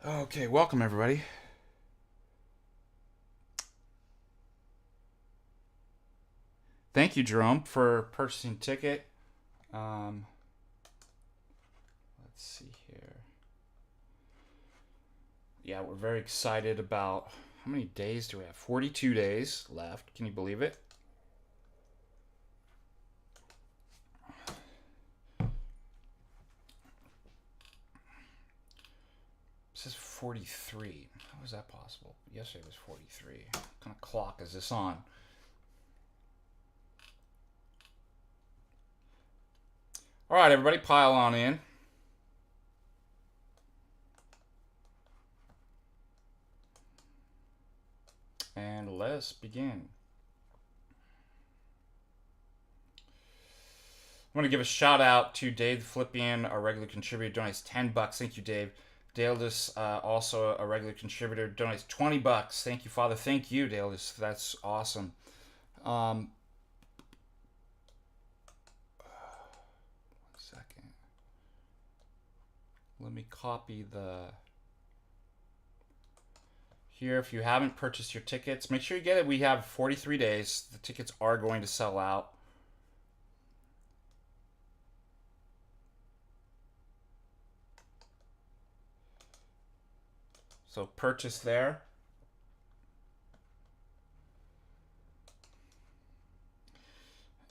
Okay, welcome everybody. Thank you, Jerome, for purchasing a ticket. Um, let's see here. Yeah, we're very excited about how many days do we have? 42 days left. Can you believe it? This is 43. How is that possible? Yesterday was 43. What kind of clock is this on? All right, everybody, pile on in. And let's begin. I want to give a shout out to Dave the Philippian, our regular contributor, donates $10. Thank you, Dave. Daleus, also a regular contributor, donates $20. Thank you, Father. Thank you, Daleus. That's awesome. One second. Let me copy the here. If you haven't purchased your tickets, make sure you get it. We have 43 days. The tickets are going to sell out. So purchase there.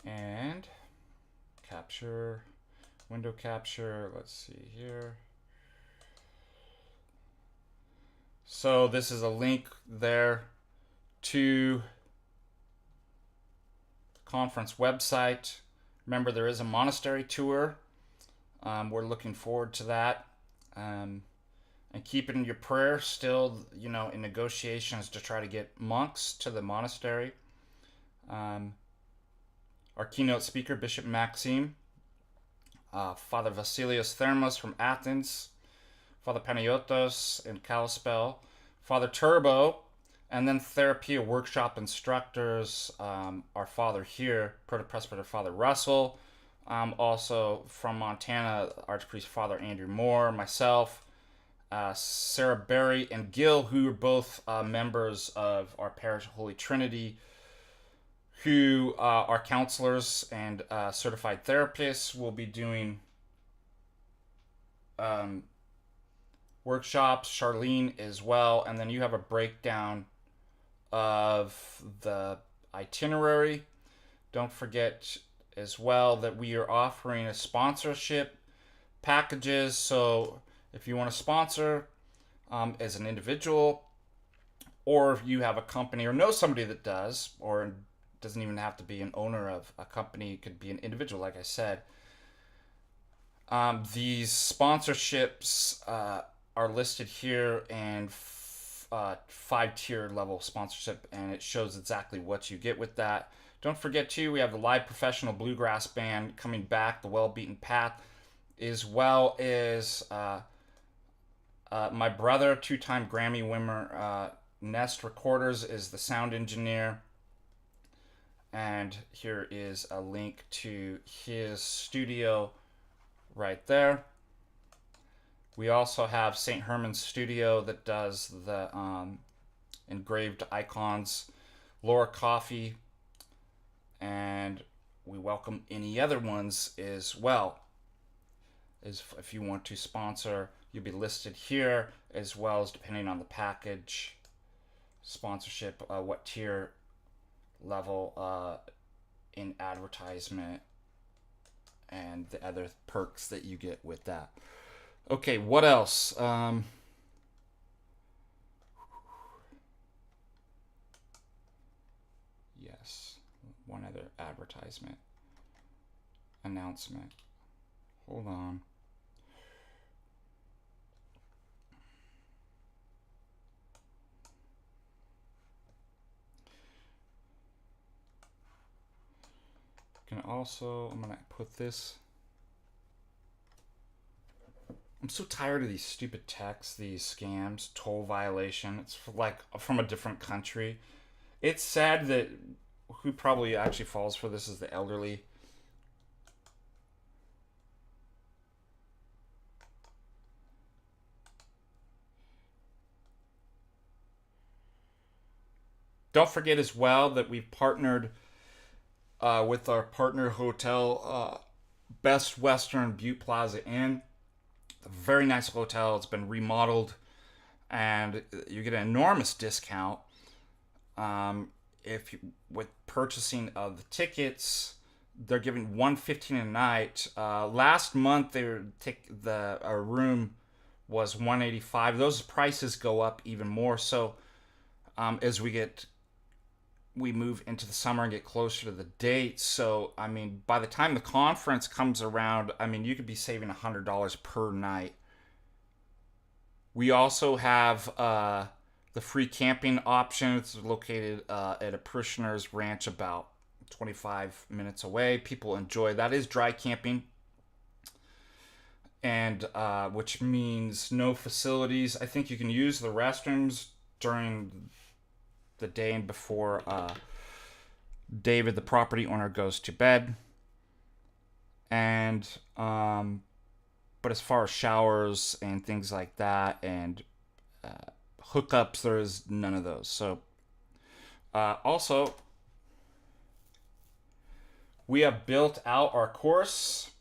And capture, window capture. Let's see here. So this is a link there to the conference website. Remember, there is a monastery tour. We're looking forward to that. And keep it in your prayer. Still, in negotiations to try to get monks to the monastery. Our keynote speaker, Bishop Maxime, Father Vasilios Thermos from Athens, Father Panayotos in Kalispell, Father Turbo, and then Therapia workshop instructors, our father here, Proto-Presbyter Father Russell, also from Montana, Archpriest Father Andrew Moore, myself, Sarah Berry and Gil, who are both members of our parish Holy Trinity, who are counselors and certified therapists, will be doing workshops. Charlene as well. And then you have a breakdown of the itinerary. Don't forget as well that we are offering a sponsorship packages. So if you want to sponsor as an individual, or if you have a company or know somebody that does, or doesn't even have to be an owner of a company, it could be an individual, like I said. These sponsorships are listed here, and 5-tier level sponsorship, and it shows exactly what you get with that. Don't forget too, we have the live professional bluegrass band coming back, the Well Beaten Path, as well as my brother, 2-time Grammy winner, Nest Recorders, is the sound engineer. And here is a link to his studio right there. We also have St. Herman's Studio that does the engraved icons, Laura Coffee, and we welcome any other ones as well. If you want to sponsor, you'll be listed here, as well as depending on the package, sponsorship, what tier level in advertisement, and the other perks that you get with that. Okay, what else? Yes, one other advertisement announcement. Hold on. Can also, I'm gonna put this. I'm so tired of these stupid texts, these scams, toll violation. It's like from a different country. It's sad that who probably actually falls for this is the elderly. Don't forget as well that we've partnered with our partner hotel, Best Western Butte Plaza Inn. A very nice hotel. It's been remodeled, and you get an enormous discount if you, with purchasing of the tickets. They're giving $115 a night. Last month, the room was $185. Those prices go up even more. So as we move into the summer and get closer to the dates. So, I mean, by the time the conference comes around, I mean, you could be saving $100 per night. We also have the free camping option. It's located at a parishioner's ranch about 25 minutes away. People enjoy that. Is dry camping, and which means no facilities. I think you can use the restrooms during the day and before David, the property owner, goes to bed. And but as far as showers and things like that and hookups, there is none of those. So also, we have built out our course,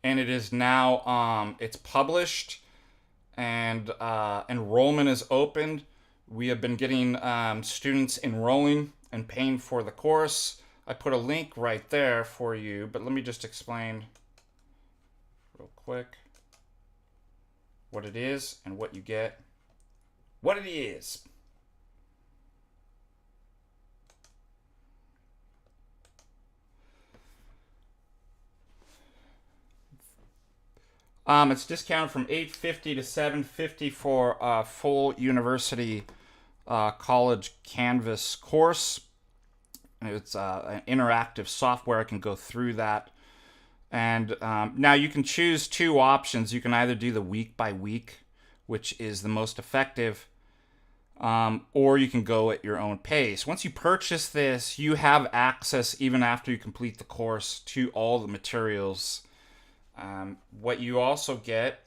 and it is now it's published, and enrollment is opened. We have been getting students enrolling and paying for the course. I put a link right there for you, but let me just explain real quick what it is and what you get. What it is. It's discounted from $850 to $750 for a full university college Canvas course. It's an interactive software. I can go through that. And now you can choose two options. You can either do the week by week, which is the most effective, or you can go at your own pace. Once you purchase this, you have access, even after you complete the course, to all the materials. What you also get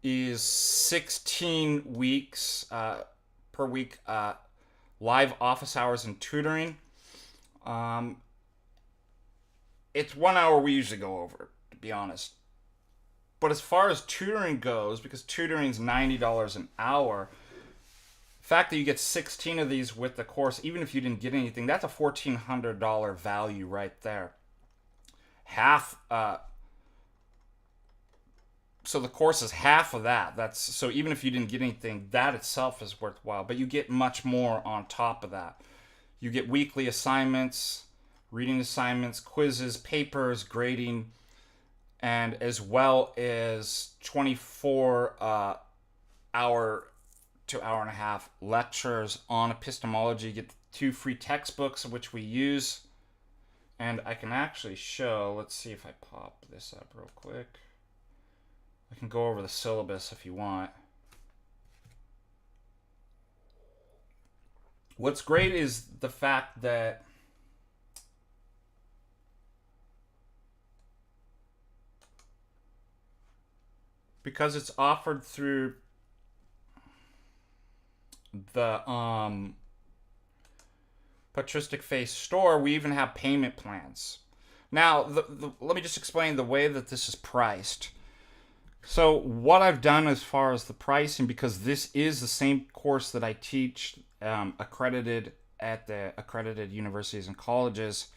is 16 weeks per week live office hours and tutoring. It's 1 hour we usually go over, to be honest. But as far as tutoring goes, because tutoring is $90 an hour, the fact that you get 16 of these with the course, even if you didn't get anything, that's a $1,400 value right there. So the course is half of that. So even if you didn't get anything, that itself is worthwhile. But you get much more on top of that. You get weekly assignments, reading assignments, quizzes, papers, grading, and as well as 24 hour to hour and a half lectures on epistemology. You get 2 free textbooks, which we use. And I can actually show, let's see if I pop this up real quick. I can go over the syllabus if you want. What's great is the fact that because it's offered through the Patristic Faith store, we even have payment plans. Now, let me just explain the way that this is priced. So what I've done as far as the pricing, because this is the same course that I teach accredited at the accredited universities and colleges,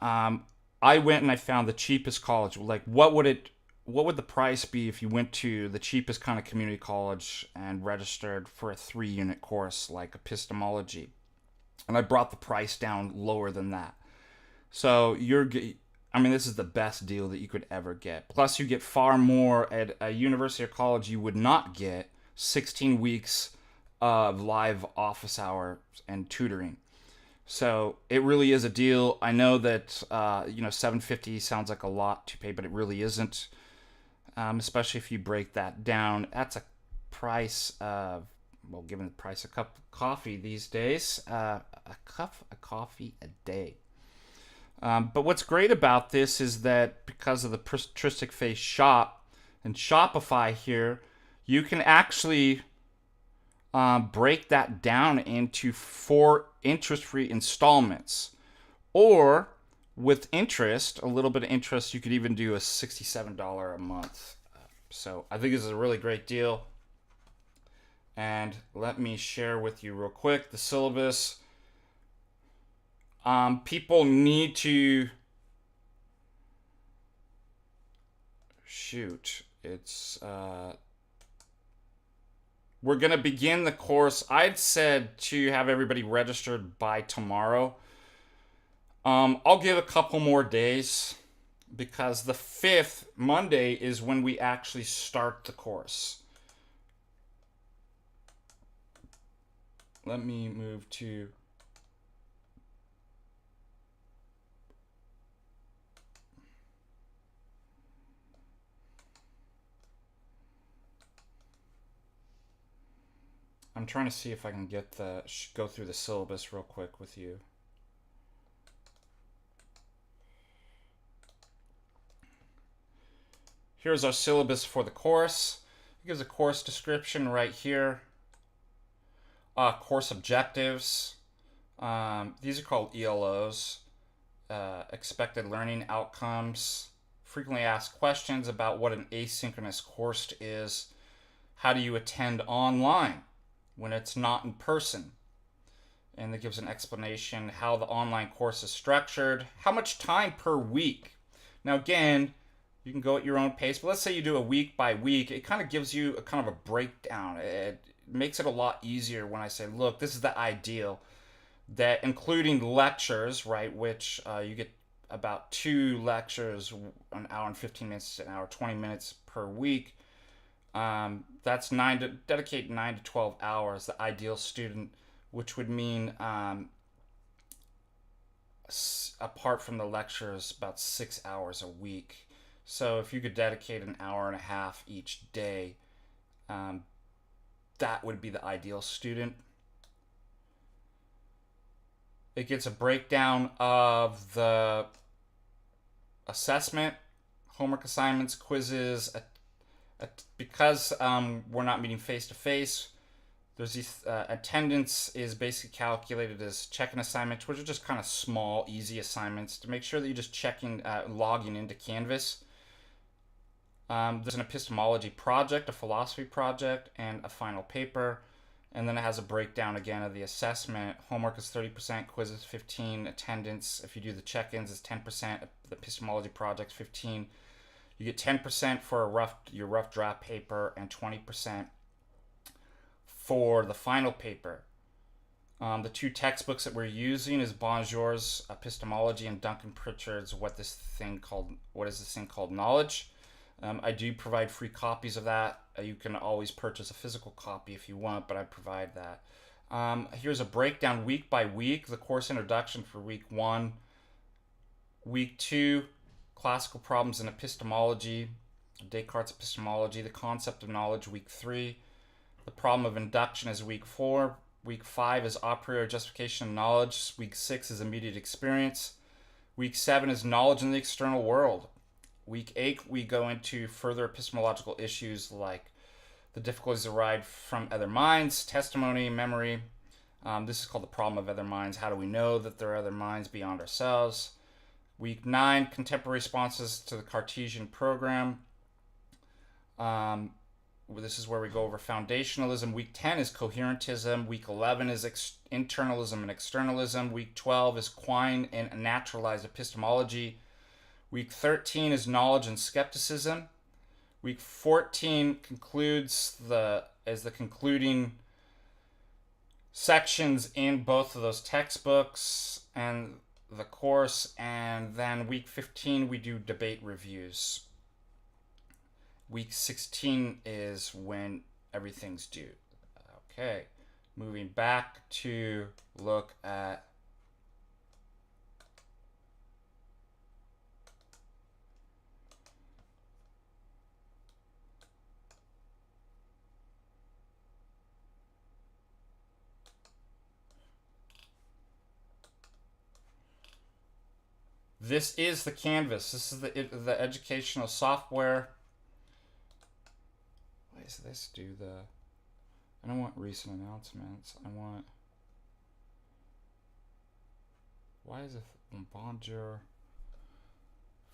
I went and I found the cheapest college. Like, what would the price be if you went to the cheapest kind of community college and registered for a 3-unit course like epistemology? And I brought the price down lower than that. So this is the best deal that you could ever get. Plus, you get far more at a university or college you would not get. 16 weeks of live office hours and tutoring. So it really is a deal. I know that $750 sounds like a lot to pay, but it really isn't. Especially if you break that down, that's a price of, well, given the price of a cup of coffee these days, a cup of coffee a day. But what's great about this is that because of the Patristic Faith shop and Shopify here, you can actually break that down into 4 interest-free installments. Or with interest, a little bit of interest, you could even do a $67 a month. So I think this is a really great deal. And let me share with you real quick the syllabus. People need to... We're going to begin the course. I'd said to have everybody registered by tomorrow. I'll give a couple more days because the 5th, Monday, is when we actually start the course. Let me move to... I'm trying to see if I can get go through the syllabus real quick with you. Here's our syllabus for the course. It gives a course description right here. Course objectives. These are called ELOs. Expected learning outcomes. Frequently asked questions about what an asynchronous course is. How do you attend online when it's not in person? And it gives an explanation how the online course is structured. How much time per week? Now again, you can go at your own pace, but let's say you do a week by week. It kind of gives you a kind of a breakdown. It makes it a lot easier when I say, look, this is the ideal. That including lectures, right, which you get about 2 lectures, an hour and 15 minutes, an hour 20 minutes per week. That's dedicate 9 to 12 hours, the ideal student, which would mean apart from the lectures, about 6 hours a week. So if you could dedicate an hour and a half each day, that would be the ideal student. It gets a breakdown of the assessment, homework assignments, quizzes. Because we're not meeting face-to-face, there's these attendance is basically calculated as check-in assignments, which are just kind of small, easy assignments to make sure that you're just logging into Canvas. There's an epistemology project, a philosophy project, and a final paper. And then it has a breakdown again of the assessment. Homework is 30%, quizzes 15%, attendance, if you do the check-ins, is 10%, the epistemology project 15%. You get 10% for your rough draft paper and 20% for the final paper. The 2 textbooks that we're using is Bonjour's Epistemology and Duncan Pritchard's What is this thing called Knowledge. I do provide free copies of that. You can always purchase a physical copy if you want, but I provide that. Here's a breakdown week by week. The course introduction for week 1. Week 2, classical problems in epistemology, Descartes' epistemology, the concept of knowledge, week 3. The problem of induction is week 4. Week 5 is a priori justification of knowledge. Week 6 is immediate experience. Week 7 is knowledge in the external world. Week 8, we go into further epistemological issues like the difficulties derived from other minds, testimony, memory. This is called the problem of other minds. How do we know that there are other minds beyond ourselves? Week 9, contemporary responses to the Cartesian program. This is where we go over foundationalism. Week 10 is coherentism. Week 11 is internalism and externalism. Week 12 is Quine and naturalized epistemology. Week 13 is knowledge and skepticism. Week 14 concludes the concluding sections in both of those textbooks and the course, and then week 15 we do debate reviews. Week 16 is when everything's due. Okay, moving back to look at this is the Canvas. This is the educational software. What does this do? I don't want recent announcements. I want... Why is it Bonjour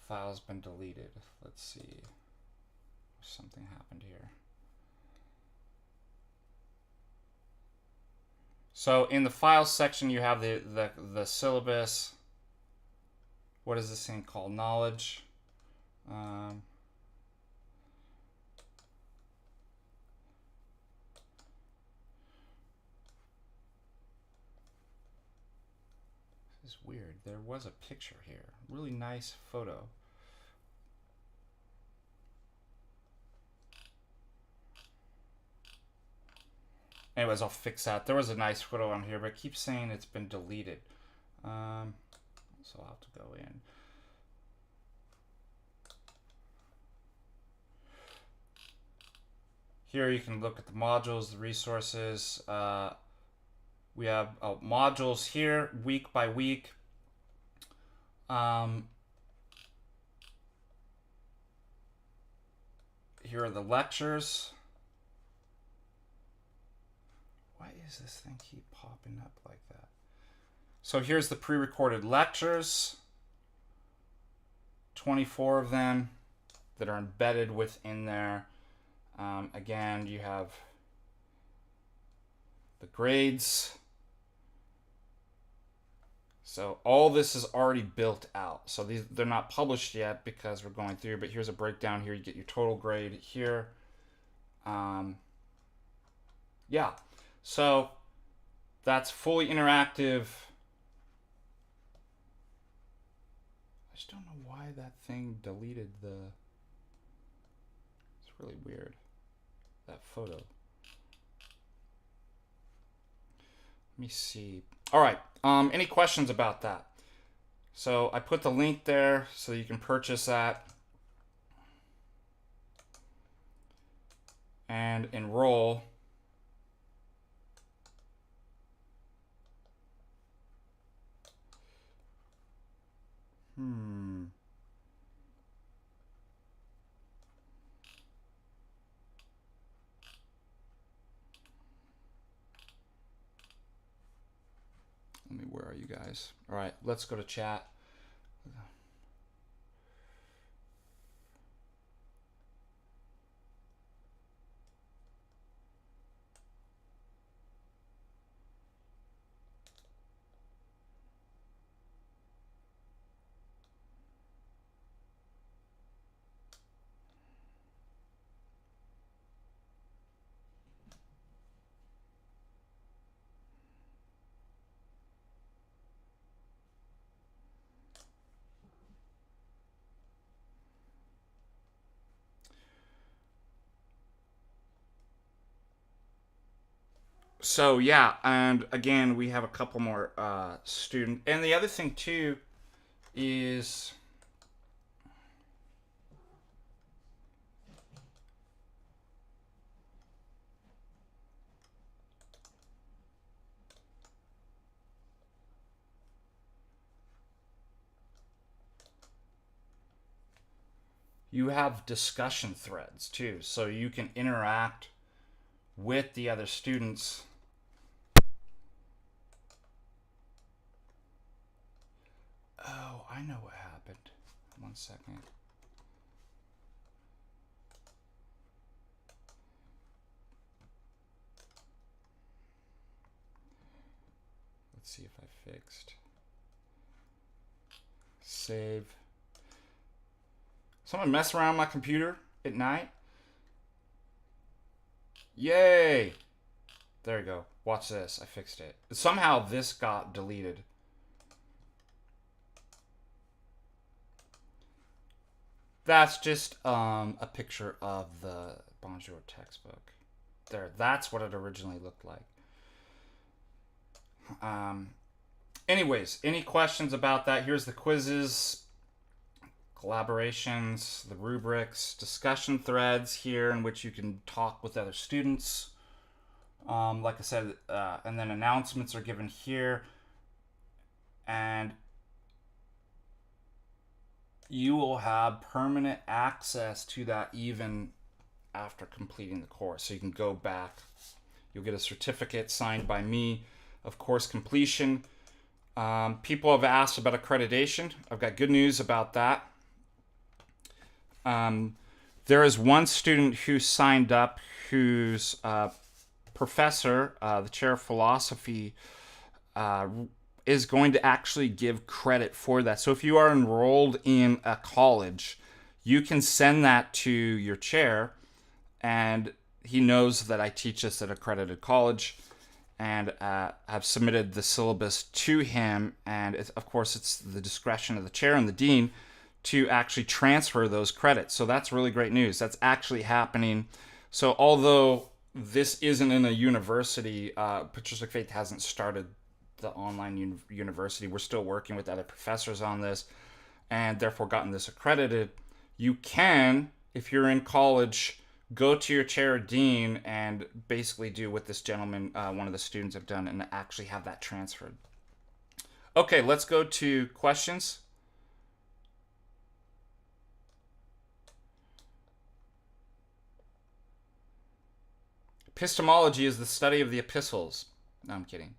file's been deleted? Let's see. Something happened here. So in the files section, you have the syllabus. What is this thing called? Knowledge. This is weird. There was a picture here. Really nice photo. Anyways, I'll fix that. There was a nice photo on here, but it keeps saying it's been deleted. So I'll have to go in. Here you can look at the modules, the resources. We have modules here, week by week. Here are the lectures. Why is this thing keep popping up like that? So here's the pre-recorded lectures. 24 of them that are embedded within there. Again, you have the grades. So all this is already built out. So they're not published yet because we're going through, but here's a breakdown here. You get your total grade here. Yeah. So that's fully interactive. I just don't know why that thing deleted the... It's really weird, that photo. Let me see. All right. Any questions about that? So I put the link there so you can purchase that and enroll. Where are you guys? All right, let's go to chat. So yeah, and again, we have a couple more students. And the other thing too is you have discussion threads too, so you can interact with the other students. Oh, I know what happened. 1 second. Let's see if I fixed. Save. Someone mess around my computer at night? Yay! There you go. Watch this. I fixed it. Somehow this got deleted. That's just a picture of the Bonjour textbook. There, that's what it originally looked like. Anyways, any questions about that? Here's the quizzes, collaborations, the rubrics, discussion threads here in which you can talk with other students. Like I said, and then announcements are given here. And you will have permanent access to that even after completing the course. So you can go back. You'll get a certificate signed by me of course completion. People have asked about accreditation. I've got good news about that. There is one student who signed up whose professor, the chair of philosophy, is going to actually give credit for that. So if you are enrolled in a college, you can send that to your chair, and he knows that I teach this at accredited college, and have submitted the syllabus to him. And of course, it's the discretion of the chair and the dean to actually transfer those credits. So that's really great news. That's actually happening. So although this isn't in a university, Patristic Faith hasn't started the online university. We're still working with other professors on this, and therefore gotten this accredited. You can, if you're in college, go to your chair or dean and basically do what this gentleman, one of the students, have done, and actually have that transferred. Okay, let's go to questions. Epistemology is the study of the epistles. No, I'm kidding.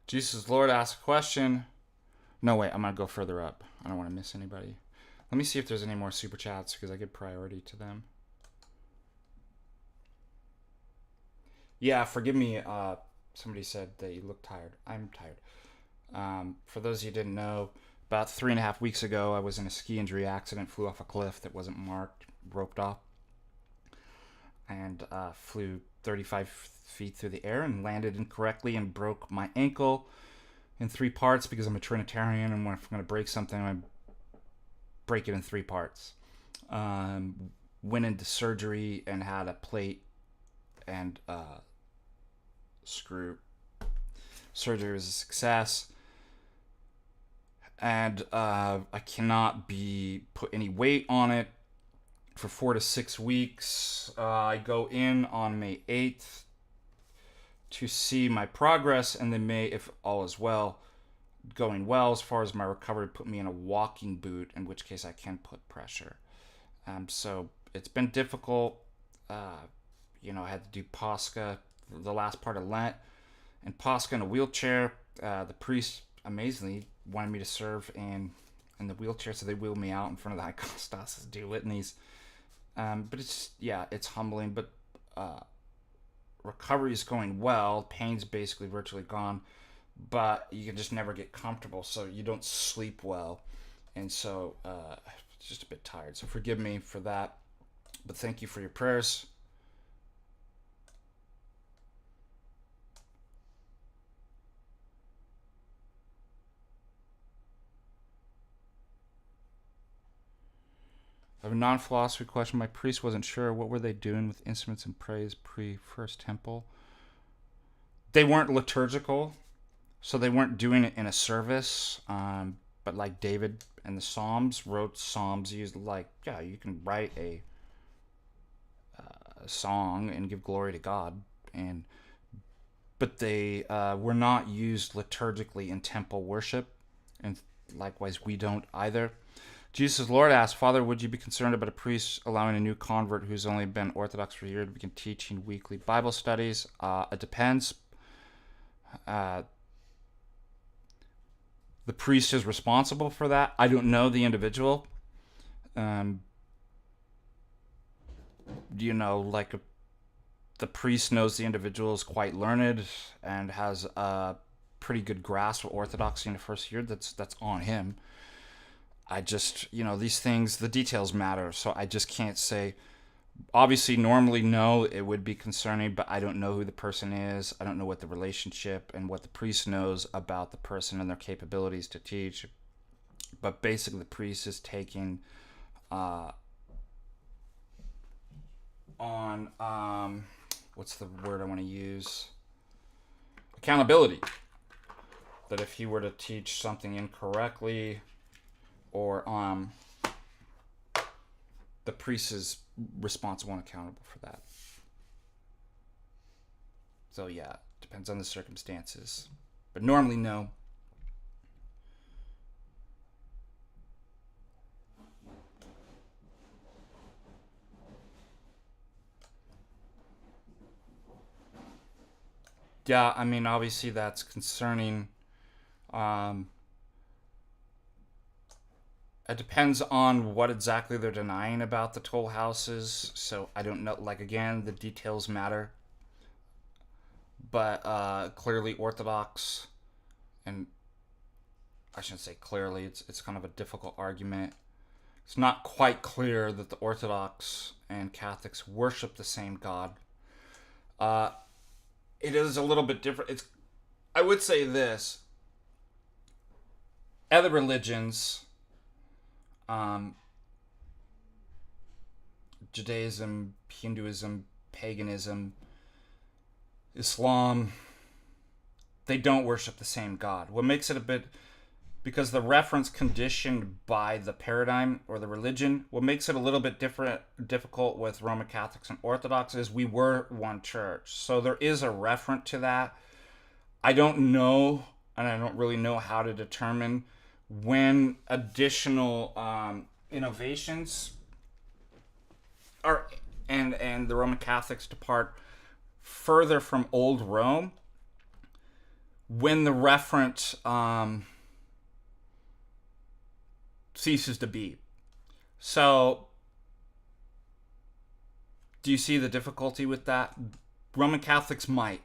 Jesus Lord asked a question. No, wait, I'm going to go further up. I don't want to miss anybody. Let me see if there's any more super chats, because I give priority to them. Yeah, forgive me. Somebody said that you look tired. I'm tired. For those of you who didn't know, about 3.5 weeks ago, I was in a ski injury accident, flew off a cliff that wasn't marked, roped off, and flew 35 feet through the air and landed incorrectly and broke my ankle in 3 parts, because I'm a Trinitarian, and when I'm going to break something, I break it in 3 parts. Went into surgery and had a plate and screw. Surgery was a success, and I cannot put any weight on it for 4 to 6 weeks. I go in on May 8th to see my progress, and then May, if all is well, going well as far as my recovery, put me in a walking boot, in which case I can put pressure. So it's been difficult. I had to do Pascha the last part of Lent, and Pascha in a wheelchair. The priest amazingly wanted me to serve in the wheelchair, so they wheeled me out in front of the iconostasis to do litanies. But it's humbling, but recovery is going well. Pain's basically virtually gone, but you can just never get comfortable, so you don't sleep well, and so just a bit tired. So forgive me for that, but thank you for your prayers. I have a non-philosophy question. My priest wasn't sure. What were they doing with instruments and praise pre-First Temple? They weren't liturgical, so they weren't doing it in a service. But like David and the Psalms wrote psalms used you can write a song and give glory to God, but they were not used liturgically in temple worship, and likewise we don't either. Jesus Lord asked, Father, would you be concerned about a priest allowing a new convert who's only been Orthodox for a year to begin teaching weekly Bible studies? It depends. The priest is responsible for that. I don't know the individual. The priest knows the individual is quite learned and has a pretty good grasp of Orthodoxy in the first year. That's on him. I just, these things, the details matter, so I just can't say. Obviously, normally, no, it would be concerning, but I don't know who the person is. I don't know what the relationship and what the priest knows about the person and their capabilities to teach. But basically, the priest is taking on, what's the word I want to use? Accountability. That if he were to teach something incorrectly, or the priest is responsible and accountable for that. So yeah, depends on the circumstances. But normally, no. Yeah, I mean, obviously that's concerning. Um, it depends on what exactly they're denying about the toll houses. So I don't know. Like, again, the details matter. But clearly Orthodox, and I shouldn't say clearly, it's kind of a difficult argument. It's not quite clear that the Orthodox and Catholics worship the same God. Uh, it is a little bit different. I would say this. Other religions, Judaism, Hinduism, paganism, Islam, they don't worship the same God. What makes it a bit, because the reference conditioned by the paradigm or the religion, what makes it a little bit difficult with Roman Catholics and Orthodox is we were one church. So there is a referent to that. I don't know, and I don't really know how to determine when additional innovations are, and the Roman Catholics depart further from old Rome, when the referent ceases to be. So, do you see the difficulty with that? Roman Catholics might.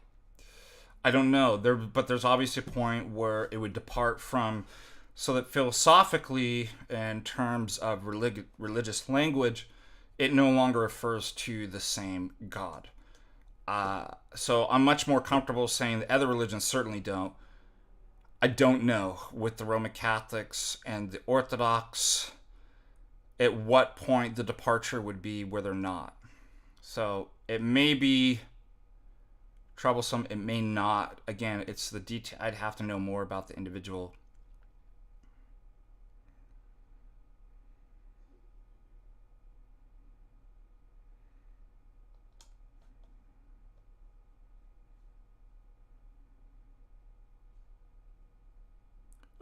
I don't know. But there's obviously a point where it would depart from, so that philosophically, in terms of religious language, it no longer refers to the same God. So I'm much more comfortable saying the other religions certainly don't. I don't know with the Roman Catholics and the Orthodox at what point the departure would be where they're not. So it may be troublesome. It may not. Again, it's the detail. I'd have to know more about the individual.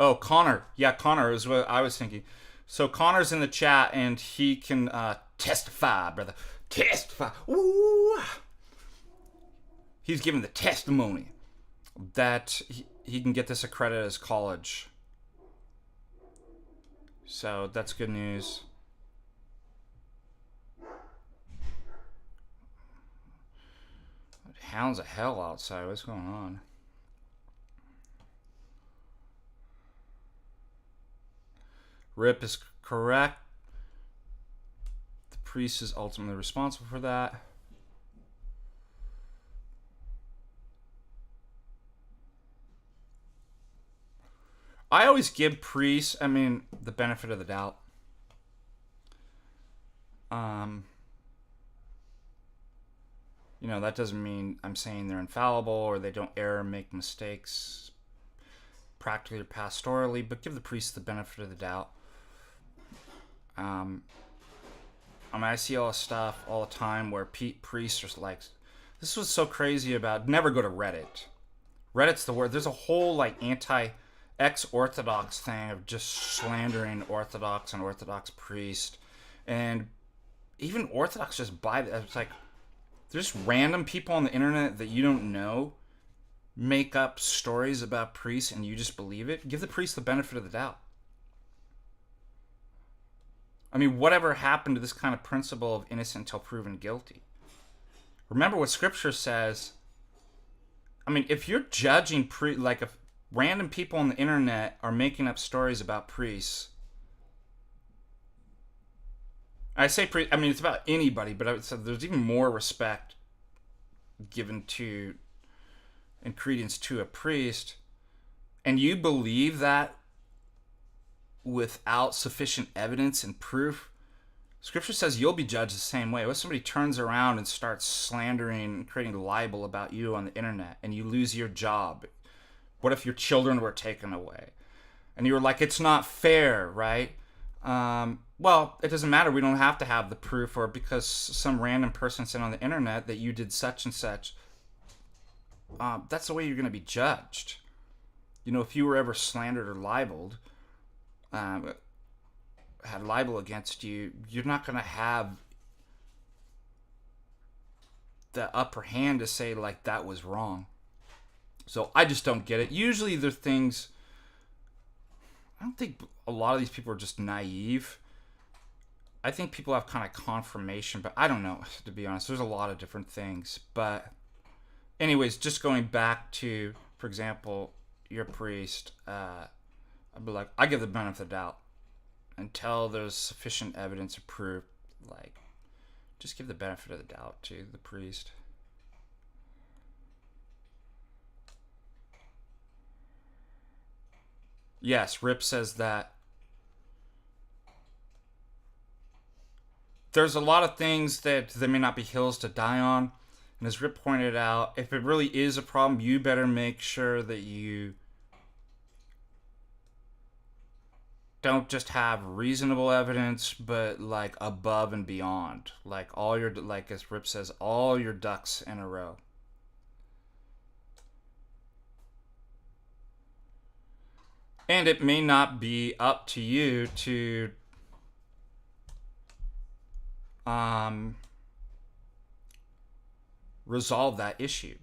Oh, Connor. Yeah, Connor is what I was thinking. So Connor's in the chat and he can testify, brother. Testify. Ooh. He's giving the testimony that he can get this accredited as college. So that's good news. Hounds of hell outside. What's going on? Rip is correct. The priest is ultimately responsible for that. I always give priests, the benefit of the doubt. That doesn't mean I'm saying they're infallible or they don't err, make mistakes, practically or pastorally, but give the priest the benefit of the doubt. I see all this stuff all the time where priests are like, this was so crazy about, never go to Reddit. Reddit's the word. There's a whole ex-Orthodox thing of just slandering Orthodox and Orthodox priest. And even Orthodox just buy that. It's like, there's random people on the internet that you don't know make up stories about priests and you just believe it. Give the priest the benefit of the doubt. Whatever happened to this kind of principle of innocent until proven guilty? Remember what Scripture says. If you're judging if random people on the internet are making up stories about priests, I say it's about anybody, but I would say there's even more respect given to and credence to a priest, and you believe that without sufficient evidence and proof, Scripture says you'll be judged the same way. What if somebody turns around and starts slandering and creating libel about you on the internet and you lose your job? What if your children were taken away? And you were like, it's not fair, right? Well, it doesn't matter. We don't have to have the proof, or because some random person said on the internet that you did such and such. that's the way you're going to be judged. If you were ever slandered or libeled, had libel against you, you're not going to have the upper hand to say, like, that was wrong. So I just don't get it. Usually they're things... I don't think a lot of these people are just naive. I think people have kind of confirmation, but I don't know, to be honest. There's a lot of different things. But anyways, just going back to, for example, your priest, I'd be like, I give the benefit of the doubt until there's sufficient evidence or proof. Like, just give the benefit of the doubt to the priest. Yes, Rip says that there's a lot of things that there may not be hills to die on. And as Rip pointed out, if it really is a problem, you better make sure that you don't just have reasonable evidence, but like above and beyond. Like as Rip says, all your ducks in a row. And it may not be up to you to resolve that issue.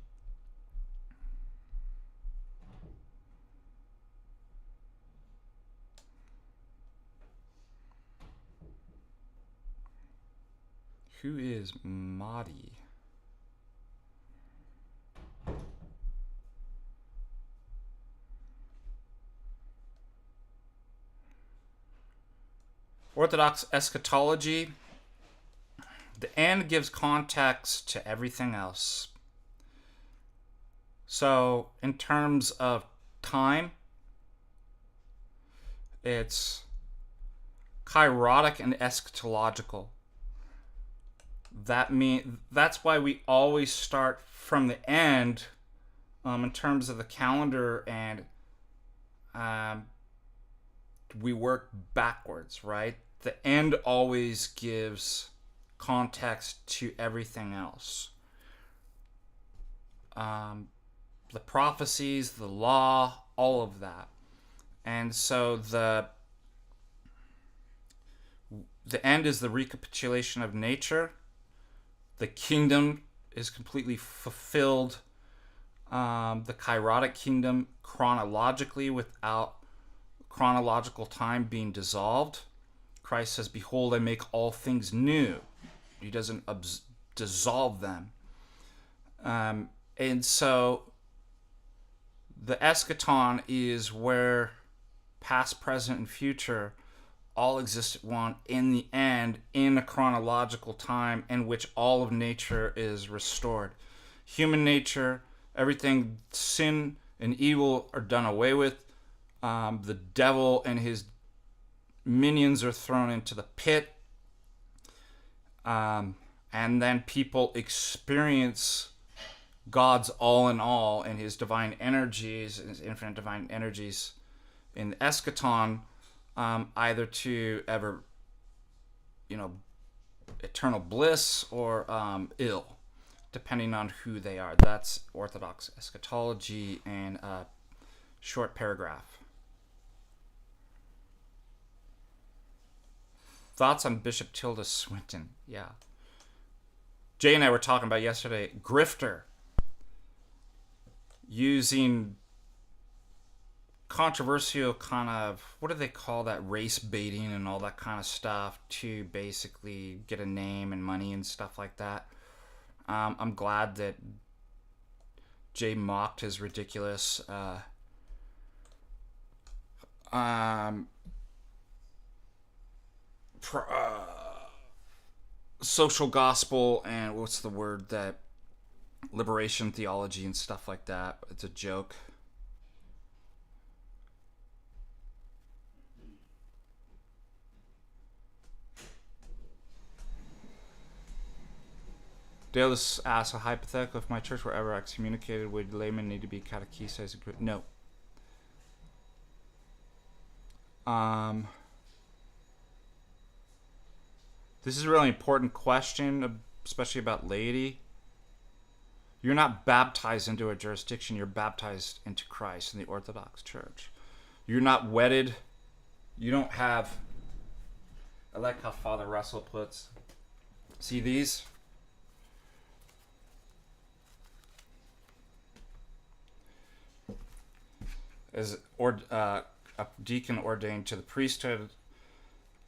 Who is Mahdi? Orthodox eschatology. The end gives context to everything else. So, in terms of time, it's kairotic and eschatological. That's why we always start from the end, in terms of the calendar, and we work backwards, right? The end always gives context to everything else. The prophecies, the law, all of that. And so the end is the recapitulation of nature. The kingdom is completely fulfilled. The kairotic kingdom chronologically, without chronological time being dissolved. Christ says, behold, I make all things new. He doesn't dissolve them. And so the eschaton is where past, present, and future all exist at one in the end, in a chronological time in which all of nature is restored. Human nature, everything, sin and evil are done away with. The devil and his minions are thrown into the pit. And then people experience God's all in all and his divine energies, his infinite divine energies in the eschaton, either to ever, eternal bliss or ill, depending on who they are. That's Orthodox eschatology and a short paragraph. Thoughts on Bishop Tilda Swinton? Yeah. Jay and I were talking about yesterday, grifter, using controversial kind of, what do they call that, race baiting and all that kind of stuff to basically get a name and money and stuff like that. I'm glad that Jay mocked his ridiculous social gospel and what's the word, that liberation theology and stuff like that. It's a joke. Dale just asks, a hypothetical, if my church were ever excommunicated, would laymen need to be catechized? No. This is a really important question, especially about laity. You're not baptized into a jurisdiction. You're baptized into Christ in the Orthodox Church. You're not wedded. You don't have... I like how Father Russell puts... See these? As a deacon ordained to the priesthood,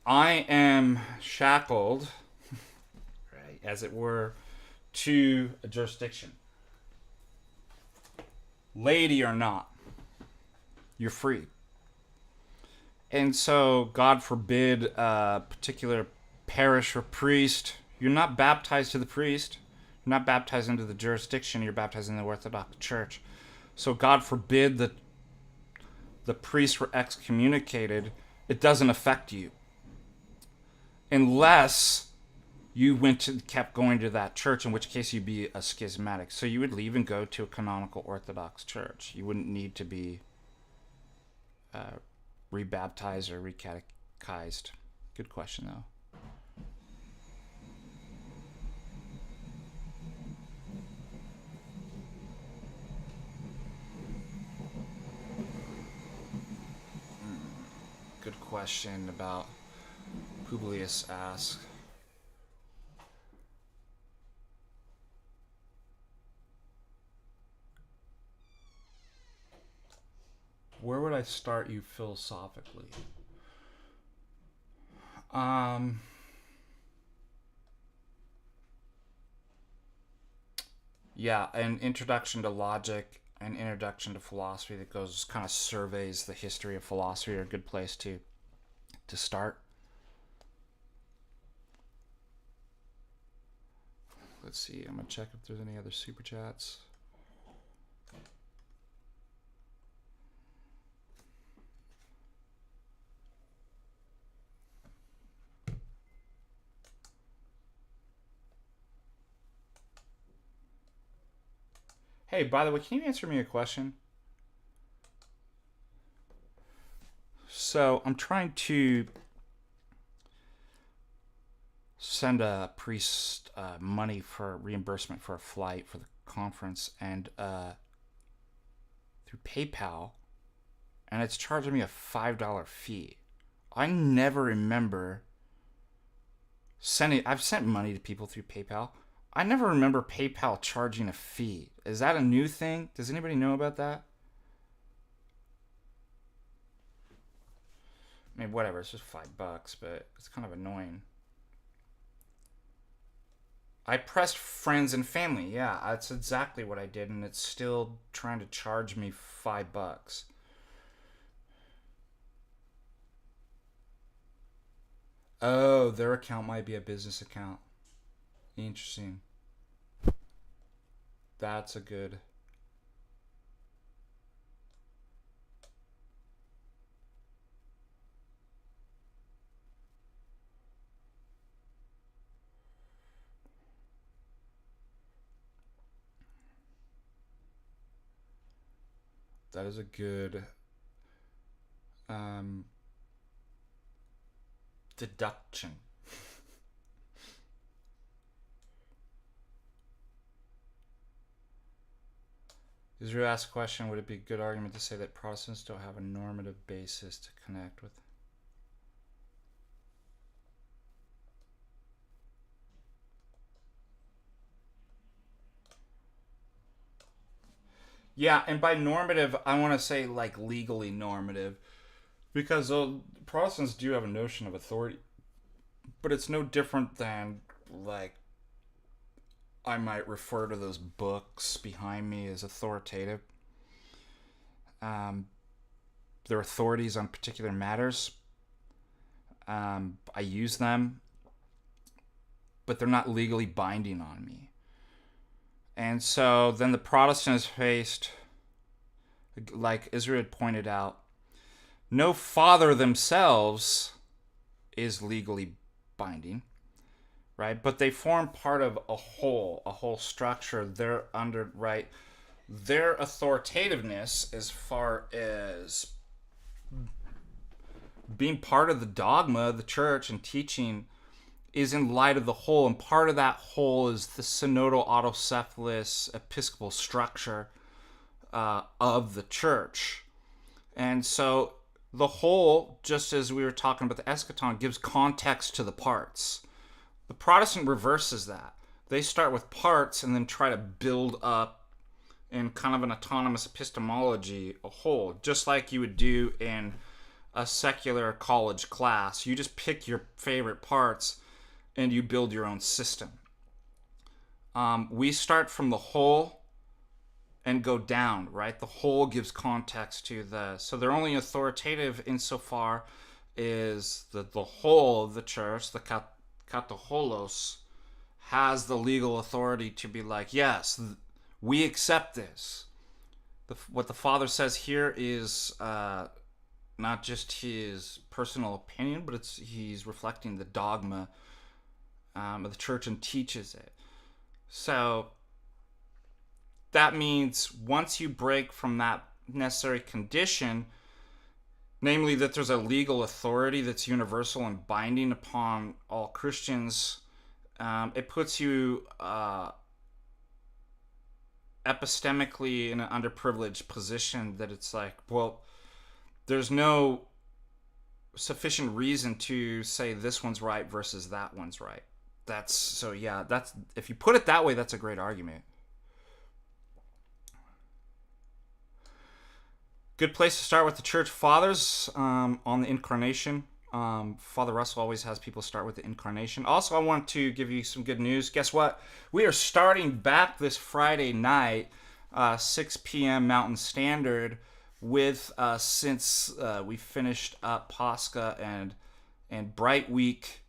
I am shackled, right, as it were, to a jurisdiction. Laity or not, you're free. And so, God forbid a particular parish or priest, you're not baptized to the priest, you're not baptized into the jurisdiction, you're baptized in the Orthodox Church. So God forbid that the priests were excommunicated, it doesn't affect you. Unless you kept going to that church, in which case you'd be a schismatic. So you would leave and go to a canonical Orthodox church. You wouldn't need to be rebaptized or recatechized. Good question, though. Good question about Publius asks. Where would I start you philosophically? Yeah, an introduction to logic, an introduction to philosophy that goes kind of surveys the history of philosophy are a good place to start. Let's see, I'm gonna check if there's any other super chats. Hey, by the way, can you answer me a question? So I'm trying to send a priest money for reimbursement for a flight for the conference, and through PayPal, and it's charging me a $5 fee. I never remember I've sent money to people through PayPal. I never remember PayPal charging a fee. Is that a new thing? Does anybody know about that? I mean, whatever, it's just $5, but it's kind of annoying. I pressed friends and family. Yeah, that's exactly what I did, and it's still trying to charge me $5. Oh, their account might be a business account. Interesting. That's a good... That is a good deduction. Israel asked a question, would it be a good argument to say that Protestants don't have a normative basis to connect with? Yeah, and by normative, I want to say like legally normative, because Protestants do have a notion of authority, but it's no different than, like, I might refer to those books behind me as authoritative. They're authorities on particular matters. I use them, but they're not legally binding on me. And so then the Protestant is faced, like Israel had pointed out, no father themselves is legally binding, right? But they form part of a whole structure. They're under, right? Their authoritativeness as far as being part of the dogma of the church and teaching is in light of the whole, and part of that whole is the synodal autocephalous episcopal structure of the church. And so the whole, just as we were talking about the eschaton, gives context to the parts. The Protestant reverses that. They start with parts and then try to build up in kind of an autonomous epistemology a whole, just like you would do in a secular college class. You just pick your favorite parts and you build your own system. We start from the whole and go down, right? The whole gives context to so they're only authoritative insofar as the whole of the church, the kataholos, has the legal authority to be like, yes, we accept this. What the Father says here is not just his personal opinion, but he's reflecting the dogma of the church and teaches it. So that means once you break from that necessary condition, namely that there's a legal authority that's universal and binding upon all Christians, it puts you epistemically in an underprivileged position that it's like, well, there's no sufficient reason to say this one's right versus that one's right. That's if you put it that way, that's a great argument. Good place to start with the church fathers on the incarnation. Father Russell always has people start with the incarnation. Also, I want to give you some good news. Guess what? We are starting back this Friday night, 6 p.m. Mountain Standard, with since we finished up Pascha and Bright Week,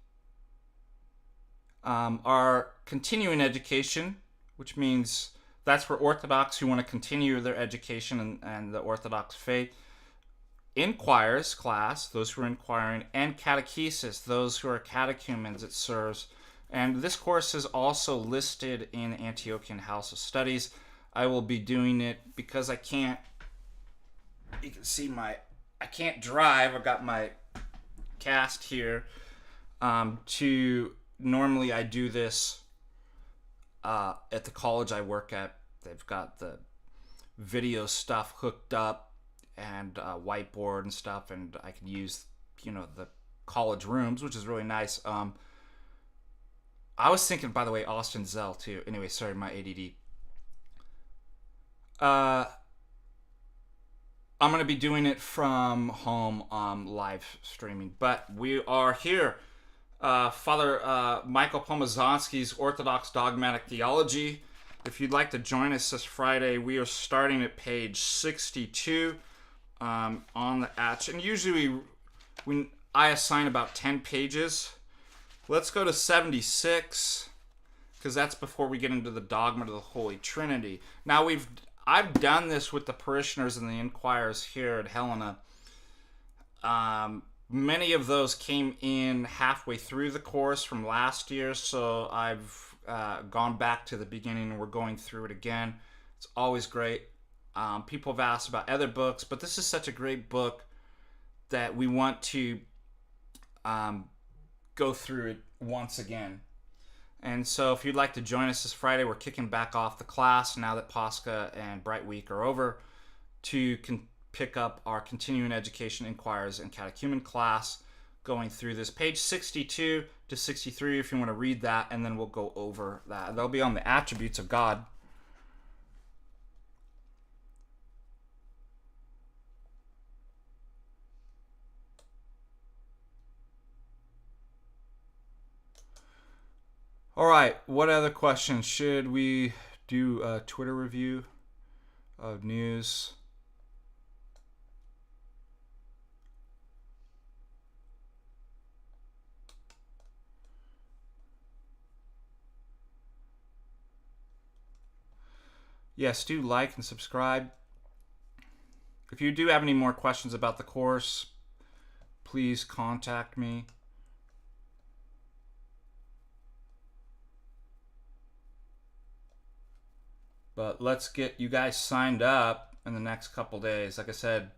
our continuing education, which means that's for Orthodox who want to continue their education and the Orthodox faith. Inquirers class, those who are inquiring, and catechesis, those who are catechumens, it serves. And this course is also listed in the Antiochian House of Studies. I will be doing it because I can't, you can see I can't drive. I've got my cast here. Normally I do this at the college I work at. They've got the video stuff hooked up and whiteboard and stuff, and I can use the college rooms, which is really nice. I was thinking, by the way, Austin Zell too. Anyway, sorry, my ADD. I'm going to be doing it from home, live streaming, but we are here. Father Michael Pomazanski's Orthodox Dogmatic Theology. If you'd like to join us this Friday, we are starting at page 62 on the Atch. And usually I assign about 10 pages. Let's go to 76, because that's before we get into the dogma of the Holy Trinity. Now, I've done this with the parishioners and the inquirers here at Helena. Many of those came in halfway through the course from last year, so I've gone back to the beginning and we're going through it again. It's always great. People have asked about other books, but this is such a great book that we want to go through it once again. And so if you'd like to join us this Friday, we're kicking back off the class now that Pascha and Bright Week are over to pick up our continuing education inquirers and catechumen class, going through this page 62 to 63 if you want to read that, and then we'll go over that. They'll be on the attributes of God. All right, what other questions? Should we do a Twitter review of news? Yes, do like and subscribe. If you do have any more questions about the course, please contact me. But let's get you guys signed up in the next couple days. Like I said,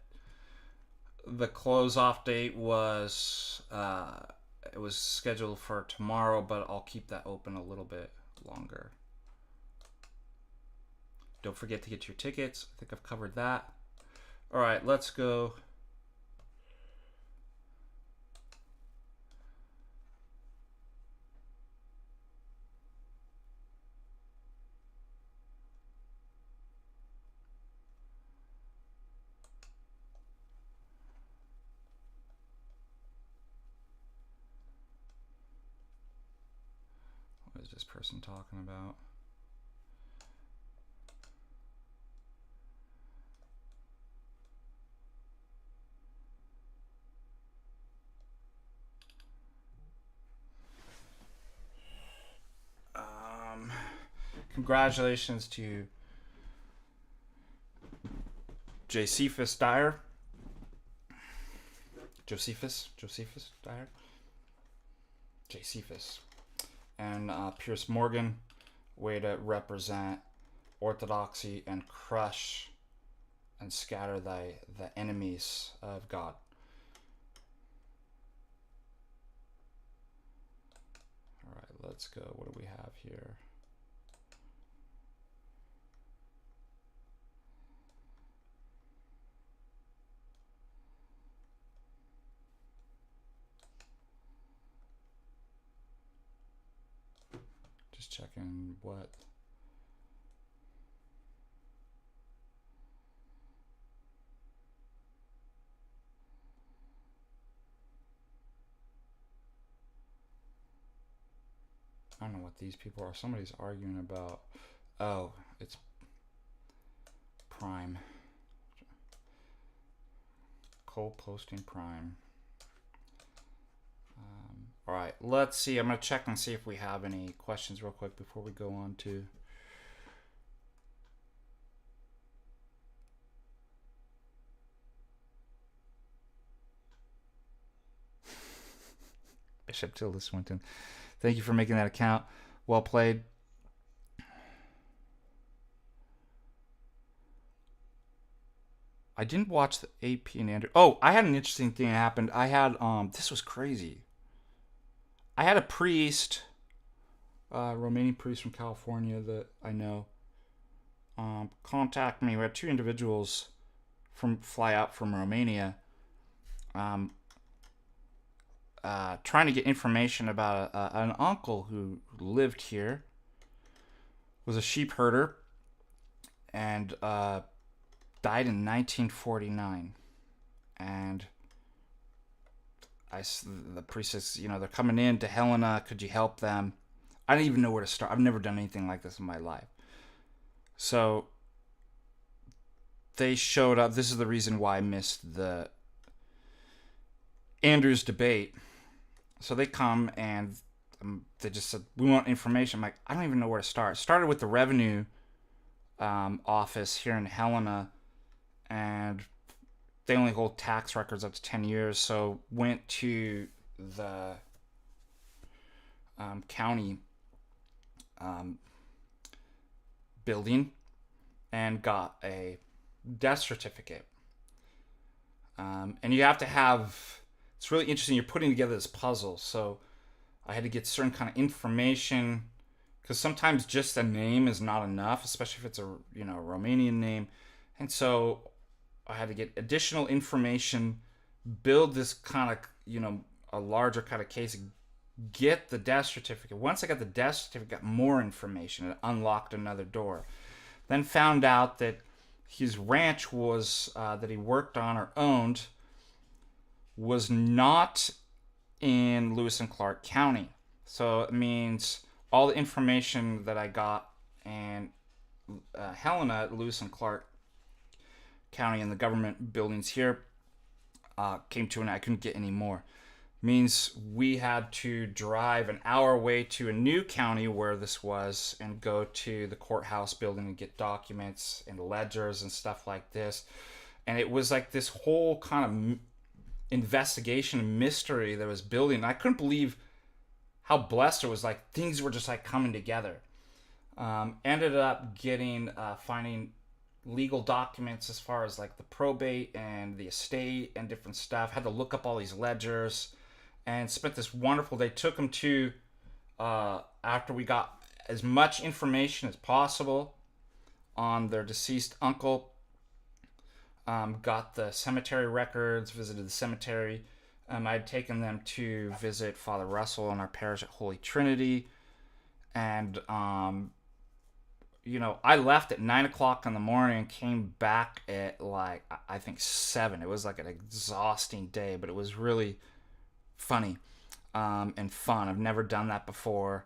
the close-off date was it was scheduled for tomorrow, but I'll keep that open a little bit longer. Don't forget to get your tickets. I think I've covered that. All right, let's go. What is this person talking about? Congratulations to Josephus Dyer. Josephus Dyer. Josephus. And Pierce Morgan, way to represent orthodoxy and crush and scatter the enemies of God. All right, let's go. What do we have here? Just checking what. I don't know what these people are. Somebody's arguing about. Oh, it's Prime. Cole posting Prime. All right, let's see. I'm going to check and see if we have any questions real quick before we go on to. Bishop Tilda Swinton. Thank you for making that account. Well played. I didn't watch the AP and Andrew. Oh, I had an interesting thing that happened. I had, this was crazy. I had a priest, Romanian priest from California that I know, contact me. We had two individuals fly out from Romania, trying to get information about an uncle who lived here, was a sheep herder, and died in 1949. And the priest says, they're coming in to Helena. Could you help them? I don't even know where to start. I've never done anything like this in my life. So they showed up. This is the reason why I missed the Andrews debate. So they come and they just said, we want information. I'm like, I don't even know where to start. Started with the revenue office here in Helena, and they only hold tax records up to 10 years. So went to the county building and got a death certificate. And you have to have, it's really interesting, you're putting together this puzzle. So I had to get certain kind of information, because sometimes just a name is not enough, especially if it's a Romanian name. And so I had to get additional information, build this kind of, a larger kind of case, get the death certificate. Once I got the death certificate, got more information. It unlocked another door. Then found out that his ranch was, that he worked on or owned, was not in Lewis and Clark County. So it means all the information that I got in Helena, Lewis and Clark County, and the government buildings here came to an end. I couldn't get any more. Means we had to drive an hour away to a new county where this was and go to the courthouse building and get documents and ledgers and stuff like this. And it was like this whole kind of investigation and mystery that was building. And I couldn't believe how blessed it was. Like, things were just like coming together. Ended up finding legal documents as far as like the probate and the estate and different stuff. Had to look up all these ledgers and spent this wonderful day. Took them to, after we got as much information as possible on their deceased uncle, got the cemetery records, visited the cemetery. I had taken them to visit Father Russell in our parish at Holy Trinity. And, I left at 9 o'clock in the morning and came back at I think 7. It was like an exhausting day, but it was really funny and fun. I've never done that before.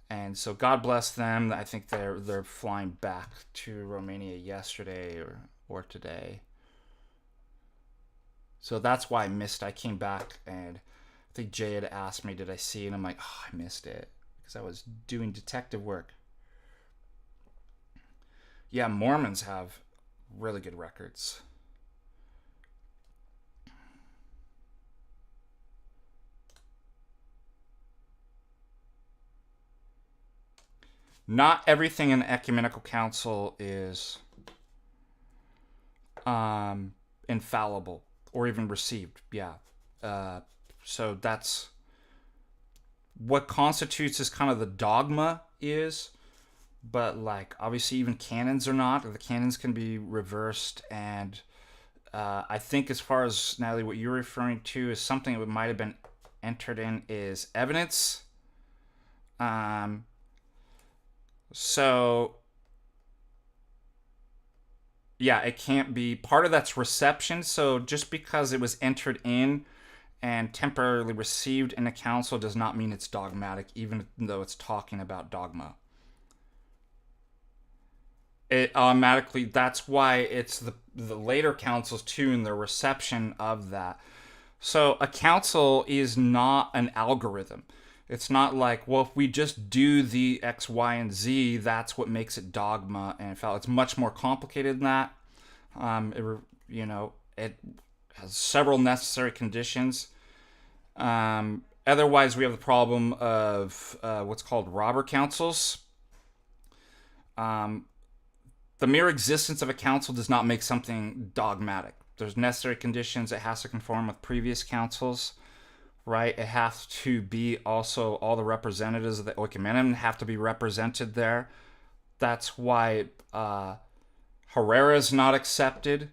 And so God bless them. I think they're flying back to Romania yesterday or today. So that's why I missed. I came back and I think Jay had asked me, did I see it? And I'm like, oh, I missed it because I was doing detective work. Yeah, Mormons have really good records. Not everything in the ecumenical council is infallible or even received. Yeah. So that's what constitutes as kind of the dogma is. But obviously even canons are not. The canons can be reversed. And I think as far as, Natalie, what you're referring to is something that might have been entered in is evidence. So, yeah, it can't be. Part of that's reception. So just because it was entered in and temporarily received in a council does not mean it's dogmatic, even though it's talking about dogma. It automatically, that's why it's the later councils too, and the reception of that. So a council is not an algorithm. It's not like, well, if we just do the X, Y, and Z, that's what makes it dogma. And it's much more complicated than that. It has several necessary conditions. Otherwise, we have the problem of what's called robber councils. The mere existence of a council does not make something dogmatic. There's necessary conditions. It has to conform with previous councils, right? It has to be also all the representatives of the oikoumenion have to be represented there. That's why Herrera is not accepted.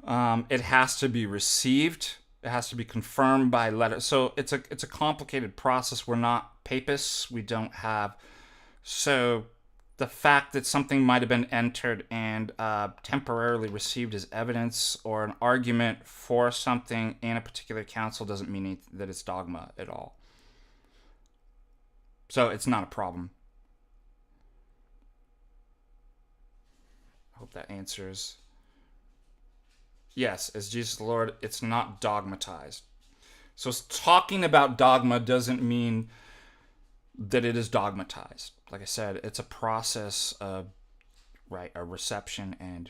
It has to be received. It has to be confirmed by letter. So it's a complicated process. We're not papists. We don't have. So the fact that something might have been entered and temporarily received as evidence or an argument for something in a particular council doesn't mean that it's dogma at all. So it's not a problem. I hope that answers. Yes, as Jesus the Lord, it's not dogmatized. So talking about dogma doesn't mean that it is dogmatized. Like I said, it's a process of, a reception and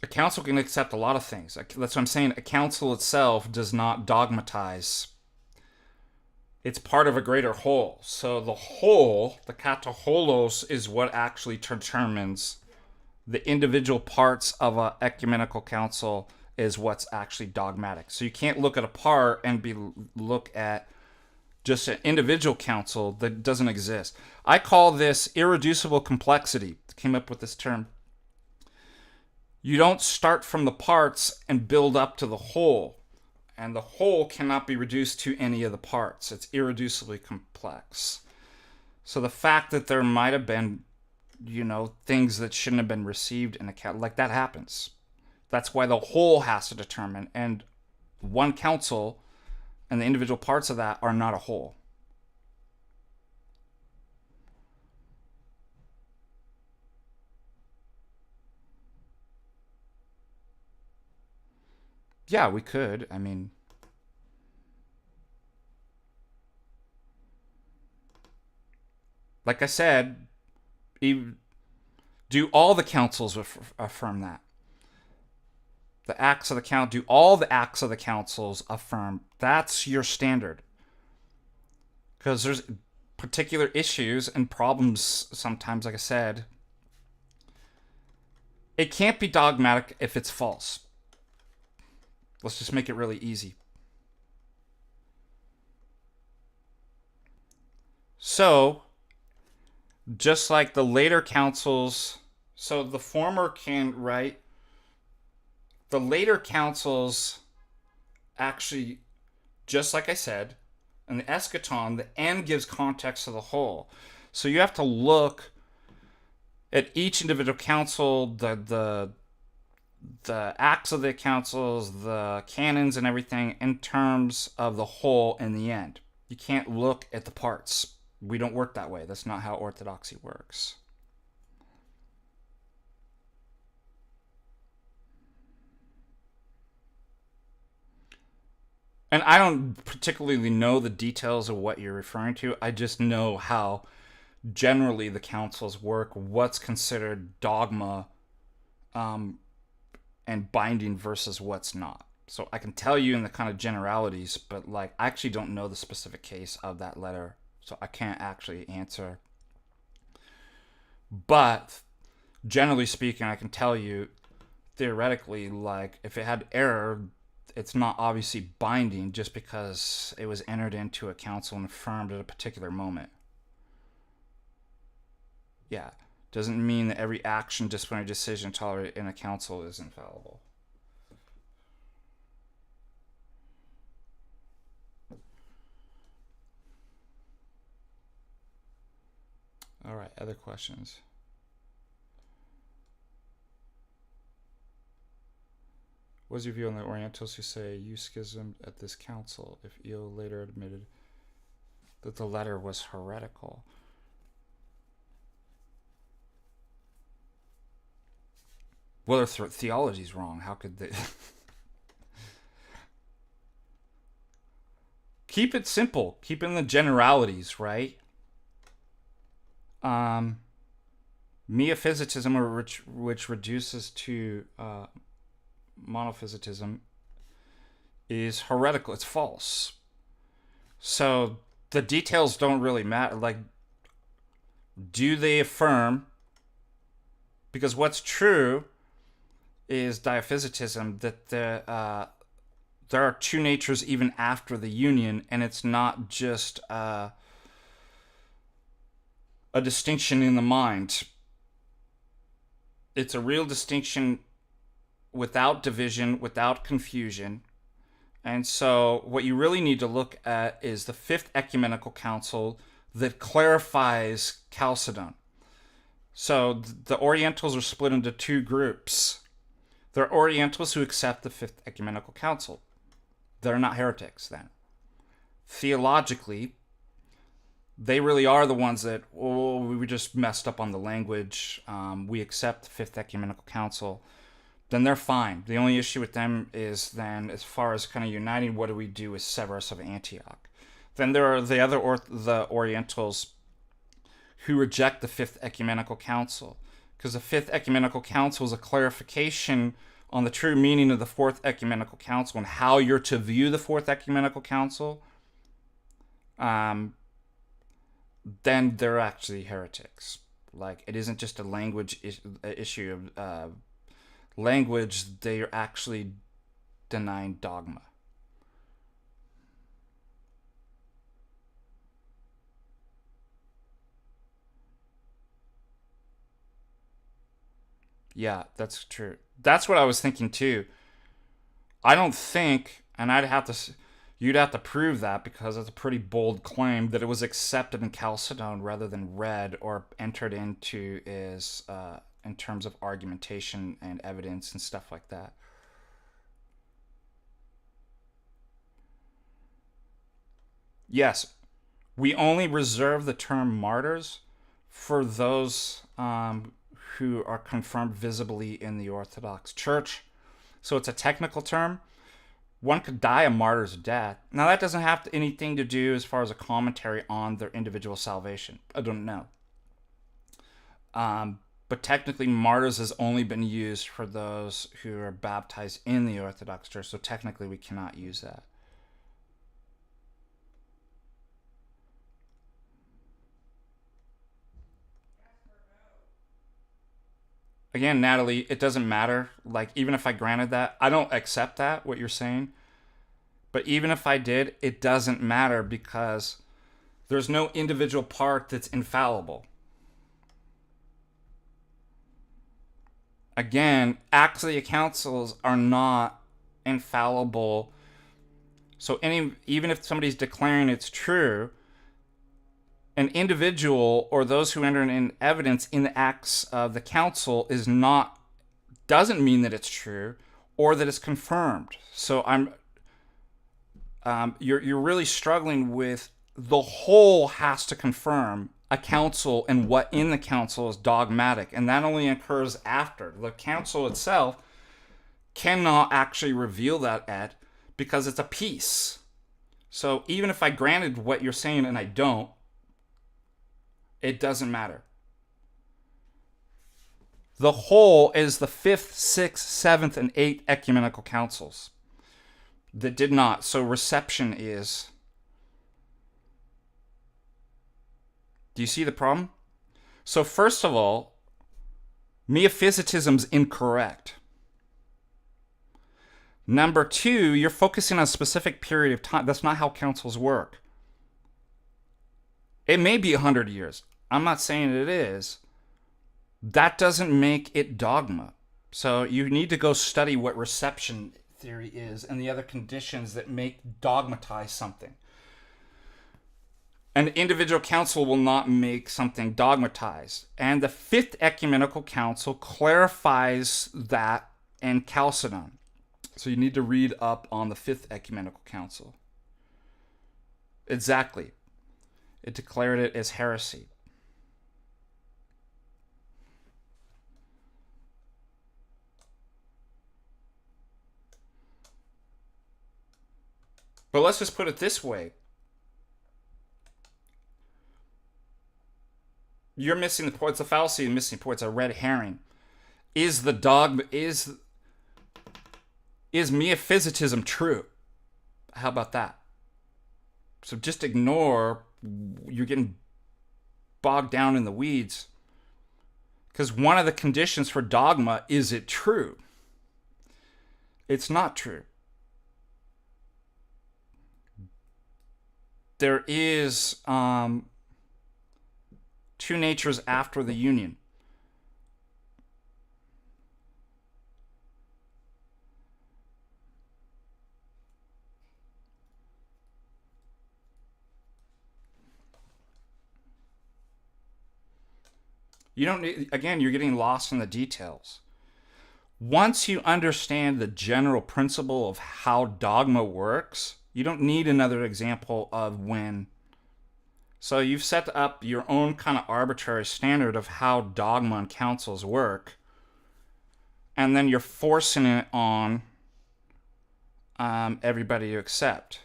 a council can accept a lot of things. That's what I'm saying. A council itself does not dogmatize. It's part of a greater whole. So the whole, the kataholos, is what actually determines the individual parts of an ecumenical council is what's actually dogmatic. So you can't look at a part and look at just an individual council that doesn't exist. I call this irreducible complexity. Came up with this term. You don't start from the parts and build up to the whole. And the whole cannot be reduced to any of the parts. It's irreducibly complex. So the fact that there might have been things that shouldn't have been received in account, that happens. That's why the whole has to determine. And one council and the individual parts of that are not a whole. Yeah, we could. I mean, like I said, do all the councils affirm that? The acts of the council, do all the acts of the councils affirm? That's your standard. Because particular issues and problems sometimes, like I said, it can't be dogmatic if it's false. Let's just make it really easy. So, just like the later councils, so the former can, right? The later councils actually, just like I said, in the eschaton, the end gives context to the whole. So you have to look at each individual council, the acts of the councils, the canons and everything in terms of the whole in the end. You can't look at the parts. We don't work that way. That's not how Orthodoxy works. And I don't particularly know the details of what you're referring to. I just know how generally the councils work, what's considered dogma and binding versus what's not. So I can tell you in the kind of generalities, but like I actually don't know the specific case of that letter, so I can't actually answer. But generally speaking, I can tell you theoretically, like if it had error, it's not obviously binding just because it was entered into a council and affirmed at a particular moment. Yeah, doesn't mean that every action, disciplinary decision tolerated in a council is infallible. All right, other questions? What's your view on the Orientals who say you schismed at this council if Eo later admitted that the letter was heretical? Well, their theology's wrong. How could they? Keep it simple. Keep in the generalities, right? Miaphysitism, which reduces to monophysitism, is heretical. It's false. So the details don't really matter. Like, do they affirm? Because what's true is diaphysitism, that there are two natures even after the union, and it's not just a distinction in the mind. It's a real distinction without division, without confusion. And so what you really need to look at is the Fifth Ecumenical Council that clarifies Chalcedon. So the Orientals are split into two groups. There are Orientals who accept the Fifth Ecumenical Council. They're not heretics then. Theologically, they really are the ones that, oh, we just messed up on the language. We accept the Fifth Ecumenical Council. Then they're fine. The only issue with them is then, as far as kind of uniting, what do we do with Severus of Antioch? Then there are the other the Orientals who reject the Fifth Ecumenical Council, because the Fifth Ecumenical Council is a clarification on the true meaning of the Fourth Ecumenical Council and how you're to view the Fourth Ecumenical Council. Then they're actually heretics. Like, it isn't just a language issue of language, they are actually denying dogma. Yeah, that's true. That's what I was thinking too. I don't think, and you'd have to prove that because it's a pretty bold claim that it was accepted in Chalcedon rather than read or entered into as in terms of argumentation and evidence and stuff like that. Yes, we only reserve the term martyrs for those who are confirmed visibly in the Orthodox Church. So it's a technical term. One could die a martyr's death. Now, that doesn't have anything to do as far as a commentary on their individual salvation. I don't know. But technically, martyrs has only been used for those who are baptized in the Orthodox Church. So technically, we cannot use that. again, Natalie, it doesn't matter. Like, even if I granted that, I don't accept that, what you're saying. But even if I did, it doesn't matter because there's no individual part that's infallible. Again, Acts-a-Day councils are not infallible. So even if somebody's declaring it's true, an individual or those who enter in evidence in the acts of the council doesn't mean that it's true or that it's confirmed. So you're really struggling with the whole has to confirm a council and what in the council is dogmatic, and that only occurs after the council itself cannot actually reveal that because it's a piece. So even if I granted what you're saying and I don't, it doesn't matter. The whole is the 5th, 6th, 7th, and 8th ecumenical councils that did not. So reception is. Do you see the problem? So first of all, Miaphysitism's incorrect. Number two, you're focusing on a specific period of time. That's not how councils work. It may be 100 years. I'm not saying it is. That doesn't make it dogma. So you need to go study what reception theory is and the other conditions that make dogmatize something. An individual council will not make something dogmatized. And the 5th ecumenical council clarifies that in Chalcedon. So you need to read up on the 5th ecumenical council. Exactly. It declared it as heresy. But let's just put it this way. You're missing the point. It's a fallacy and missing the point. It's a red herring. Is the dogma, is Miaphysitism true? How about that? So just ignore, you're getting bogged down in the weeds. Because one of the conditions for dogma, is it true? It's not true. There is two natures after the union. You don't need, again, you're getting lost in the details. Once you understand the general principle of how dogma works, you don't need another example of when. So you've set up your own kind of arbitrary standard of how dogma and councils work, and then you're forcing it on everybody to accept.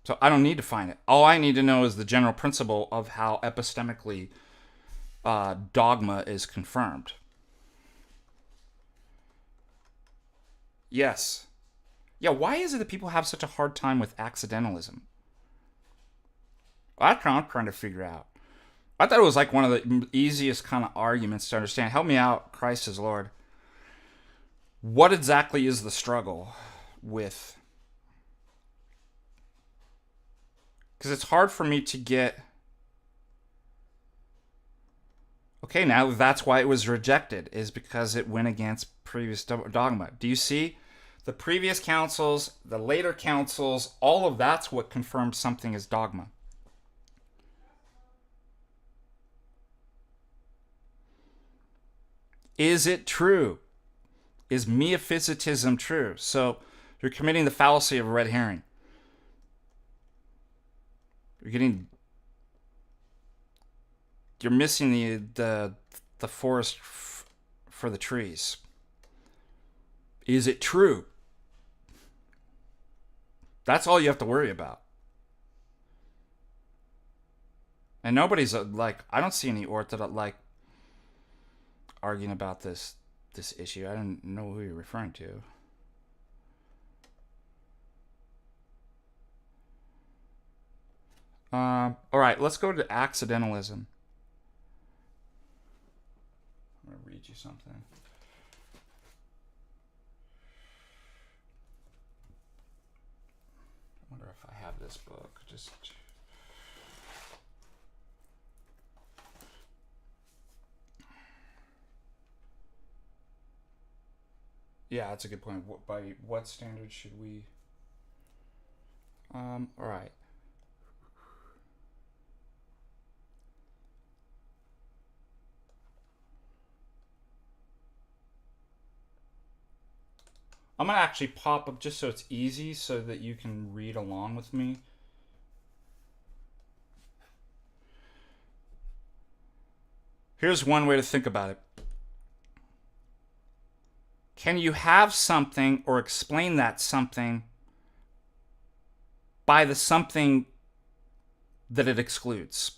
So I don't need to find it. All I need to know is the general principle of how epistemically dogma is confirmed. Yes. Yeah, why is it that people have such a hard time with accidentalism? That's what I'm trying to figure out. I thought it was like one of the easiest kind of arguments to understand. Help me out, Christ is Lord. What exactly is the struggle with? Because it's hard for me to get. Okay, now that's why it was rejected, is because it went against previous dogma. Do you see? The previous councils, the later councils, all of that's what confirms something as dogma. Is it true? Is Miaphysitism true? So you're committing the fallacy of a red herring. You're missing the forest for the trees. Is it true? That's all you have to worry about. And nobody's like, I don't see any Orthodox like arguing about this issue. I don't know who you're referring to. All right, let's go to accidentalism. you something. I wonder if I have this book. Just... Yeah, that's a good point. By what standard should we... all right. I'm going to actually pop up just so it's easy so that you can read along with me. Here's one way to think about it. Can you have something or explain that something by the something that it excludes?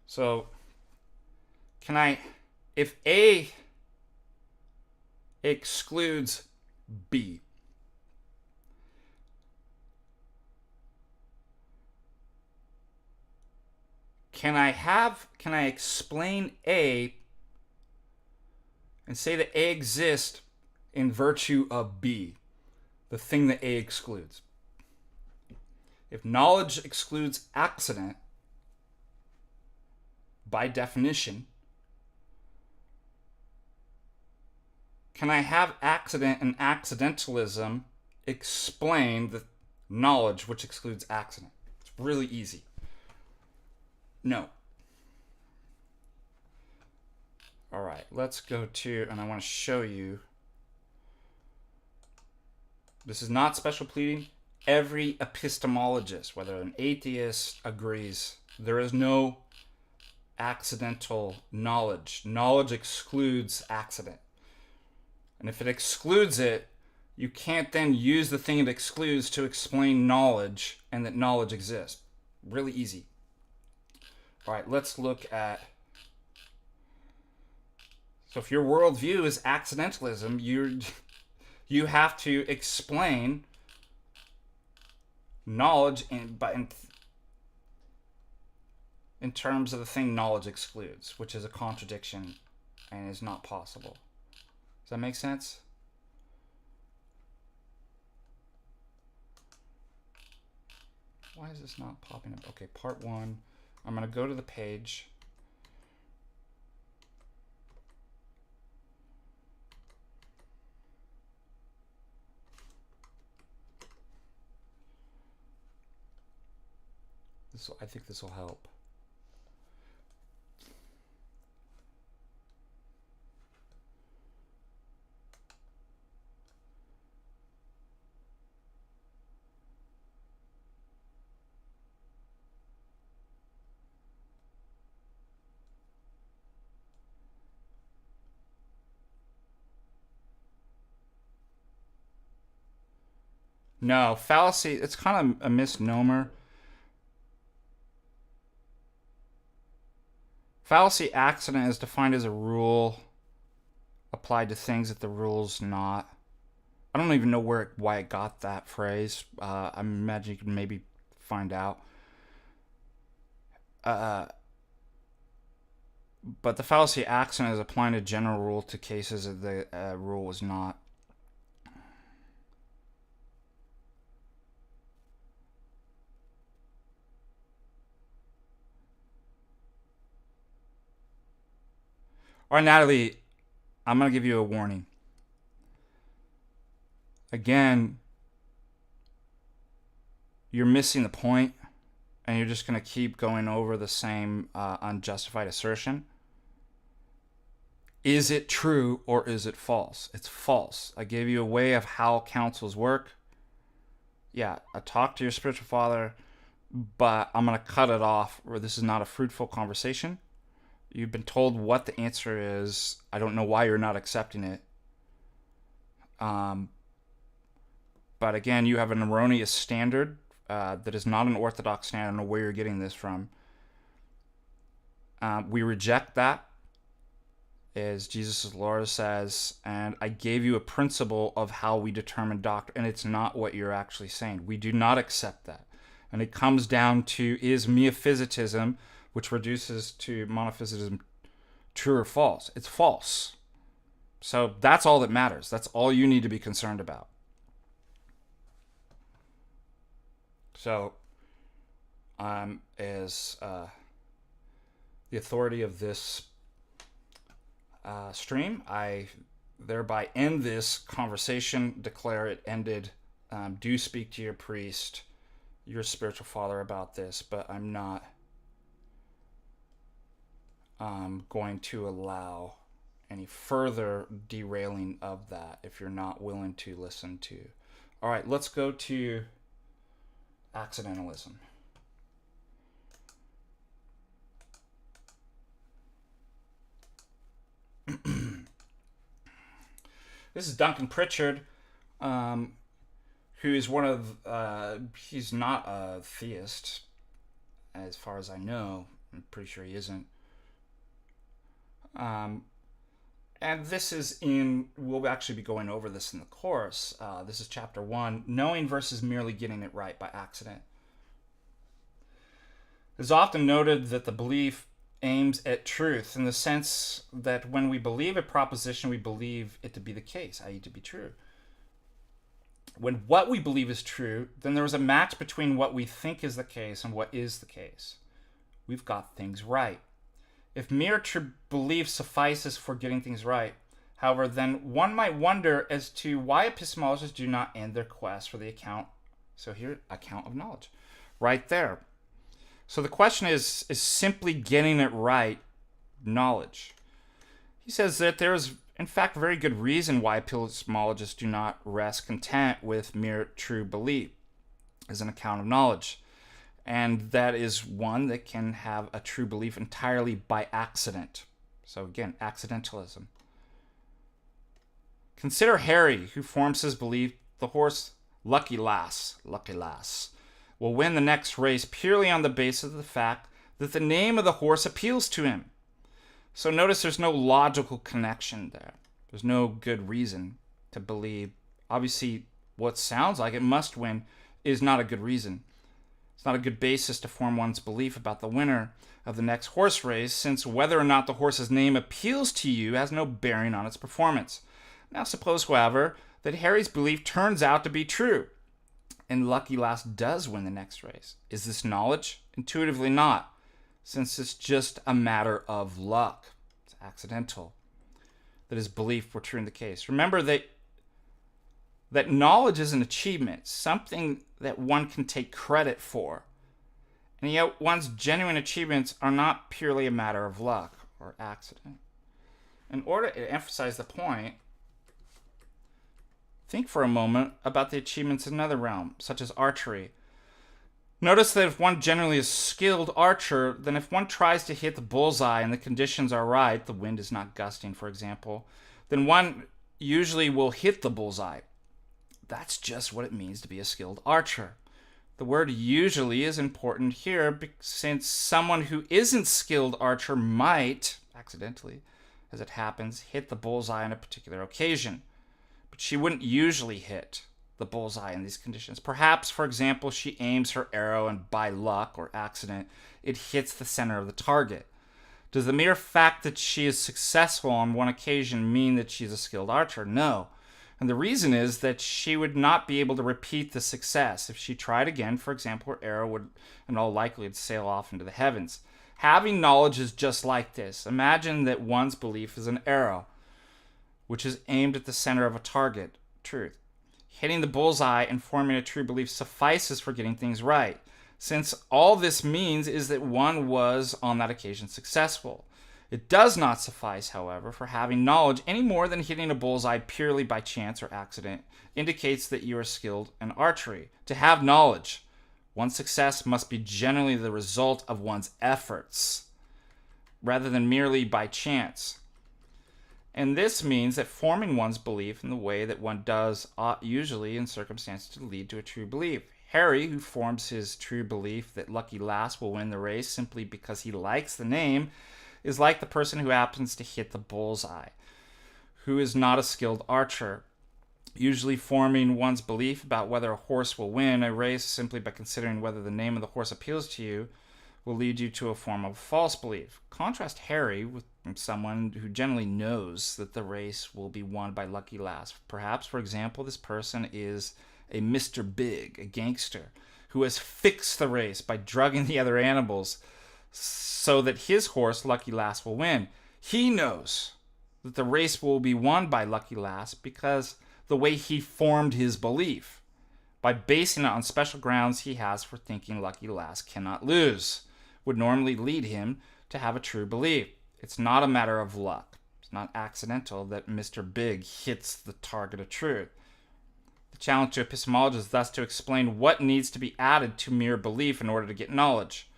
So, can I, if A excludes B, can I explain A and say that A exists in virtue of B, the thing that A excludes? If knowledge excludes accident, by definition, can I have accident and accidentalism explain the knowledge which excludes accident? It's really easy. No. All right, let's go to, and I want to show you. This is not special pleading. Every epistemologist, whether an atheist, agrees there is no accidental knowledge. Knowledge excludes accident. And if it excludes it, you can't then use the thing it excludes to explain knowledge and that knowledge exists. Really easy. All right, let's look at... So if your worldview is accidentalism, you have to explain knowledge in terms of the thing knowledge excludes, which is a contradiction and is not possible. Does that make sense? Why is this not popping up? Okay, part 1. I'm going to go to the page. I think this will help. No, fallacy, it's kind of a misnomer. Fallacy accident is defined as a rule applied to things that the rule's not. I don't even know why it got that phrase. I imagine you can maybe find out. But the fallacy accident is applying a general rule to cases that the rule was not. All right, Natalie, I'm going to give you a warning. Again, you're missing the point, and you're just going to keep going over the same unjustified assertion. Is it true or is it false? It's false. I gave you a way of how councils work. Yeah, I talked to your spiritual father, but I'm going to cut it off, or this is not a fruitful conversation. You've been told what the answer is. I don't know why you're not accepting it. But again, you have an erroneous standard that is not an orthodox standard. I don't know where you're getting this from. We reject that, as Jesus' Lord says, and I gave you a principle of how we determine doctrine, and it's not what you're actually saying. We do not accept that. And it comes down to, is miaphysitism, which reduces to monophysism, true or false? It's false. So that's all that matters. That's all you need to be concerned about. So, as the authority of this stream, I thereby end this conversation, declare it ended. Do speak to your priest, your spiritual father about this, but I'm not going to allow any further derailing of that if you're not willing to listen to. All right, let's go to accidentalism. This is Duncan Pritchard, who is one of, he's not a theist, as far as I know. I'm pretty sure he isn't. And this is we'll actually be going over this in the course. This is chapter 1, knowing versus merely getting it right by accident. It's often noted that the belief aims at truth in the sense that when we believe a proposition, we believe it to be the case, i.e. to be true. When what we believe is true, then there is a match between what we think is the case and what is the case. We've got things right. If mere true belief suffices for getting things right, however, then one might wonder as to why epistemologists do not end their quest for the account. So here, account of knowledge. Right there. So the question is simply getting it right knowledge? He says that there is, in fact, very good reason why epistemologists do not rest content with mere true belief as an account of knowledge. And that is one that can have a true belief entirely by accident. So again, accidentalism. Consider Harry, who forms his belief the horse Lucky Lass, will win the next race purely on the basis of the fact that the name of the horse appeals to him. So notice there's no logical connection there. There's no good reason to believe. Obviously, what sounds like it must win is not a good reason. It's not a good basis to form one's belief about the winner of the next horse race, since whether or not the horse's name appeals to you has no bearing on its performance. Now suppose, however, that Harry's belief turns out to be true, and Lucky Lass does win the next race. Is this knowledge? Intuitively not, since it's just a matter of luck. It's accidental that his belief were true in the case. Remember that knowledge is an achievement, something that one can take credit for. And yet one's genuine achievements are not purely a matter of luck or accident. In order to emphasize the point, think for a moment about the achievements in another realm, such as archery. Notice that if one generally is a skilled archer, then if one tries to hit the bullseye and the conditions are right, the wind is not gusting, for example, then one usually will hit the bullseye. That's just what it means to be a skilled archer. The word usually is important here since someone who isn't skilled archer might, accidentally, as it happens, hit the bullseye on a particular occasion. But she wouldn't usually hit the bullseye in these conditions. Perhaps, for example, she aims her arrow and by luck or accident, it hits the center of the target. Does the mere fact that she is successful on one occasion mean that she's a skilled archer? No. And the reason is that she would not be able to repeat the success. If she tried again, for example, her arrow would in all likelihood sail off into the heavens. Having knowledge is just like this. Imagine that one's belief is an arrow, which is aimed at the center of a target, truth. Hitting the bullseye and forming a true belief suffices for getting things right, since all this means is that one was on that occasion successful. It does not suffice, however, for having knowledge any more than hitting a bullseye purely by chance or accident indicates that you are skilled in archery. To have knowledge, one's success must be generally the result of one's efforts, rather than merely by chance. And this means that forming one's belief in the way that one does ought usually in circumstances to lead to a true belief. Harry, who forms his true belief that Lucky Lass will win the race simply because he likes the name, is like the person who happens to hit the bullseye, who is not a skilled archer. Usually forming one's belief about whether a horse will win a race simply by considering whether the name of the horse appeals to you will lead you to a form of false belief. Contrast Harry with someone who generally knows that the race will be won by lucky last. Perhaps, for example, this person is a Mr. Big, a gangster, who has fixed the race by drugging the other animals so that his horse, Lucky Last, will win. He knows that the race will be won by Lucky Last because the way he formed his belief, by basing it on special grounds he has for thinking Lucky Last cannot lose, would normally lead him to have a true belief. It's not a matter of luck. It's not accidental that Mr. Big hits the target of truth. The challenge to epistemology is thus to explain what needs to be added to mere belief in order to get knowledge.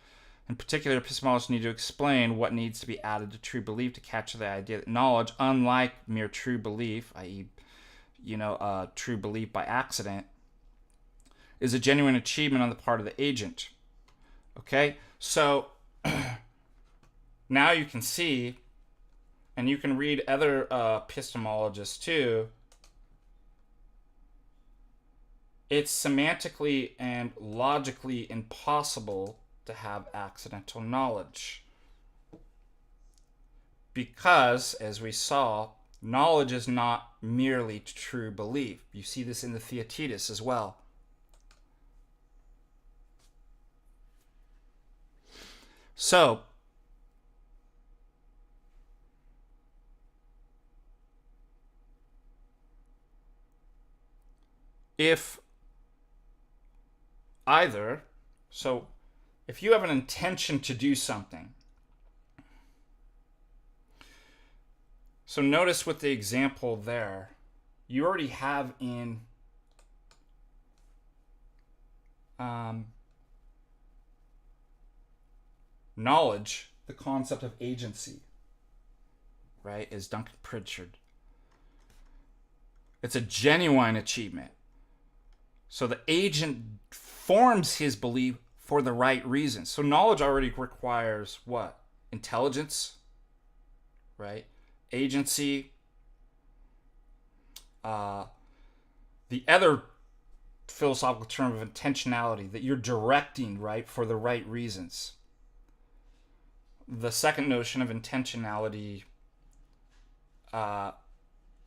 In particular, epistemologists need to explain what needs to be added to true belief to capture the idea that knowledge, unlike mere true belief, i.e., true belief by accident, is a genuine achievement on the part of the agent. Okay? So, now you can see, and you can read other epistemologists too, it's semantically and logically impossible to have accidental knowledge. Because, as we saw, knowledge is not merely true belief. You see this in the Theaetetus as well. So, if you have an intention to do something, so notice with the example there, you already have in knowledge the concept of agency, right? Is Duncan Pritchard. It's a genuine achievement. So the agent forms his belief for the right reasons. So knowledge already requires what? Intelligence, right? Agency. The other philosophical term of intentionality, that you're directing, right, for the right reasons. The second notion of intentionality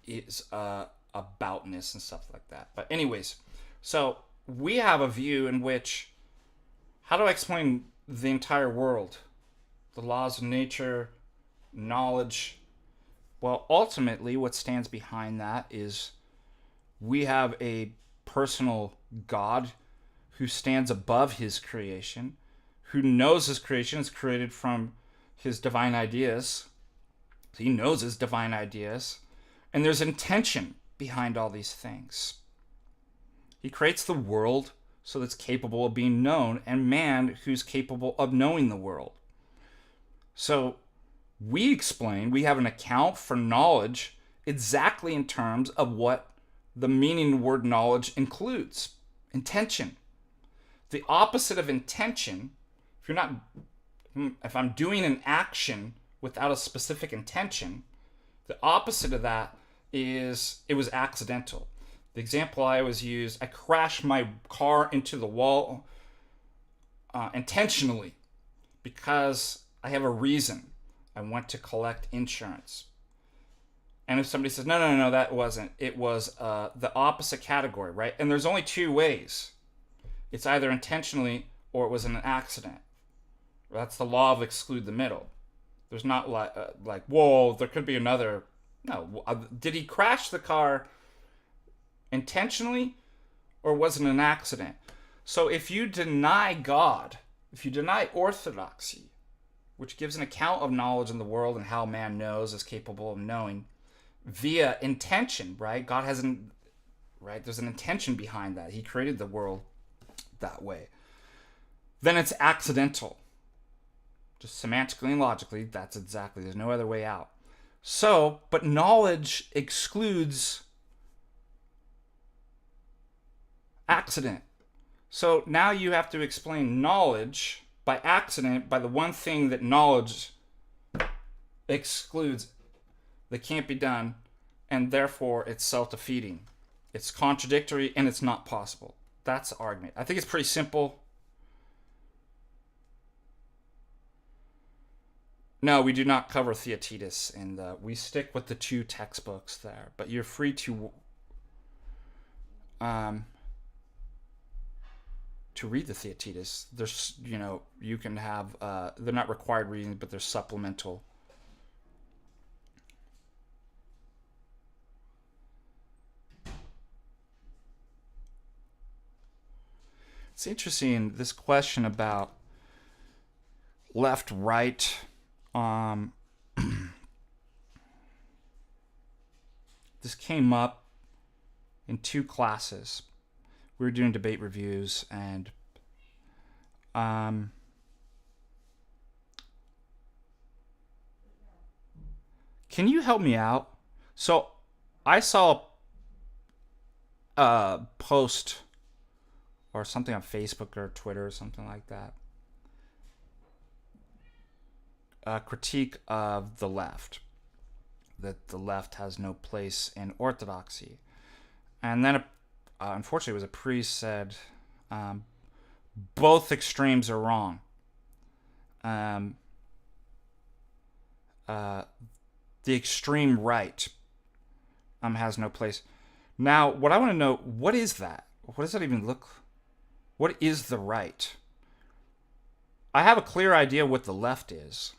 is aboutness and stuff like that. But anyways, so we have a view in which, how do I explain the entire world? The laws of nature, knowledge. Well, ultimately, what stands behind that is we have a personal God who stands above his creation, who knows his creation is created from his divine ideas. He knows his divine ideas. And there's intention behind all these things. He creates the world so that it's capable of being known, and man who's capable of knowing the world. So we have an account for knowledge exactly in terms of what the meaning of the word knowledge includes. Intention. The opposite of intention, if I'm doing an action without a specific intention, the opposite of that is it was accidental. The example I always use, I crashed my car into the wall intentionally because I have a reason. I went to collect insurance. And if somebody says, no, that wasn't. It was the opposite category, right? And there's only two ways. It's either intentionally or it was an accident. That's the law of exclude the middle. There's not like, whoa, there could be another. No. Did he crash the car intentionally or was it an accident? So if you deny God, if you deny orthodoxy, which gives an account of knowledge in the world and how man knows, is capable of knowing, via intention, right? God hasn't, right? There's an intention behind that. He created the world that way. Then it's accidental. Just semantically and logically, that's exactly, there's no other way out. So, but knowledge excludes accident. So now you have to explain knowledge by accident by the one thing that knowledge excludes, that can't be done, and therefore it's self-defeating. It's contradictory and it's not possible. That's the argument. I think it's pretty simple. No, we do not cover Theotetus, and we stick with the two textbooks there. But you're free to read the Theotetus. There's, you can have. They're not required reading, but they're supplemental. It's interesting, this question about left, right. This came up in two classes. We were doing debate reviews, and can you help me out? So I saw a post or something on Facebook or Twitter or something like that. A critique of the left. That the left has no place in orthodoxy. And then, unfortunately, it was a priest said, both extremes are wrong. The extreme right has no place. Now, what I want to know, what is that? What does that even look like? What is the right? I have a clear idea what the left is.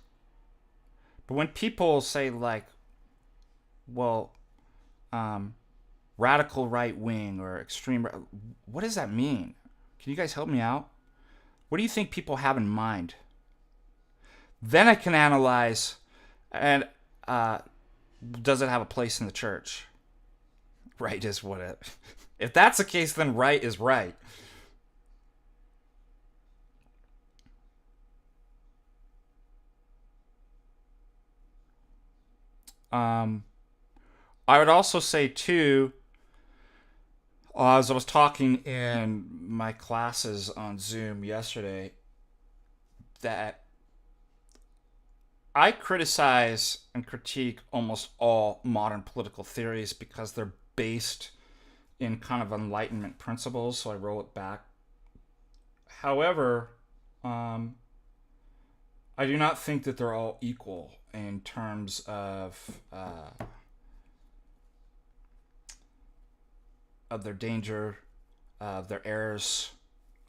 But when people say, like, well, radical right wing or extreme right, what does that mean? Can you guys help me out? What do you think people have in mind? Then I can analyze, and does it have a place in the church? Right is what it. If that's the case, then right is right. I would also say, too, as I was talking in my classes on Zoom yesterday, that I criticize and critique almost all modern political theories because they're based in kind of Enlightenment principles, so I roll it back. However, I do not think that they're all equal in terms of their danger, of their errors.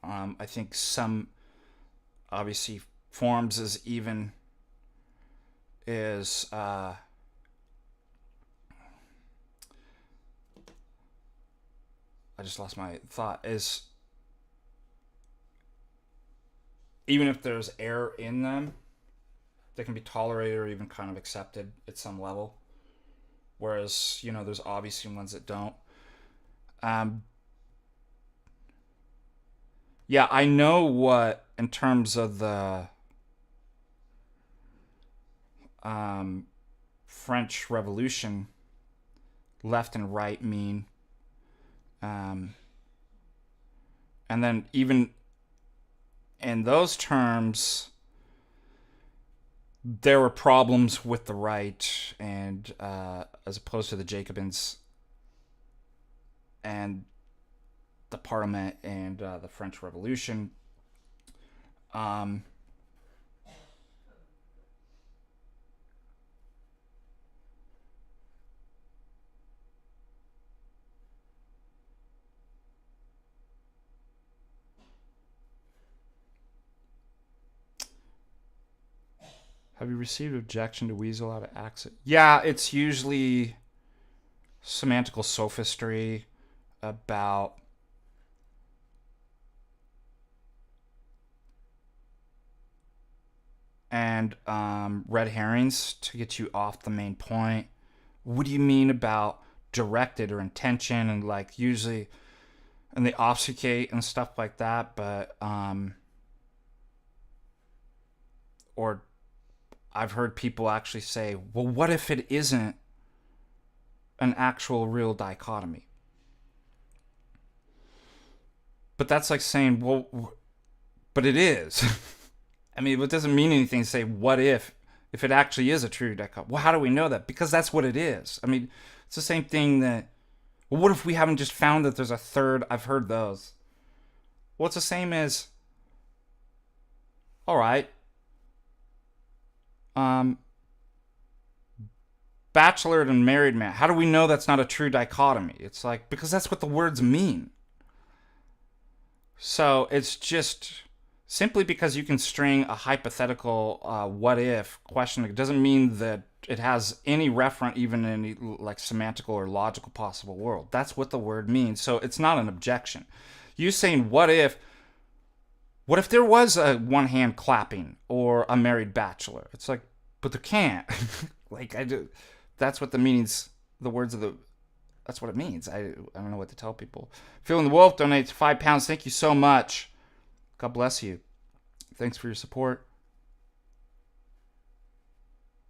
I think some, obviously, forms is I just lost my thought, is even if there's error in them, they can be tolerated or even kind of accepted at some level. Whereas, there's obviously ones that don't. Yeah, I know what, in terms of the French Revolution, left and right mean. And then even in those terms, there were problems with the right, and as opposed to the Jacobins and the Parliament and the French Revolution. Have you received objection to weasel out of accent? Yeah, it's usually semantical sophistry about and red herrings to get you off the main point. What do you mean about directed or intention? And like usually, and they obfuscate and stuff like that. But or I've heard people actually say, well, what if it isn't an actual real dichotomy? But that's like saying, well, but it is. I mean, it doesn't mean anything to say, what if it actually is a true dichotomy? Well, how do we know that? Because that's what it is. I mean, it's the same thing that, Well, what if we haven't just found that there's a third? I've heard those. Well, it's the same as, all right, bachelor and married man. How do we know that's not a true dichotomy? It's like, because that's what the words mean. So it's just simply because you can string a hypothetical what if question, it doesn't mean that it has any referent even in any like semantical or logical possible world. That's what the word means. So it's not an objection. You saying what if there was a one hand clapping or a married bachelor? It's like, but there can't. Like I do. That's what the meanings, the words of the, that's what it means. I don't know what to tell people. Feeling the Wolf donates £5. Thank you so much. God bless you. Thanks for your support.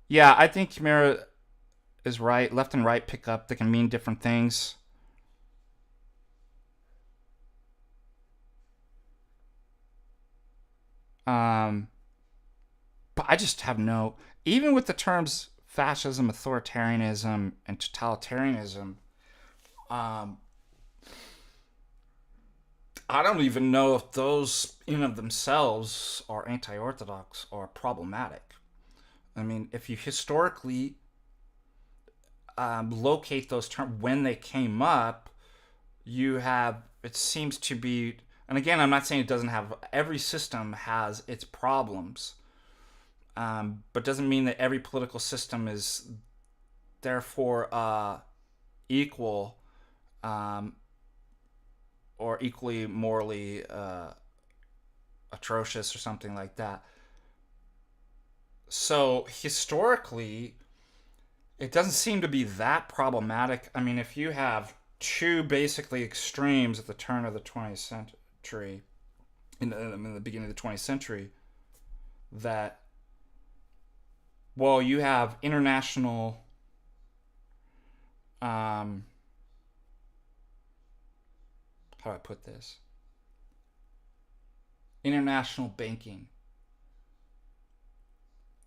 Yeah, I think Chimera is right. Left and right pick up. They can mean different things. But I just have no, even with the terms fascism, authoritarianism, and totalitarianism, I don't even know if those in of themselves are anti-orthodox or problematic. I mean, if you historically locate those terms when they came up, you have, it seems to be, and again, I'm not saying it doesn't have, every system has its problems, but doesn't mean that every political system is therefore equal or equally morally atrocious or something like that. So historically, it doesn't seem to be that problematic. I mean, if you have two basically extremes at the turn of the 20th century, in the beginning of the 20th century, that, well, you have international how do I put this? International banking,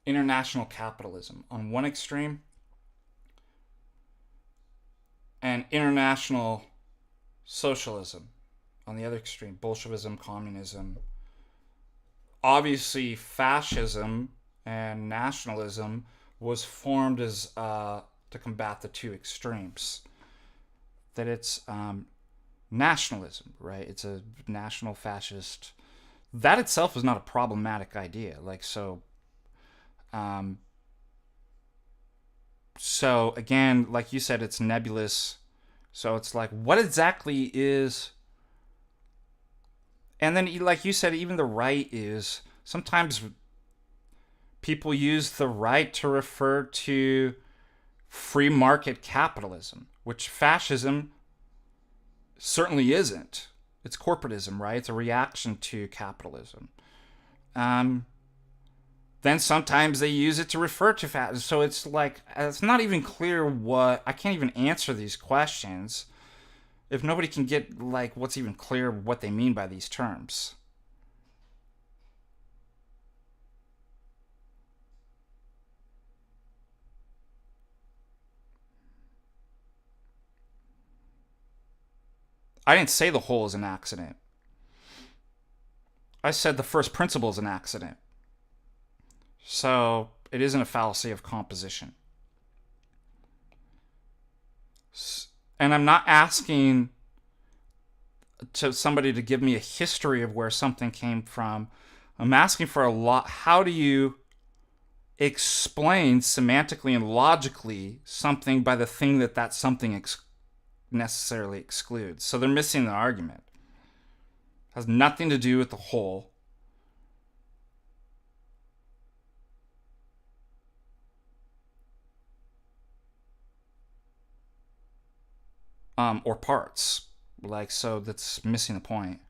international capitalism on one extreme, and international socialism on the other extreme, Bolshevism, communism. Obviously, fascism and nationalism was formed as to combat the two extremes. That it's nationalism, right? It's a national fascist. That itself is not a problematic idea. Like, so again, like you said, it's nebulous. So it's like, what exactly is, and then like you said, even the right is, sometimes people use the right to refer to free market capitalism, which fascism certainly isn't. It's corporatism, right? It's a reaction to capitalism. Then sometimes they use it to refer to fascism. So it's like, it's not even clear what, I can't even answer these questions if nobody can get like what's even clear what they mean by these terms. I didn't say the whole is an accident. I said the first principle is an accident. So it isn't a fallacy of composition. And I'm not asking to somebody to give me a history of where something came from. I'm asking for a lot. How do you explain semantically and logically something by the thing that something necessarily excludes? So they're missing the argument. It has nothing to do with the whole. Or parts. Like, so that's missing the point.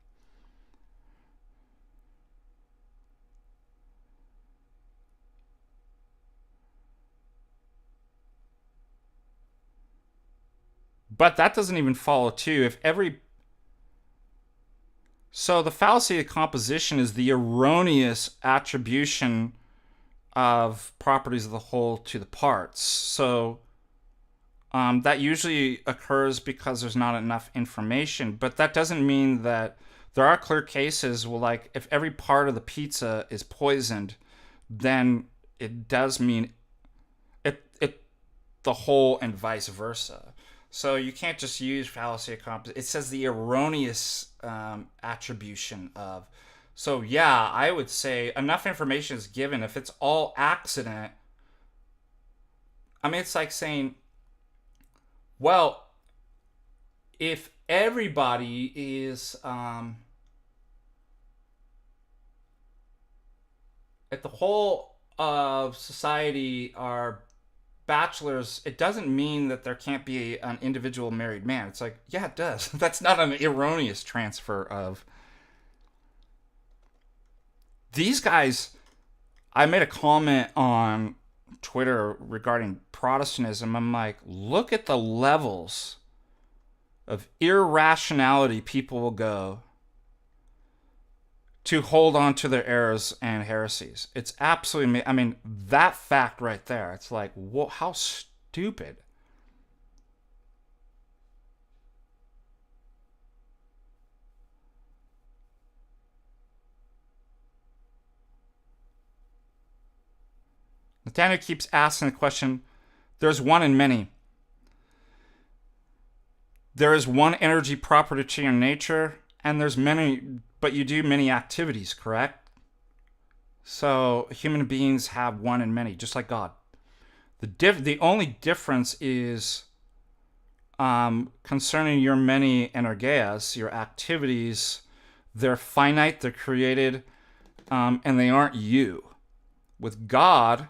But that doesn't even follow too. If every, so the fallacy of composition is the erroneous attribution of properties of the whole to the parts. So That usually occurs because there's not enough information, but that doesn't mean that there are clear cases where, like, if every part of the pizza is poisoned, then it does mean it the whole and vice versa. So you can't just use fallacy of composition. It says the erroneous attribution of. So yeah, I would say enough information is given. If it's all accident, I mean, it's like saying, well, if everybody is if the whole of society are bachelors, it doesn't mean that there can't be an individual married man. It's like, yeah, it does. That's not an erroneous transfer of. These guys, I made a comment on Twitter regarding Protestantism. I'm like, look at the levels of irrationality people will go to hold on to their errors and heresies. It's absolutely, I mean, that fact right there, it's like, whoa, how stupid. Nathaniel keeps asking the question, there's one in many. There is one energy proper to your nature, and there's many, but you do many activities, correct? So human beings have one and many, just like God. The only difference is concerning your many energeas, your activities. They're finite, they're created, and they aren't you. With God,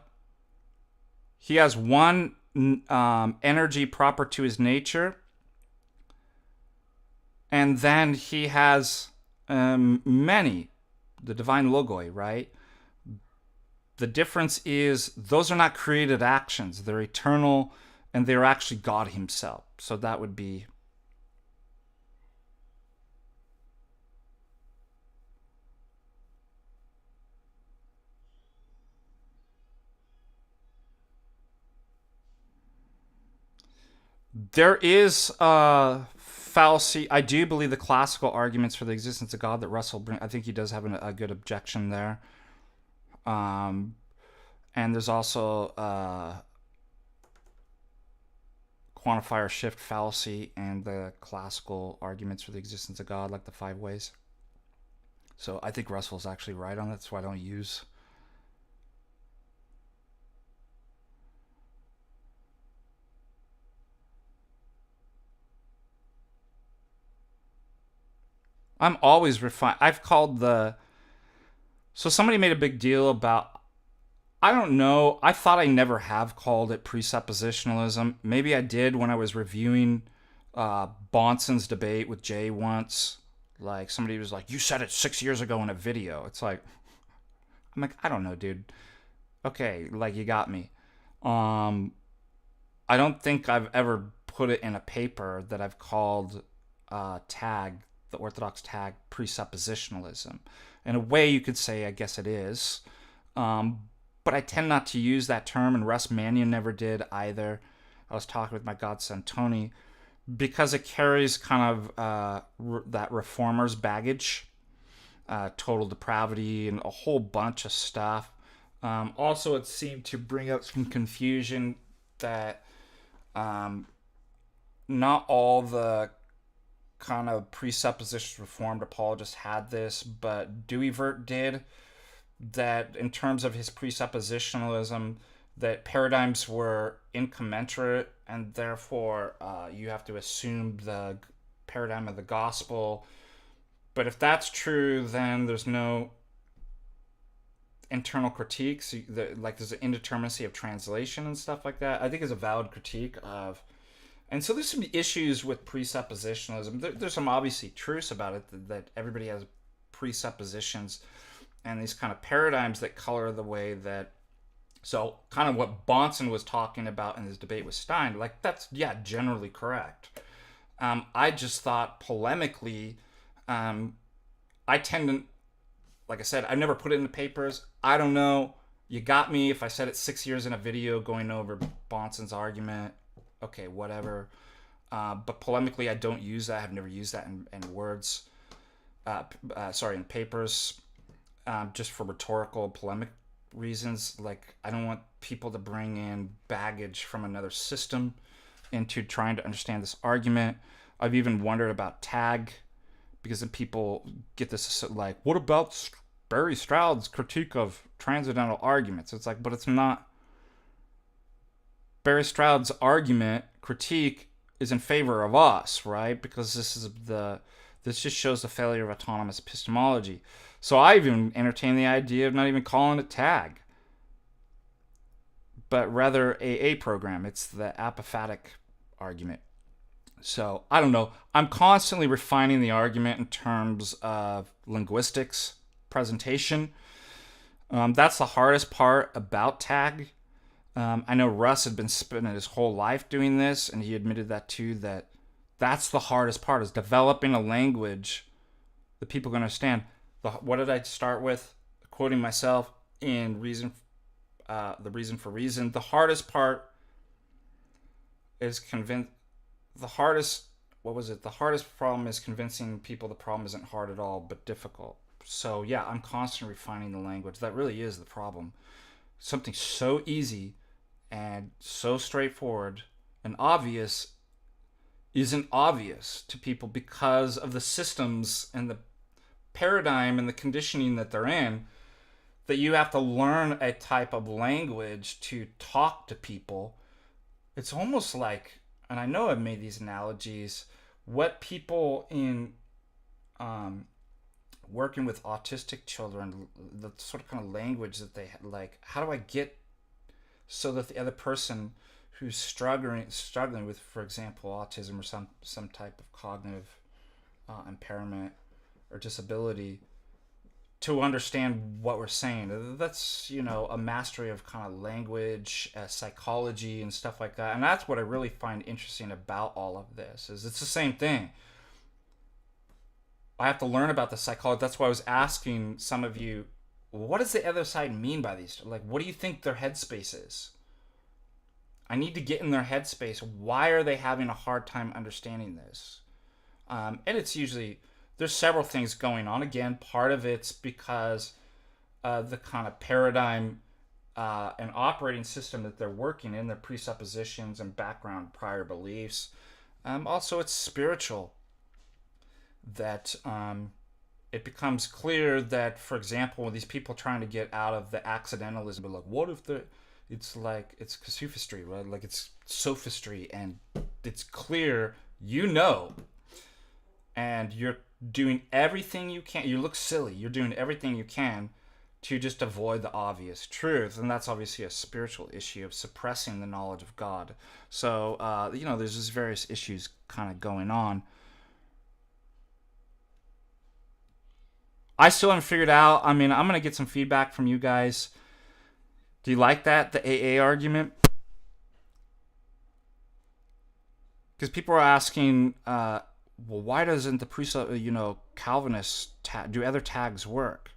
he has one energy proper to his nature, and then he has many, the divine logoi, right? The difference is those are not created actions. They're eternal, and they're actually God himself. So that would be. There is fallacy. I do believe the classical arguments for the existence of God that Russell brings, I think he does have a good objection there. And there's also quantifier shift fallacy and the classical arguments for the existence of God, like the 5 ways. So I think Russell's actually right on that. That's why I don't use. I'm always refined. I've called the. So somebody made a big deal about. I don't know. I thought I never have called it presuppositionalism. Maybe I did when I was reviewing Bonson's debate with Jay once. Like, somebody was like, you said it 6 years ago in a video. It's like, I'm like, I don't know, dude. Okay, like, you got me. I don't think I've ever put it in a paper that I've called tag, the Orthodox tag, presuppositionalism. In a way, you could say, I guess it is. But I tend not to use that term, and Russ Mannion never did either. I was talking with my godson Tony, because it carries kind of that reformer's baggage, total depravity, and a whole bunch of stuff. Also, it seemed to bring up some confusion that not all the kind of presuppositions Reformed apologists had this, but Deweyvert did. That in terms of his presuppositionalism, that paradigms were incommensurate, and therefore you have to assume the paradigm of the gospel. But if that's true, then there's no internal critiques. Like, there's an indeterminacy of translation and stuff like that. I think is a valid critique of. And so there's some issues with presuppositionalism. There's some obviously truths about it, that everybody has presuppositions and these kind of paradigms that color the way that. So kind of what Bonson was talking about in his debate with Stein, like, that's, yeah, generally correct. I just thought polemically, I tend to, like I said, I've never put it in the papers. I don't know. You got me if I said it 6 years in a video going over Bonson's argument. okay, whatever. But polemically, I don't use that. I've never used that in words. In papers, just for rhetorical, polemic reasons. Like, I don't want people to bring in baggage from another system into trying to understand this argument. I've even wondered about tag, because then people get this like, what about Barry Stroud's critique of transcendental arguments? It's like, but it's not. Barry Stroud's argument, critique, is in favor of us, right? Because this just shows the failure of autonomous epistemology. So I even entertained the idea of not even calling it tag, but rather a program. It's the apophatic argument. So I don't know. I'm constantly refining the argument in terms of linguistics, presentation. That's the hardest part about tag. I know Russ had been spending his whole life doing this, and he admitted that too, that's the hardest part, is developing a language that people can understand. What did I start with? Quoting myself in The Reason for Reason. The hardest part is the hardest problem is convincing people the problem isn't hard at all, but difficult. So yeah, I'm constantly refining the language. That really is the problem. Something so easy and so straightforward and obvious isn't obvious to people because of the systems and the paradigm and the conditioning that they're in, that you have to learn a type of language to talk to people. It's almost like, and I know I've made these analogies, what people in working with autistic children, the sort of kind of language that they like, how do I get so that the other person who's struggling with, for example, autism or some type of cognitive impairment or disability, to understand what we're saying. That's, a mastery of kind of language, psychology and stuff like that. And that's what I really find interesting about all of this, is it's the same thing. I have to learn about the psychology. That's why I was asking some of you, what does the other side mean by these? Like, what do you think their headspace is? I need to get in their headspace. Why are they having a hard time understanding this? And it's usually, there's several things going on. Again, part of it's because the kind of paradigm and operating system that they're working in, their presuppositions and background prior beliefs. Also, it's spiritual. That it becomes clear that, for example, when these people trying to get out of the accidentalism, but like, what if it's casuistry, right? Like, it's sophistry, and it's clear, and you're doing everything you can. You look silly. You're doing everything you can to just avoid the obvious truth, and that's obviously a spiritual issue of suppressing the knowledge of God. So, there's just various issues kind of going on. I still haven't figured out. I mean, I'm going to get some feedback from you guys. Do you like that? The AA argument? Because people are asking, well, why doesn't the Calvinists do other tags work?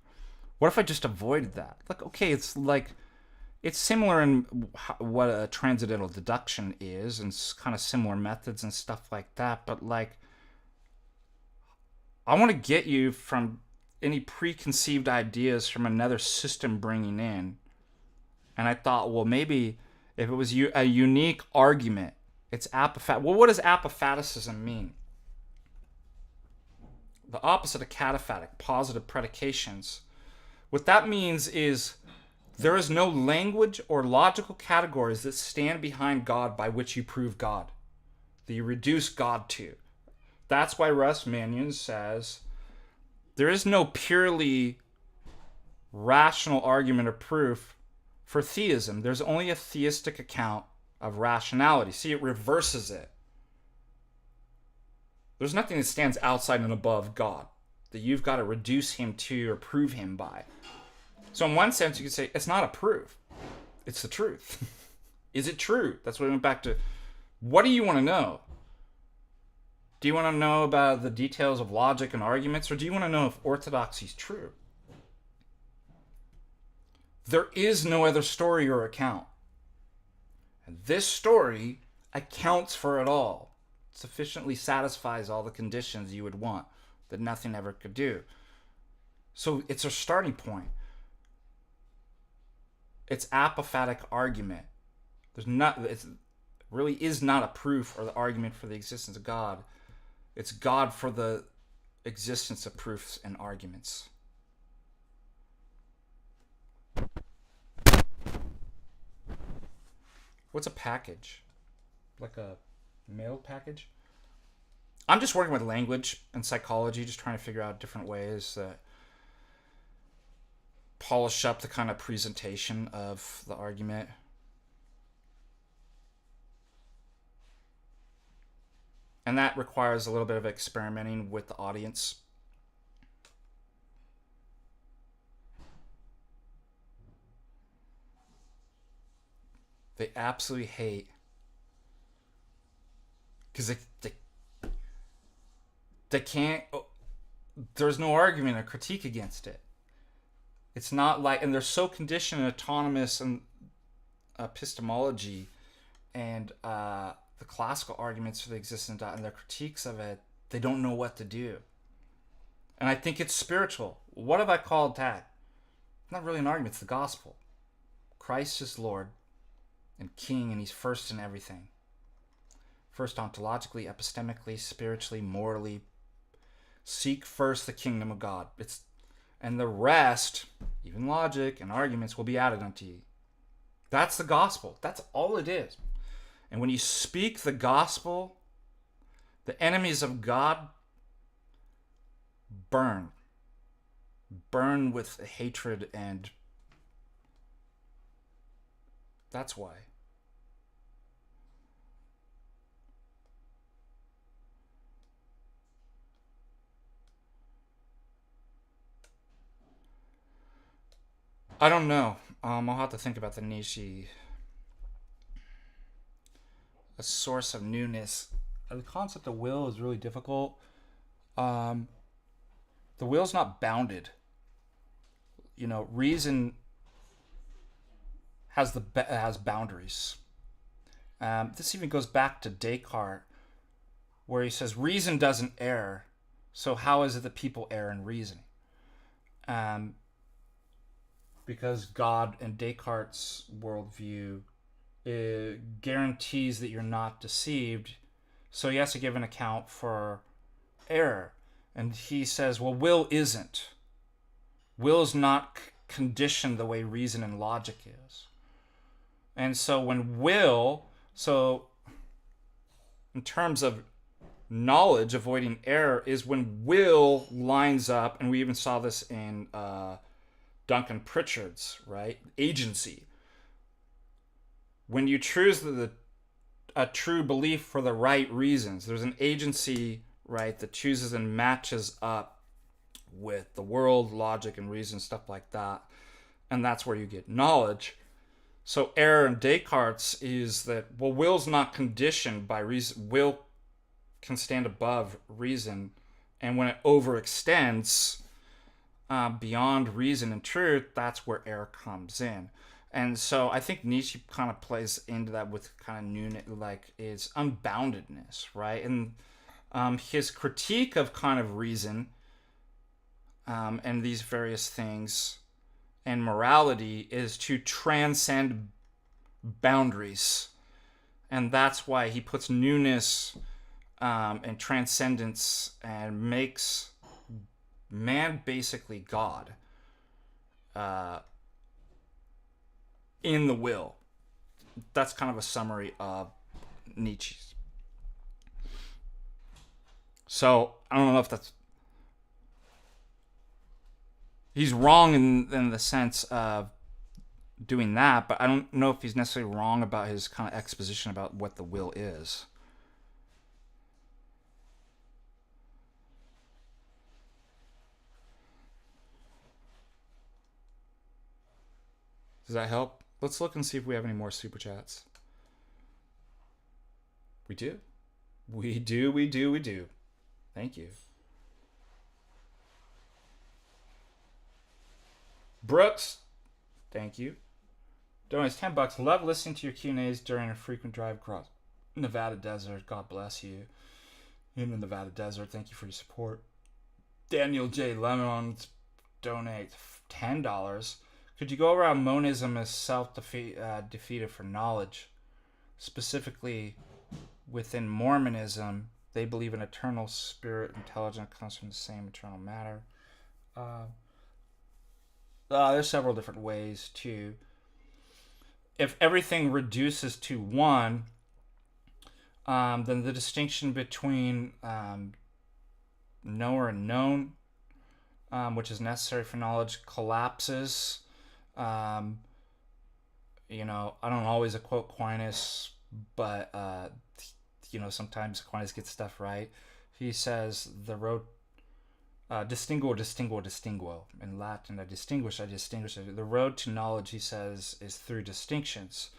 What if I just avoided that? Like, okay, it's similar in what a transcendental deduction is, and kind of similar methods and stuff like that. But like, I want to get you from any preconceived ideas from another system bringing in. And I thought, well, maybe if it was a unique argument, it's apophatic. Well, what does apophaticism mean? The opposite of cataphatic, positive predications. What that means is there is no language or logical categories that stand behind God by which you prove God, that you reduce God to. That's why Russ Mannion says there is no purely rational argument or proof for theism. There's only a theistic account of rationality. See, it reverses it. There's nothing that stands outside and above God that you've got to reduce him to or prove him by. So in one sense, you could say it's not a proof. It's the truth. Is it true? That's what we went back to. What do you want to know? Do you want to know about the details of logic and arguments, or do you want to know if orthodoxy is true? There is no other story or account. And this story accounts for it all, sufficiently satisfies all the conditions you would want that nothing ever could do. So it's a starting point. It's apophatic argument. It really is not a proof or the argument for the existence of God. It's God for the existence of proofs and arguments. What's a package? Like a mail package? I'm just working with language and psychology, just trying to figure out different ways that polish up the kind of presentation of the argument. And that requires a little bit of experimenting with the audience. They absolutely hate, because they can't, there's no argument or critique against it. It's not like, and they're so conditioned in autonomous and epistemology and the classical arguments for the existence and their critiques of it, they don't know what to do. And I think it's spiritual. What have I called that? It's not really an argument, it's the gospel. Christ is Lord and King, and he's first in everything. First ontologically, epistemically, spiritually, morally. Seek first the kingdom of God. And the rest, even logic and arguments, will be added unto you. That's the gospel. That's all it is. And when you speak the gospel, the enemies of God burn. Burn with hatred, and that's why. I don't know. I'll have to think about the Nietzsche. A source of newness. The concept of will is really difficult. The will's not bounded. Reason has boundaries. This even goes back to Descartes, where he says reason doesn't err. So how is it that people err in reasoning? Because God and Descartes' worldview guarantees that you're not deceived, so he has to give an account for error. And he says, well, will isn't. Will is not conditioned the way reason and logic is. And so when in terms of knowledge, avoiding error is when will lines up, and we even saw this in Duncan Pritchard's, right? Agency. When you choose a true belief for the right reasons, there's an agency, right, that chooses and matches up with the world, logic, and reason, stuff like that. And that's where you get knowledge. So error in Descartes is that, well, will's not conditioned by reason. Will can stand above reason. And when it overextends beyond reason and truth, that's where error comes in. And so I think Nietzsche kind of plays into that with kind of newness, like is unboundedness, right? And his critique of kind of reason and these various things and morality is to transcend boundaries. And that's why he puts newness and transcendence and makes man basically God in the will. That's kind of a summary of Nietzsche's. So I don't know if that's... He's wrong in the sense of doing that, but I don't know if he's necessarily wrong about his kind of exposition about what the will is. Does that help? Let's look and see if we have any more super chats. We do. We do. Thank you. Brooks, thank you. Donates $10. Love listening to your Q&As during a frequent drive across. Nevada Desert. God bless you. In the Nevada Desert. Thank you for your support. Daniel J. Lemons donates $10. Could you go around monism as self-defeated for knowledge? Specifically, within Mormonism, they believe an eternal spirit intelligence comes from the same eternal matter. There's several different ways to. If everything reduces to one, then the distinction between knower and known, which is necessary for knowledge, collapses. I don't always quote Aquinas, but sometimes Aquinas gets stuff right. He says the road distinguo. In Latin, I distinguish. The road to knowledge, he says, is through distinctions.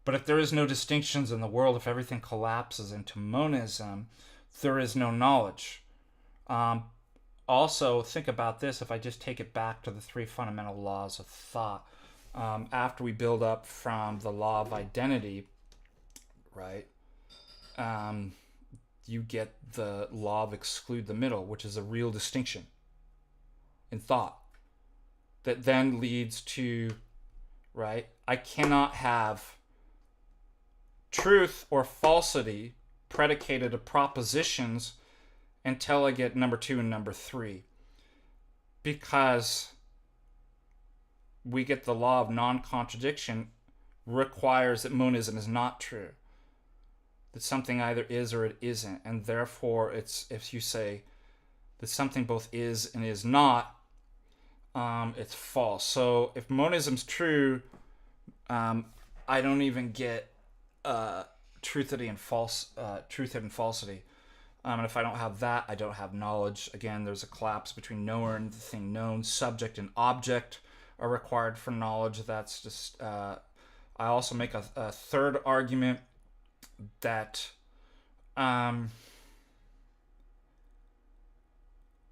But if there is no distinctions in the world, if everything collapses into monism, there is no knowledge. Also, think about this. If I just take it back to the three fundamental laws of thought, after we build up from the law of identity, right? You get the law of exclude the middle, which is a real distinction in thought that then leads to, right? I cannot have truth or falsity predicated of propositions until I get number 2 and number 3, because we get the law of non-contradiction requires that monism is not true, that something either is or it isn't, and therefore it's, if you say that something both is and is not, it's false. So if monism's true, I don't even get truthity and truth and falsity. And if I don't have that, I don't have knowledge. Again, there's a collapse between knower and the thing known. Subject and object are required for knowledge. That's just. I also make a third argument that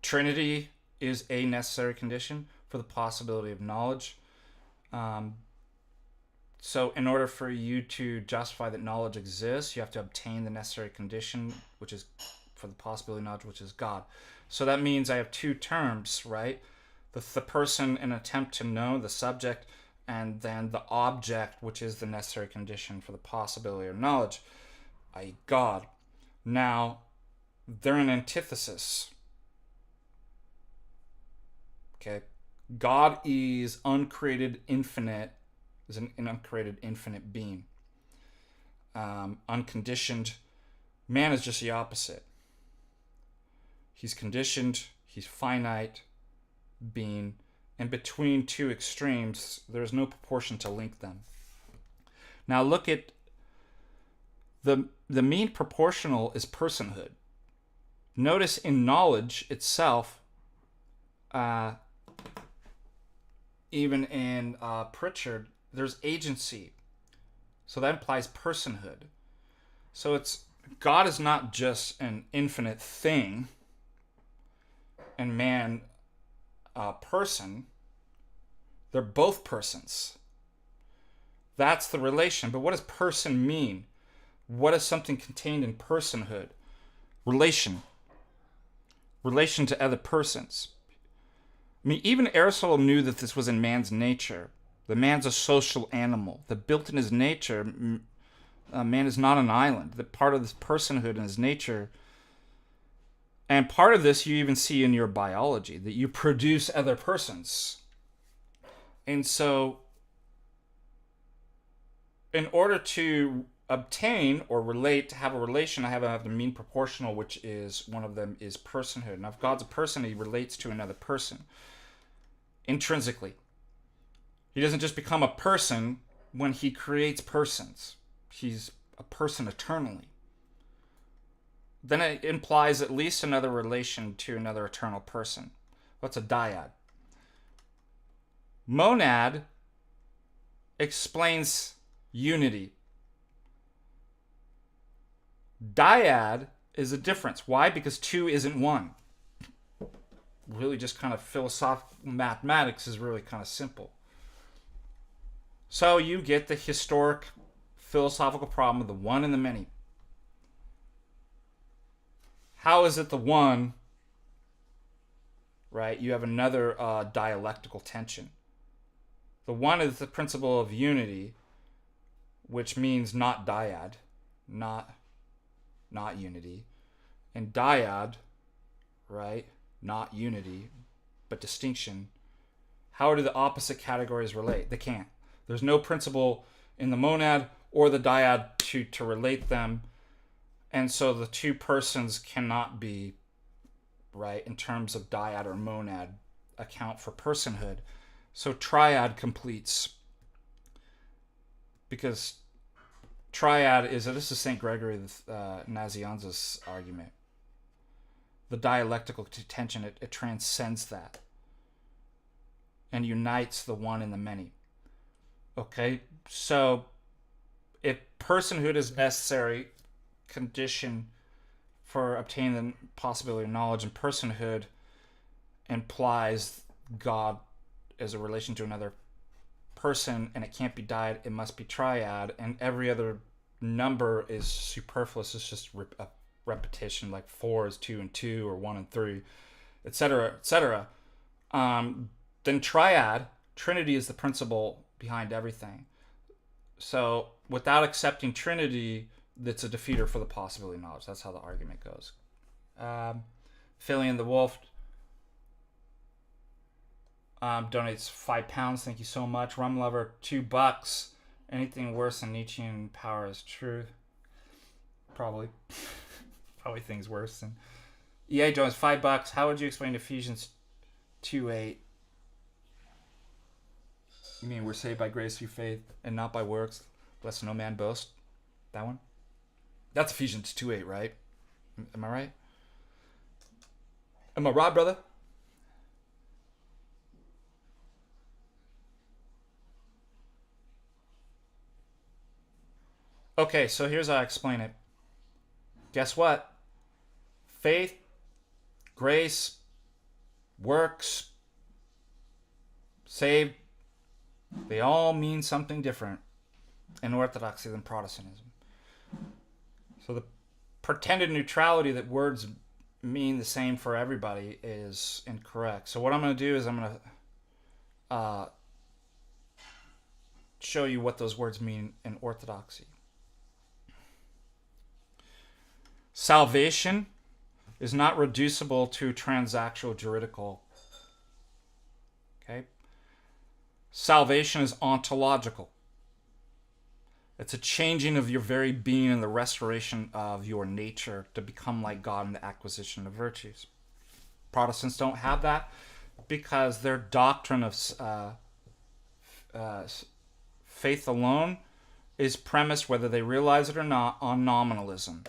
Trinity is a necessary condition for the possibility of knowledge. So in order for you to justify that knowledge exists, you have to obtain the necessary condition, which is for the possibility of knowledge, which is God. So that means I have two terms, right? The person in attempt to know, the subject, and then the object, which is the necessary condition for the possibility of knowledge, i.e. God. Now, they're an antithesis. Okay? God is uncreated infinite, is an uncreated infinite being. Unconditioned. Man is just the opposite. He's conditioned, he's finite being, and between two extremes, there's no proportion to link them. Now look at the mean proportional is personhood. Notice in knowledge itself, even in Pritchard, there's agency. So that implies personhood. So it's God is not just an infinite thing and man person. They're both persons. That's the relation. But what does person mean? What is something contained in personhood? Relation. Relation to other persons. I mean, even Aristotle knew that this was in man's nature. The man's a social animal. That built in his nature, man is not an island. That part of this personhood in his nature, and part of this you even see in your biology, that you produce other persons. And so, in order to obtain or relate, to have a relation, I have the mean proportional, which is, one of them is personhood. Now, if God's a person, he relates to another person intrinsically. He doesn't just become a person when he creates persons. He's a person eternally. Then it implies at least another relation to another eternal person. What's a dyad? Monad explains unity. Dyad is a difference. Why? Because two isn't one. Really just kind of philosophical mathematics is really kind of simple. So you get the historic philosophical problem of the one and the many. How is it the one, right? You have another dialectical tension. The one is the principle of unity, which means not dyad, not unity. And dyad, right? Not unity, but distinction. How do the opposite categories relate? They can't. There's no principle in the monad or the dyad to relate them. And so the two persons cannot be, right, in terms of dyad or monad, account for personhood. So triad completes. Because triad is, this is St. Gregory Nazianzus' argument. The dialectical tension, it transcends that and unites the one and the many. Okay, so if personhood is necessary condition for obtaining the possibility of knowledge, and personhood implies God as a relation to another person, and it can't be dyad, it must be triad, and every other number is superfluous. It's just a repetition, like 4 is 2 and 2, or 1 and 3, etc., etc. Then triad, Trinity is the principle behind everything. So without accepting Trinity, that's a defeater for the possibility of knowledge. That's how the argument goes. Fillion the Wolf donates £5. Thank you so much. Rum Lover, $2. Anything worse than Nietzschean power is truth? Probably. Probably things worse than. EA Jones, $5. How would you explain Ephesians 2:8? You mean we're saved by grace through faith and not by works, lest no man boast? That one? That's Ephesians 2:8, right? Am I right? Am I right, brother? Okay, so here's how I explain it. Guess what? Faith, grace, works, saved, they all mean something different in Orthodoxy than Protestantism. So the pretended neutrality that words mean the same for everybody is incorrect. So what I'm going to do is I'm going to show you what those words mean in Orthodoxy. Salvation is not reducible to transactional juridical. Okay? Salvation is ontological. It's a changing of your very being and the restoration of your nature to become like God in the acquisition of virtues. Protestants don't have that because their doctrine of faith alone is premised, whether they realize it or not, on nominalism.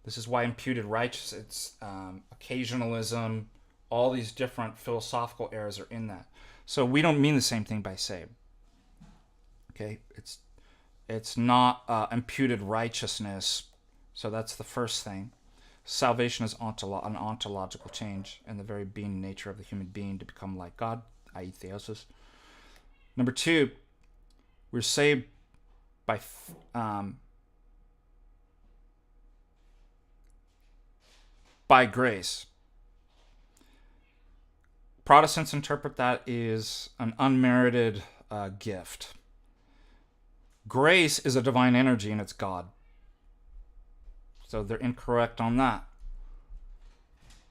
This is why imputed righteousness, occasionalism, all these different philosophical errors are in that. So we don't mean the same thing by saved. Okay, it's not imputed righteousness. So that's the first thing. Salvation is an ontological change in the very being and nature of the human being to become like God, i.e. theosis. Number 2, we're saved by grace. Protestants interpret that as an unmerited gift. Grace is a divine energy and it's God. So they're incorrect on that.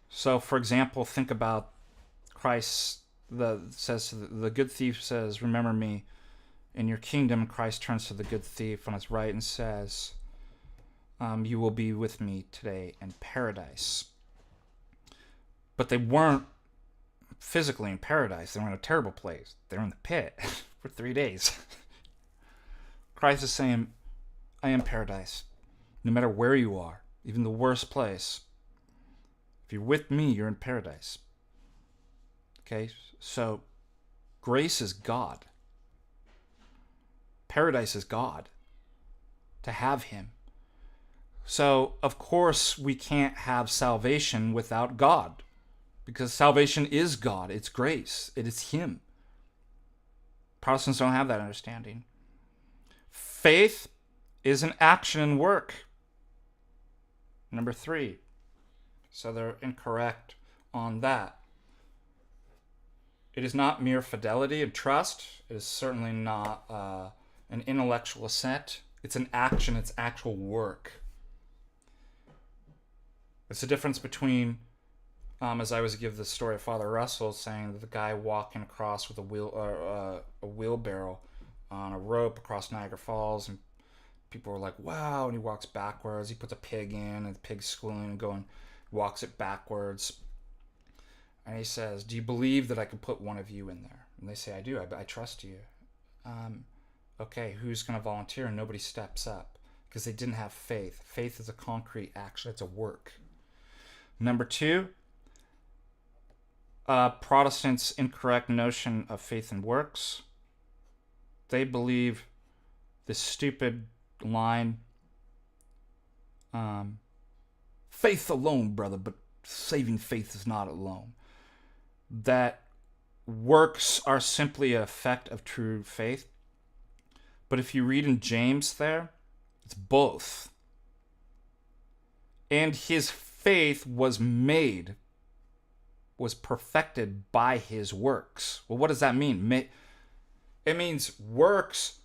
So, for example, think about Christ. The good thief says, "Remember me in your kingdom." Christ turns to the good thief on his right and says, "You will be with me today in paradise." But they weren't physically in paradise. They were in a terrible place. They were in the pit for 3 days. Christ is saying, I am paradise. No matter where you are, even the worst place. If you're with me, you're in paradise. Okay, so grace is God. Paradise is God. To have him. So, of course, we can't have salvation without God. Because salvation is God. It's grace. It is him. Protestants don't have that understanding. Faith is an action and work. Number 3. So they're incorrect on that. It is not mere fidelity and trust. It is certainly not an intellectual assent. It's an action. It's actual work. It's the difference between, as I always give the story of Father Russell, saying that the guy walking across with a wheelbarrow on a rope across Niagara Falls, and people were like, wow, and he walks backwards. He puts a pig in, and the pig's squealing and going, walks it backwards. And he says, do you believe that I can put one of you in there? And they say, I do. I trust you. Okay, who's going to volunteer? And nobody steps up because they didn't have faith. Faith is a concrete action. It's a work. Number two, Protestants' incorrect notion of faith and works. They believe this stupid line, faith alone, brother, but saving faith is not alone. That works are simply an effect of true faith. But if you read in James there, it's both. And his faith was perfected by his works. Well, what does that mean? It means works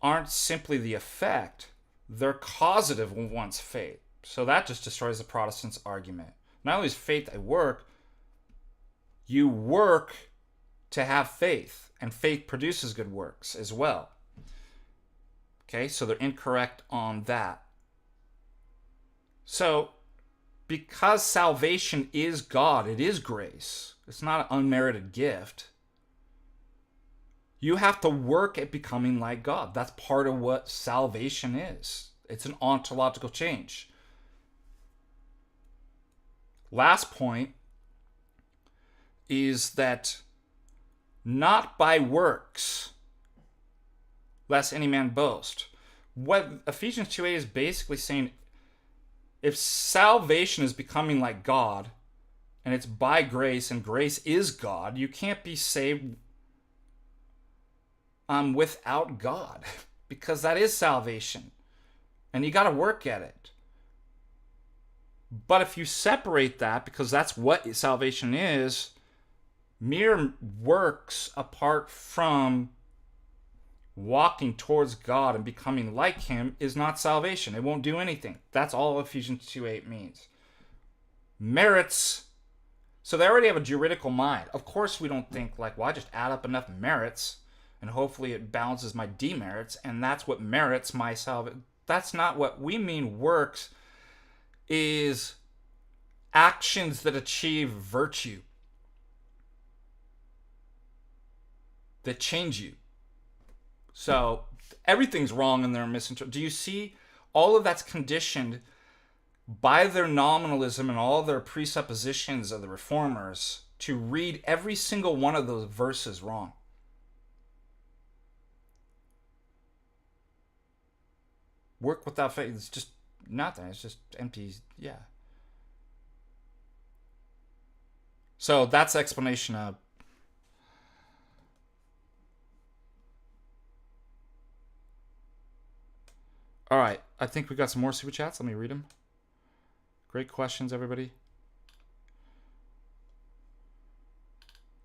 aren't simply the effect. They're causative of one's faith. So that just destroys the Protestants' argument. Not only is faith a work, you work to have faith, and faith produces good works as well. Okay, so they're incorrect on that. So, because salvation is God, it is grace. It's not an unmerited gift. You have to work at becoming like God. That's part of what salvation is. It's an ontological change. Last point is that not by works, lest any man boast. What Ephesians 2:8 is basically saying, if salvation is becoming like God, and it's by grace, and grace is God, you can't be saved without God, because that is salvation, and you got to work at it. But if you separate that, because that's what salvation is, mere works apart from walking towards God and becoming like him is not salvation. It won't do anything. That's all Ephesians 2:8 means. Merits. So they already have a juridical mind. Of course we don't think like, well, I just add up enough merits and hopefully it balances my demerits and that's what merits my salvation. That's not what we mean. Works is actions that achieve virtue, that change you. So everything's wrong and they're misinterpreted. Do you see? All of that's conditioned by their nominalism and all their presuppositions of the reformers to read every single one of those verses wrong. Work without faith is just nothing. It's just empty. Yeah. So that's the explanation of. All right. I think we got some more super chats. Let me read them. Great questions, everybody.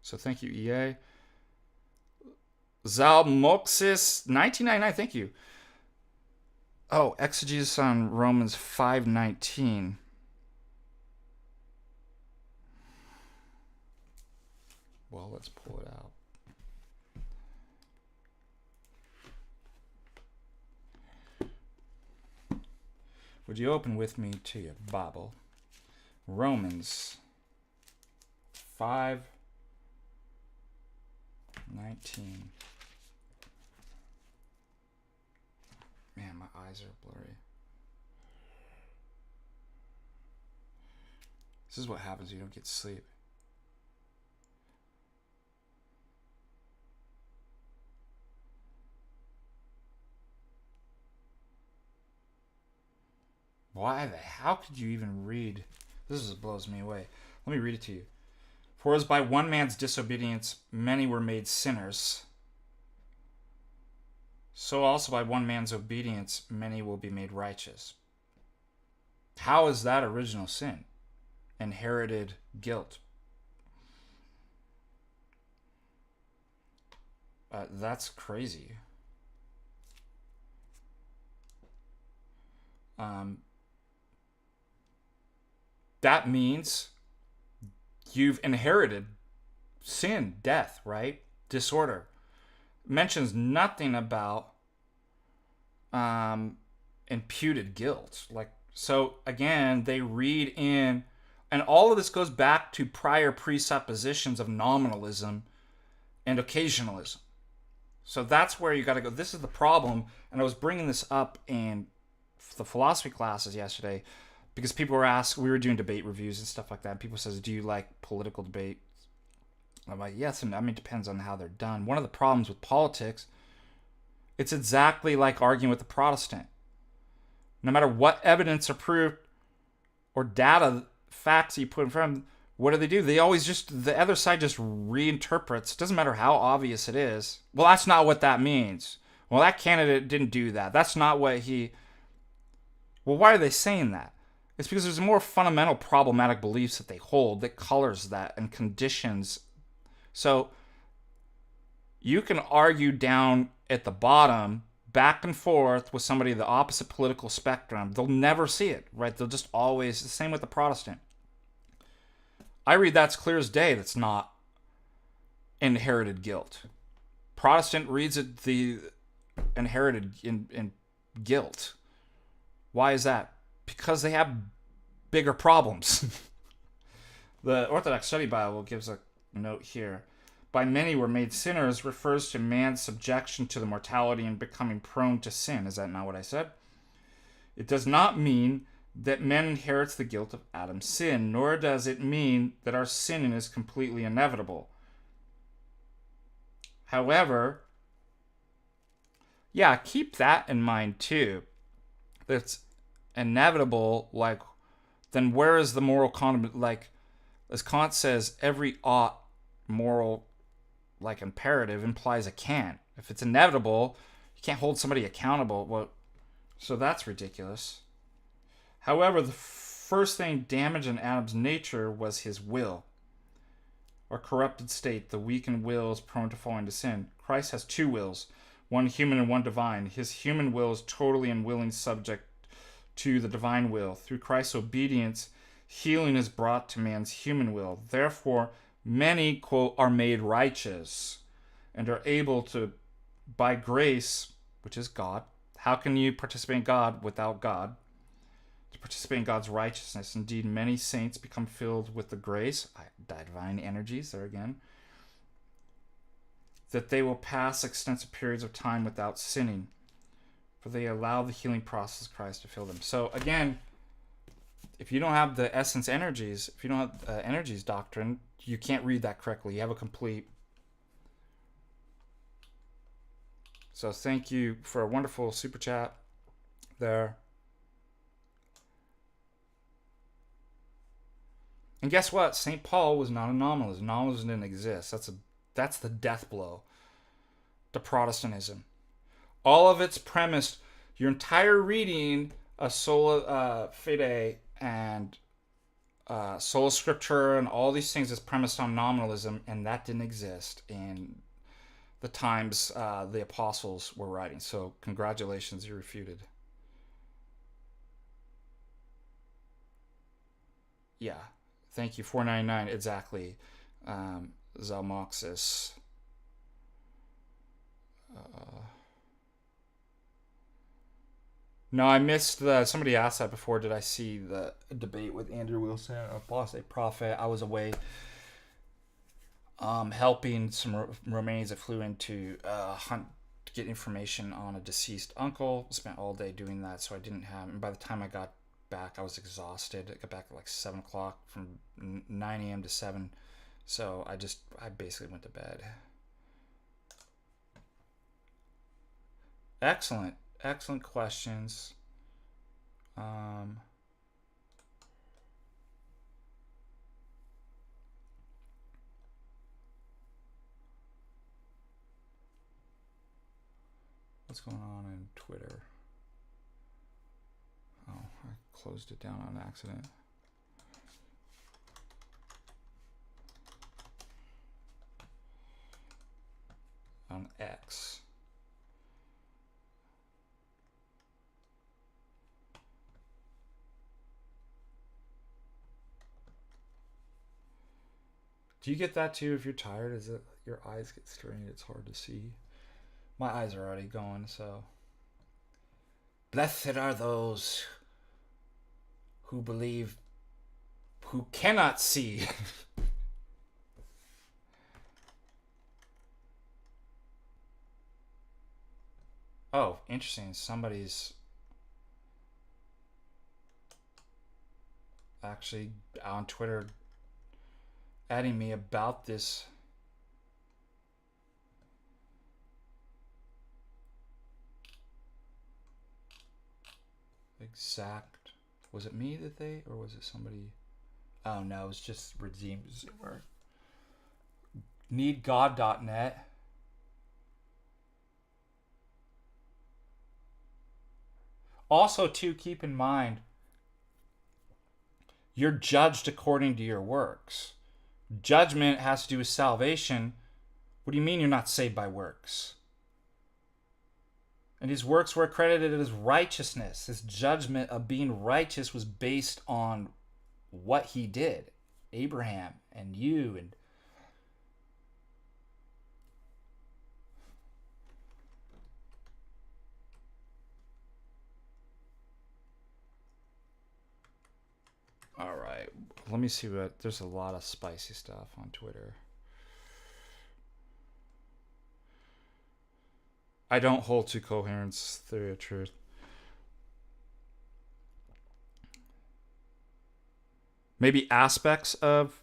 So thank you, EA. Zalmoxis 1999. Thank you. Oh, exegesis on Romans 5:19. Well, let's pull it out. Would you open with me to your Bible? Romans 5:19. Man, my eyes are blurry. This is what happens when you don't get sleep. How could you even read? This just blows me away. Let me read it to you. For as by one man's disobedience many were made sinners, so also by one man's obedience many will be made righteous. How is that original sin? inherited guilt. That's crazy. That means you've inherited sin, death, right? Disorder. Mentions nothing about imputed guilt. Like, so again, they read in, and all of this goes back to prior presuppositions of nominalism and occasionalism. So that's where you got to go. This is the problem, and I was bringing this up in the philosophy classes yesterday because people were asking, we were doing debate reviews and stuff like that, and people says, do you like political debate? I'm like, yes, and I mean, it depends on how they're done. One of the problems with politics, it's exactly like arguing with the Protestant. No matter what evidence or proof or data, facts you put in front of them, what do? They always just, the other side just reinterprets. It doesn't matter how obvious it is. Well, that's not what that means. Well, that candidate didn't do that. That's not what he... Well, why are they saying that? It's because there's more fundamental problematic beliefs that they hold that colors that and conditions. So you can argue down at the bottom, back and forth with somebody of the opposite political spectrum. They'll never see it, right? They'll just always... The same with the Protestant. I read that's clear as day. That's not inherited guilt. Protestant reads it the inherited in guilt. Why is that? Because they have bigger problems. The Orthodox Study Bible gives a note here. By many were made sinners refers to man's subjection to the mortality and becoming prone to sin. Is that not what I said? It does not mean that man inherits the guilt of Adam's sin, nor does it mean that our sin is completely inevitable. However, yeah, keep that in mind too. That's inevitable, like, then where is the moral condiment? Like, as Kant says, every ought moral, like, imperative implies a can. If it's inevitable, you can't hold somebody accountable. Well, so that's ridiculous. However, the first thing damaged in Adam's nature was his will. Our corrupted state, the weakened will, is prone to fall into sin. Christ has two wills, one human and one divine. His human will is totally unwilling subject to the divine will. Through Christ's obedience, healing is brought to man's human will. Therefore, many, quote, are made righteous and are able to, by grace, which is God. How can you participate in God without God? To participate in God's righteousness. Indeed, many saints become filled with the grace, divine energies, there again, that they will pass extensive periods of time without sinning, for they allow the healing process of Christ to fill them. So again, if you don't have the essence energies, if you don't have energies doctrine, you can't read that correctly. You have a complete... So thank you for a wonderful super chat there. And guess what? St. Paul was not a nominalist. Nominalism didn't exist. That's the death blow to Protestantism. All of it's premised, your entire reading of sola fide and sola scriptura and all these things is premised on nominalism, and that didn't exist in the times the apostles were writing. So congratulations, you're refuted. Yeah. Thank you. 499 exactly. Zalmoxis. No, I missed somebody asked that before. Did I see the debate with Andrew Wilson, Apostate Prophet? I was away helping some Romanians that flew into hunt to get information on a deceased uncle. Spent all day doing that, so I didn't have... And by the time I got back, I was exhausted. I got back at like 7 o'clock, from 9 a.m. to 7. So I basically went to bed. Excellent questions. What's going on in Twitter? Oh, I closed it down on accident. on X. Do you get that too if you're tired? Is it your eyes get strained? It's hard to see. My eyes are already going, so. Blessed are those who believe, who cannot see. Oh, interesting. Somebody's actually on Twitter adding me about this. Exact. Was it me that they, or was it somebody? Oh no, it was just Redeemed Zoomer. Needgod.net. Also, too, keep in mind, you're judged according to your works. Judgment has to do with salvation. What do you mean you're not saved by works? And his works were accredited as righteousness. His judgment of being righteous was based on what he did. Abraham and you and all right. Let me see what. There's a lot of spicy stuff on Twitter. I don't hold to coherence theory of truth. Maybe aspects of.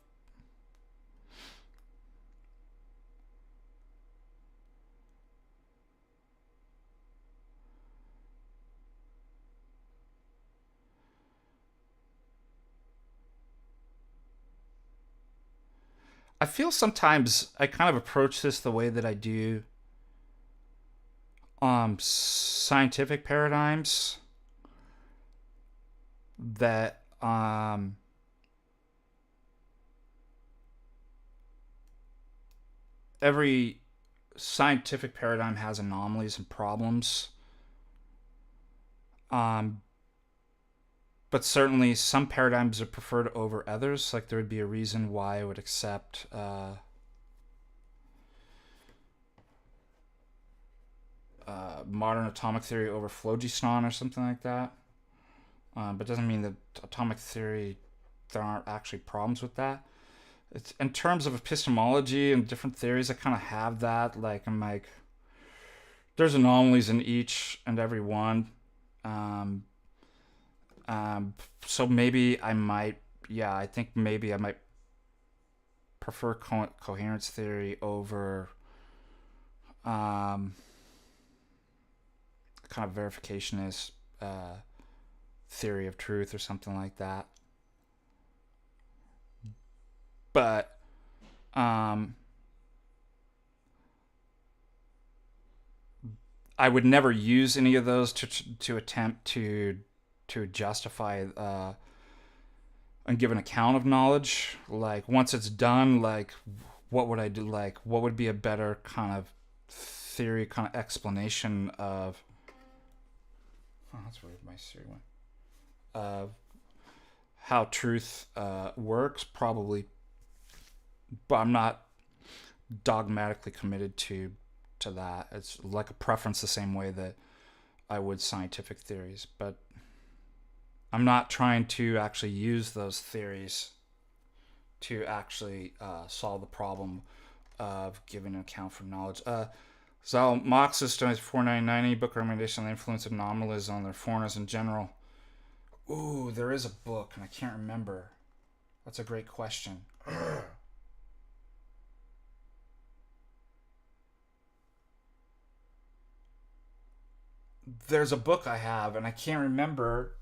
I feel sometimes I kind of approach this the way that I do scientific paradigms, that every scientific paradigm has anomalies and problems, but certainly some paradigms are preferred over others. Like there would be a reason why I would accept modern atomic theory over phlogiston or something like that. But doesn't mean that atomic theory, there aren't actually problems with that. It's in terms of epistemology and different theories, I kind of have that. Like I'm like, there's anomalies in each and every one. So maybe I might, I think maybe I might prefer coherence theory over kind of verificationist theory of truth or something like that. But I would never use any of those to attempt to justify and give an account of knowledge. Like once it's done, like what would I do? Like what would be a better kind of theory, kind of explanation of? Oh, that's weird. My Siri went. How truth works, probably, but I'm not dogmatically committed to that. It's like a preference the same way that I would scientific theories, but I'm not trying to actually use those theories to actually solve the problem of giving an account for knowledge. Zal Marxist donates $4.99 book recommendation on the influence of nominalism on their foreigners in general. Ooh, there is a book, and I can't remember. That's a great question. There's a book I have, and I can't remember.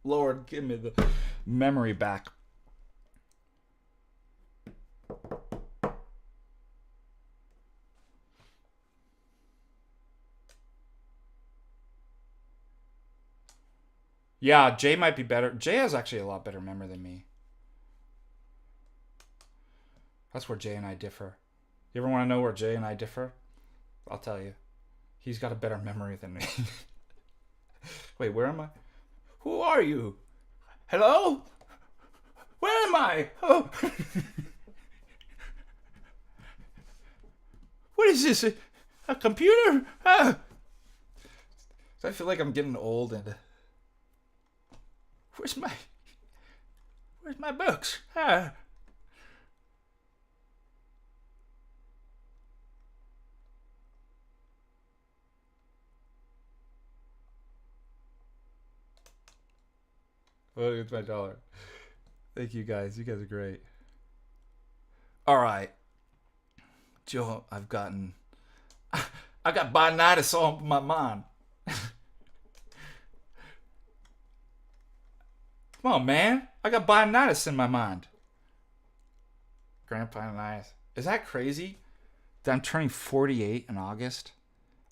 Lord, give me the memory back. Yeah, Jay might be better. Jay has actually a lot better memory than me. That's where Jay and I differ. You ever want to know where Jay and I differ? I'll tell you. He's got a better memory than me. Wait, where am I? Who are you? Hello? Where am I? Oh. What is this? A computer? Ah. I feel like I'm getting old and... Where's my books? Ah. Well, it's my dollar. Thank you guys. You guys are great. All right. Joe, I got bonitis on my mind. Come on, man. I got bonitis in my mind. Grandpa and I. Is that crazy? That I'm turning 48 in August?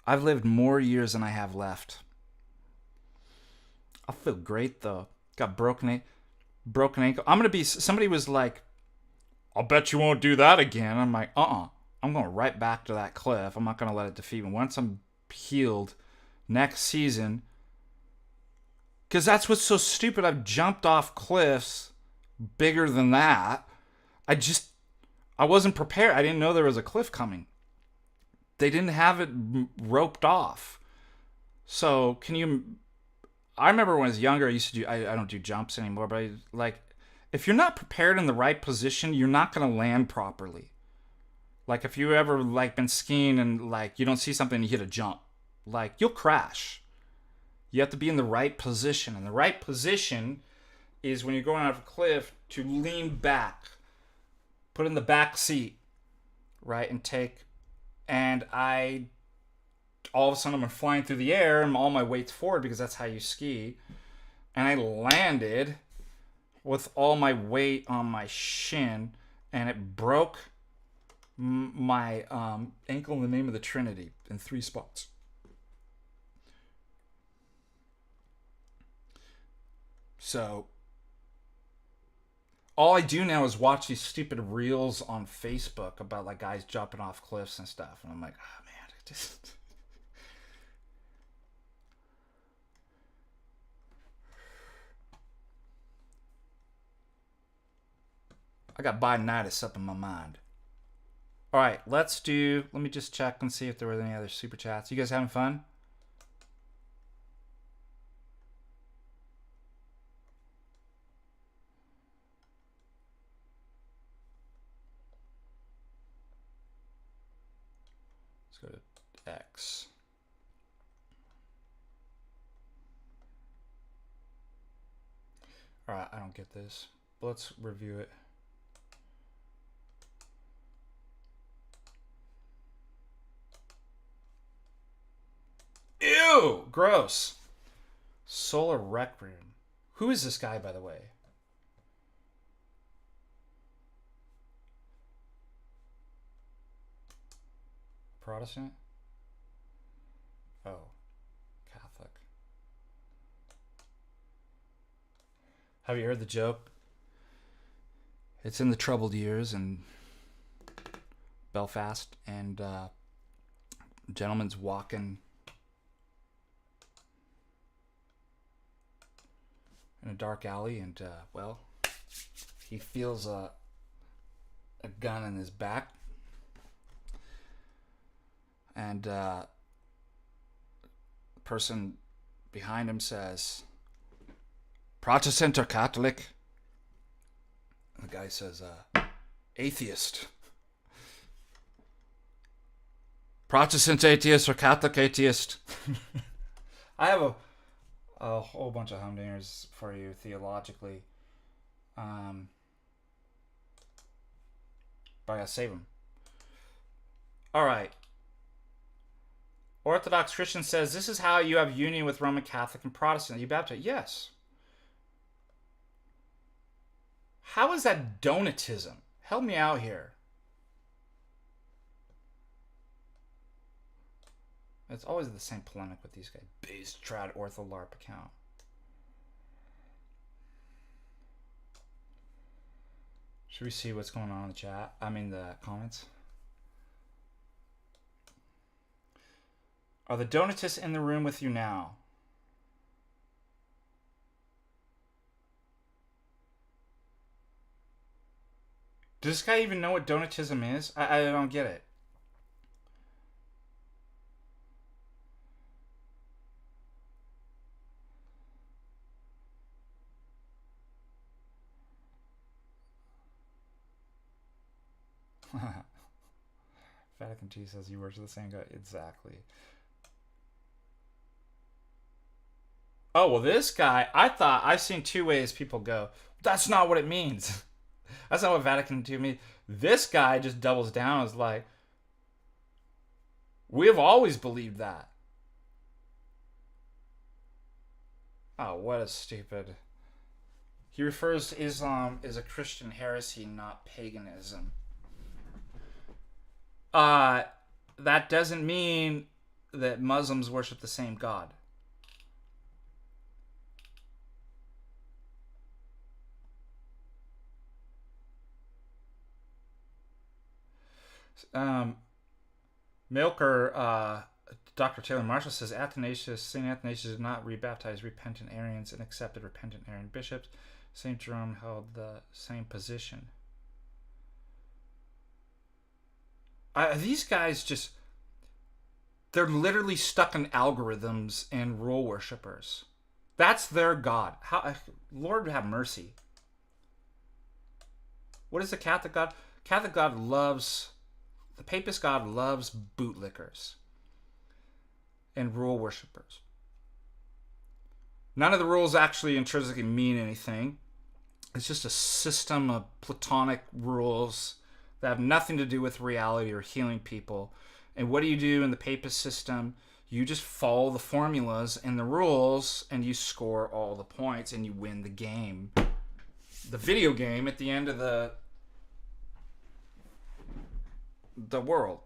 I've lived more years than I have left. I feel great, though. Got broken ankle. I'm going to be... Somebody was like, I'll bet you won't do that again. I'm like, I'm going right back to that cliff. I'm not going to let it defeat me. Once I'm healed next season... Because that's what's so stupid. I've jumped off cliffs bigger than that. I wasn't prepared. I didn't know there was a cliff coming. They didn't have it roped off. So I remember when I was younger, I used to do, I don't do jumps anymore, but if you're not prepared in the right position, you're not going to land properly. Like if you ever been skiing and you don't see something and you hit a jump, you'll crash. You have to be in the right position. And the right position is when you're going off a cliff to lean back. Put in the back seat. Right? And all of a sudden I'm flying through the air and all my weight's forward because that's how you ski. And I landed with all my weight on my shin and it broke my ankle in the name of the Trinity in 3 spots. So, all I do now is watch these stupid reels on Facebook about guys jumping off cliffs and stuff. And I'm like, oh man, I got bonitis up in my mind. All right, let me just check and see if there were any other super chats. You guys having fun? Let's go to X. All right, I don't get this. Let's review it. Ew! Gross. Solar Requiem. Who is this guy, by the way? Protestant? Oh. Catholic. Have you heard the joke? It's in the troubled years in Belfast, and a gentleman's walking in a dark alley, and he feels a gun in his back, and the person behind him says, "Protestant or Catholic?" And the guy says, "Atheist." "Protestant atheist or Catholic atheist?" I have a whole bunch of humdingers for you theologically. But I gotta save them. Alright. Orthodox Christian says, this is how you have union with Roman Catholic and Protestant. You baptize? Yes. How is that Donatism? Help me out here. It's always the same polemic with these guys. Base trad ortho LARP account. Should we see what's going on in the chat? I mean the comments. Are the Donatists in the room with you now? Does this guy even know what Donatism is? I don't get it. Vatican II says you worship the same God. Exactly. Oh, well, this guy, I thought, I've seen two ways people go. That's not what it means. That's not what Vatican II means. This guy just doubles down. Is like, we've always believed that. Oh, what a stupid. He refers to Islam as a Christian heresy, not paganism. That doesn't mean that Muslims worship the same God. Milker, Dr. Taylor Marshall says Athanasius, St. Athanasius did not rebaptize repentant Arians and accepted repentant Arian bishops. St. Jerome held the same position. These guys just, they're literally stuck in algorithms and rule worshippers. That's their God. Lord have mercy. What is the Catholic God? Catholic God loves, the Papist God loves bootlickers and rule worshippers. None of the rules actually intrinsically mean anything. It's just a system of Platonic rules that have nothing to do with reality or healing people. And what do you do in the Papist system? You just follow the formulas and the rules, and you score all the points, and you win the game. The video game at the end of the world.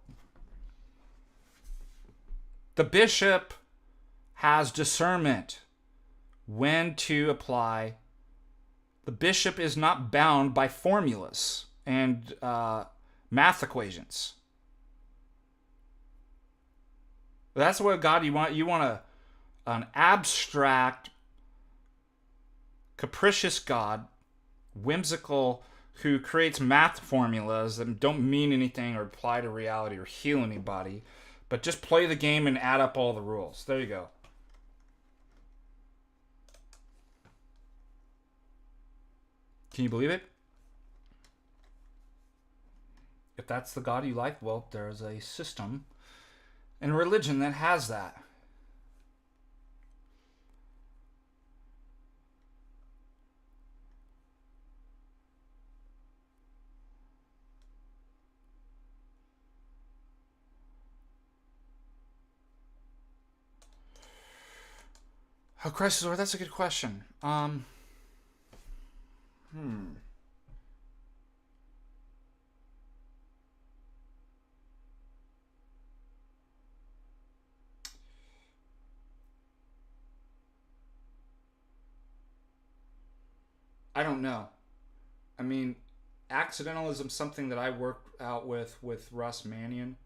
The bishop has discernment when to apply. The bishop is not bound by formulas and math equations. That's what God you want. You want an abstract, capricious God, whimsical, who creates math formulas that don't mean anything or apply to reality or heal anybody, but just play the game and add up all the rules. There you go. Can you believe it? If that's the God you like, well, there's a system and religion that has that. Oh, Christ, Lord, that's a good question. I don't know. I mean, accidentalism is something that I worked out with Russ Mannion.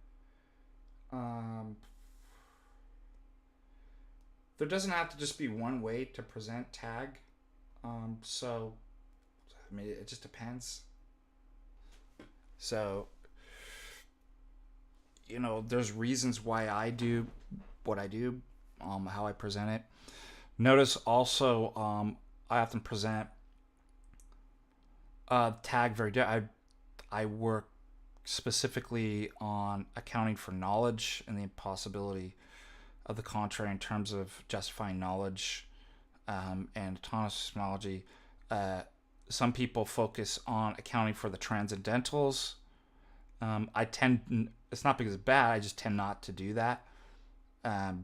There doesn't have to just be one way to present tag. So, I mean, it just depends. So, you know, there's reasons why I do what I do, how I present it. Notice also, I often present tag very different. I work specifically on accounting for knowledge and the impossibility of the contrary in terms of justifying knowledge and autonomous epistemology. Some people focus on accounting for the transcendentals. I tend, it's not because it's bad, I just tend not to do that.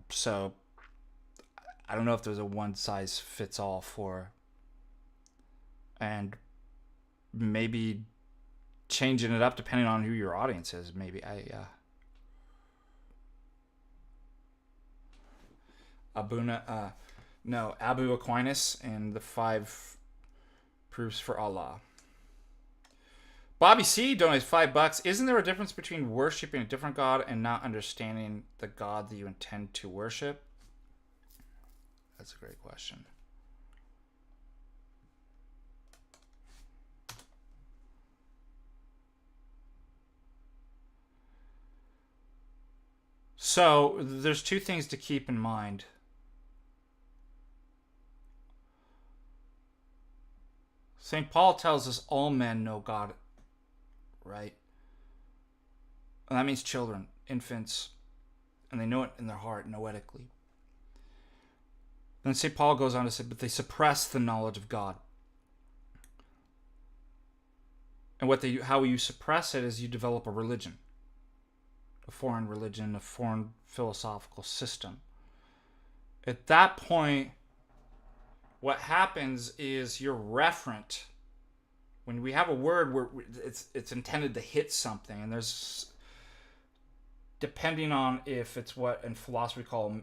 So I don't know if there's a one size fits all for, and maybe changing it up depending on who your audience is. Maybe Abu Aquinas and the 5 proofs for Allah. Bobby C donates $5. Isn't there a difference between worshiping a different God and not understanding the God that you intend to worship? That's a great question. So there's two things to keep in mind. St. Paul tells us all men know God, right? And that means children, infants, and they know it in their heart, noetically. Then St. Paul goes on to say, but they suppress the knowledge of God. And how you suppress it is you develop a religion, a foreign religion, a foreign philosophical system. At that point, what happens is you're referent. When we have a word where it's intended to hit something, and there's, depending on if it's what in philosophy we call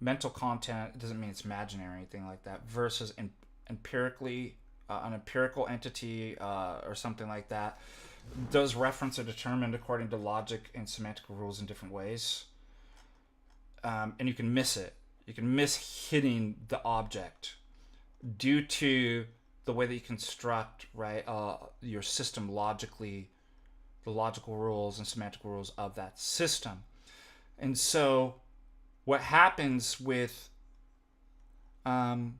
mental content, it doesn't mean it's imaginary or anything like that, versus empirically, an empirical entity or something like that. Those references are determined according to logic and semantic rules in different ways. And you can miss it. You can miss hitting the object due to the way that you construct, right, your system logically, the logical rules and semantic rules of that system. And so what happens with all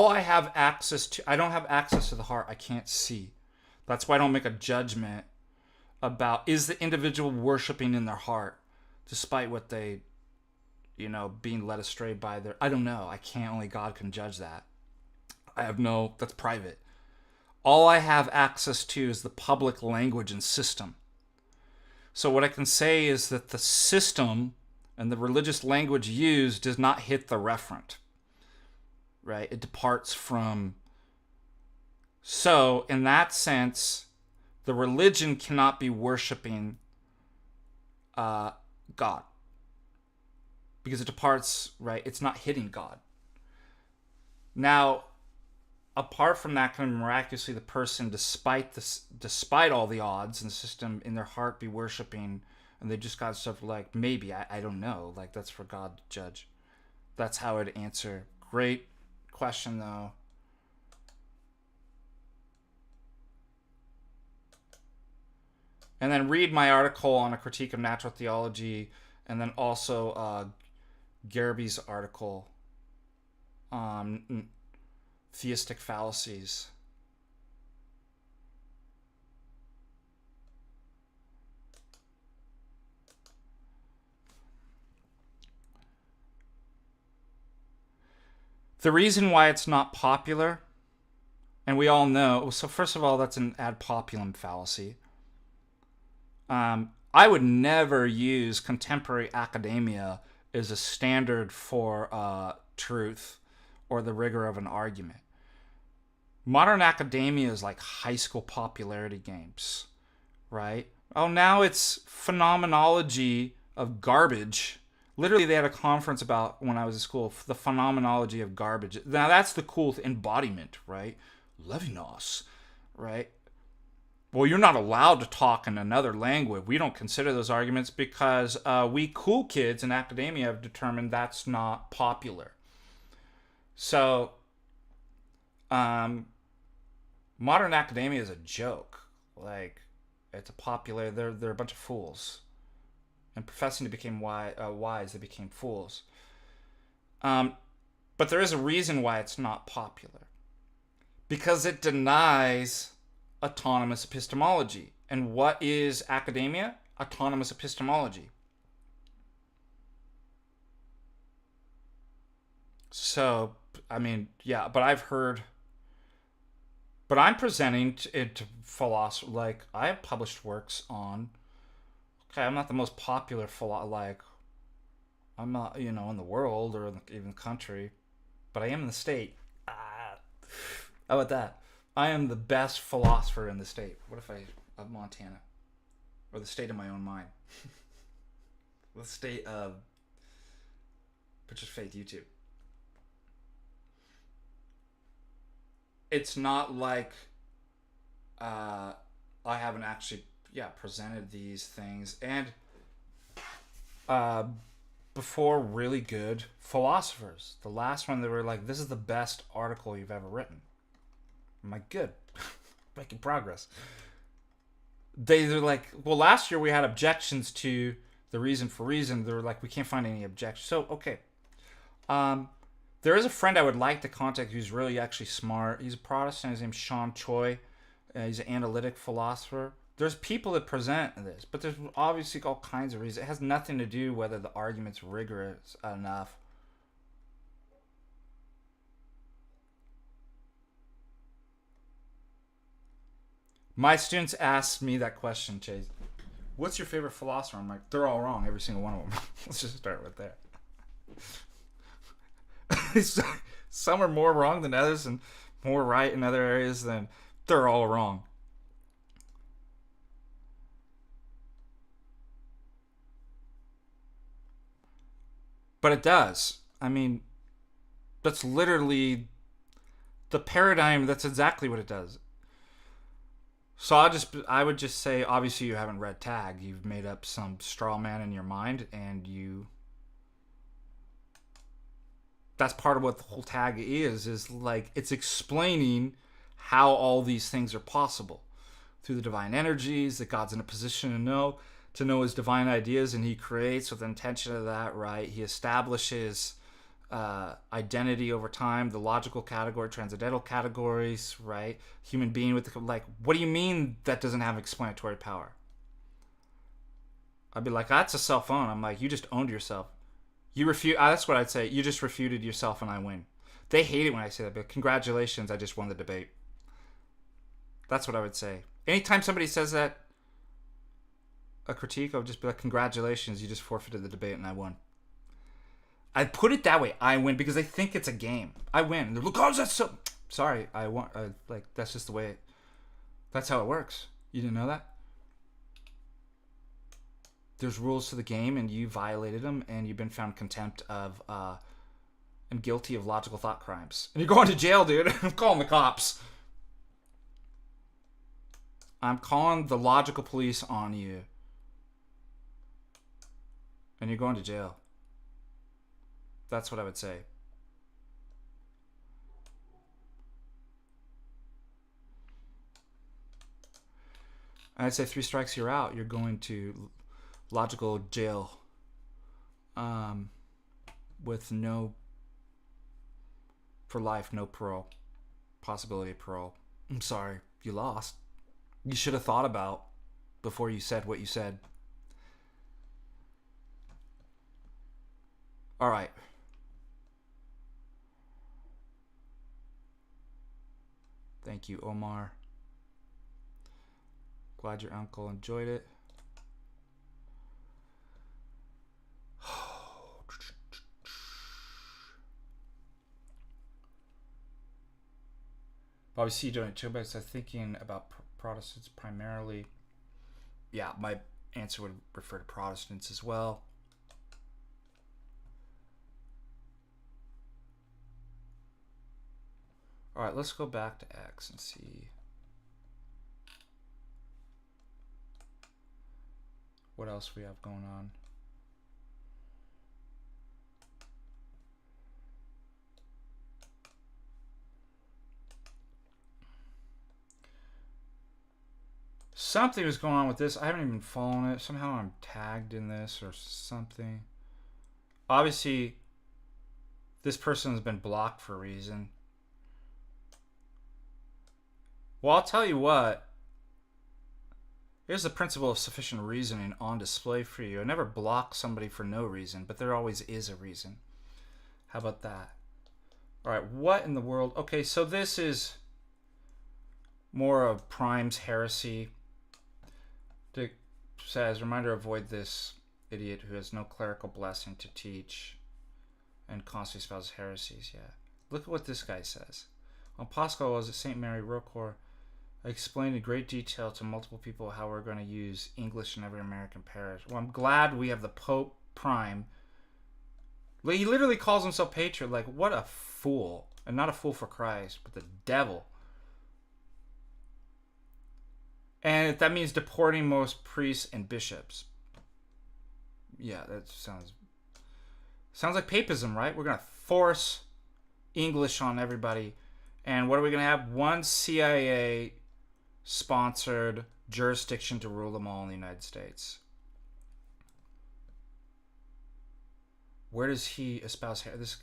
I have access to, I don't have access to the heart. I can't see. That's why I don't make a judgment about, is the individual worshiping in their heart despite what they, being led astray by their, I don't know. I can't, only God can judge that. That's private. All I have access to is the public language and system. So what I can say is that the system and the religious language used does not hit the referent, right? It departs from. So in that sense, the religion cannot be worshiping God, because it departs, right? It's not hitting God. Now, apart from that, can miraculously the person, despite all the odds in the system, in their heart be worshiping, and they just got stuff like, maybe, I don't know, like that's for God to judge. That's how I'd answer. Great question, though. And then read my article on a critique of natural theology, and then also Garby's article on theistic fallacies. The reason why it's not popular, and we all know, so first of all, that's an ad populum fallacy. I would never use contemporary academia as a standard for truth or the rigor of an argument. Modern academia is like high school popularity games, right? Oh, now it's phenomenology of garbage. Literally, they had a conference about, when I was in school, the phenomenology of garbage. Now, that's the cool embodiment, right? Levinas, right? Well, you're not allowed to talk in another language. We don't consider those arguments because we cool kids in academia have determined that's not popular. So, modern academia is a joke. Like, it's a popular, they're a bunch of fools. And professing to become wise, they became fools. But there is a reason why it's not popular. Because it denies autonomous epistemology. And what is academia? Autonomous epistemology. So, I mean, yeah, but I'm presenting it to philosophy. Like, I have published works on, okay, I'm not the most popular I'm not, in the world or even the country, but I am in the state. How about that? I am the best philosopher in the state. What if of Montana? Or the state of my own mind? The state of Patristic Faith YouTube. it's not like I haven't actually presented these things, and uh, before really good philosophers. The last one, they were like, "This is the best article you've ever written." I'm like, "Good, making progress." They're like, "Well, last year we had objections to the reason for reason." They were like, "We can't find any objections." So okay, um, there is a friend I would like to contact who's really actually smart. He's a Protestant. His name's Sean Choi. He's an analytic philosopher. There's people that present this, but there's obviously all kinds of reasons. It has nothing to do whether the argument's rigorous enough. My students ask me that question, Chase. What's your favorite philosopher? I'm like, they're all wrong, every single one of them. Let's just start with that. Some are more wrong than others and more right in other areas than they're all wrong. But it does. I mean, that's literally the paradigm. That's exactly what it does. So I would just say, obviously you haven't read Tag. You've made up some straw man in your mind, and that's part of what the whole Tag is like, it's explaining how all these things are possible through the divine energies that God's in a position to know his divine ideas, and he creates with intention of that, right? He establishes identity over time, the logical category, transcendental categories, right? Human being with the, like, what do you mean that doesn't have explanatory power? I'd be like, that's a cell phone. I'm like, you just owned yourself. You refute. That's what I'd say. You just refuted yourself, and I win. They hate it when I say that, but congratulations, I just won the debate. That's what I would say. Anytime somebody says that, a critique, I would just be like, congratulations, you just forfeited the debate, and I won. I put it that way. I win because they think it's a game. I win. They're like, oh, that's so. Sorry, I won. Like, that's just the way. That's how it works. You didn't know that? There's rules to the game, and you violated them, and you've been found contempt of and guilty of logical thought crimes, and you're going to jail, dude. I'm calling the cops. I'm calling the logical police on you, and you're going to jail. That's what I would say. I'd say 3 strikes, you're out. You're going to logical jail with no, for life, no parole, possibility of parole. I'm sorry, you lost. You should have thought about before you said what you said. All right. Thank you, Omar. Glad your uncle enjoyed it. Bobby C. doing it too, but I'm thinking about Protestants primarily. Yeah, my answer would refer to Protestants as well. All right, let's go back to X and see what else we have going on. Something was going on with this. I haven't even followed it. Somehow I'm tagged in this or something. Obviously, this person has been blocked for a reason. Well, I'll tell you what. Here's the principle of sufficient reasoning on display for you. I never block somebody for no reason, but there always is a reason. How about that? All right, what in the world? Okay, so this is more of Prime's heresy. It says, reminder, avoid this idiot who has no clerical blessing to teach and constantly espouses heresies. Yeah. Look at what this guy says. On Pascal was at St. Mary Roquefort, I explained in great detail to multiple people how we're going to use English in every American parish. Well, I'm glad we have the Pope Prime. He literally calls himself patriot. Like, what a fool. And not a fool for Christ, but the devil. And that means deporting most priests and bishops. Yeah, that sounds like papism, right? We're going to force English on everybody. And what are we going to have? One CIA-sponsored jurisdiction to rule them all in the United States. Where does he espouse this?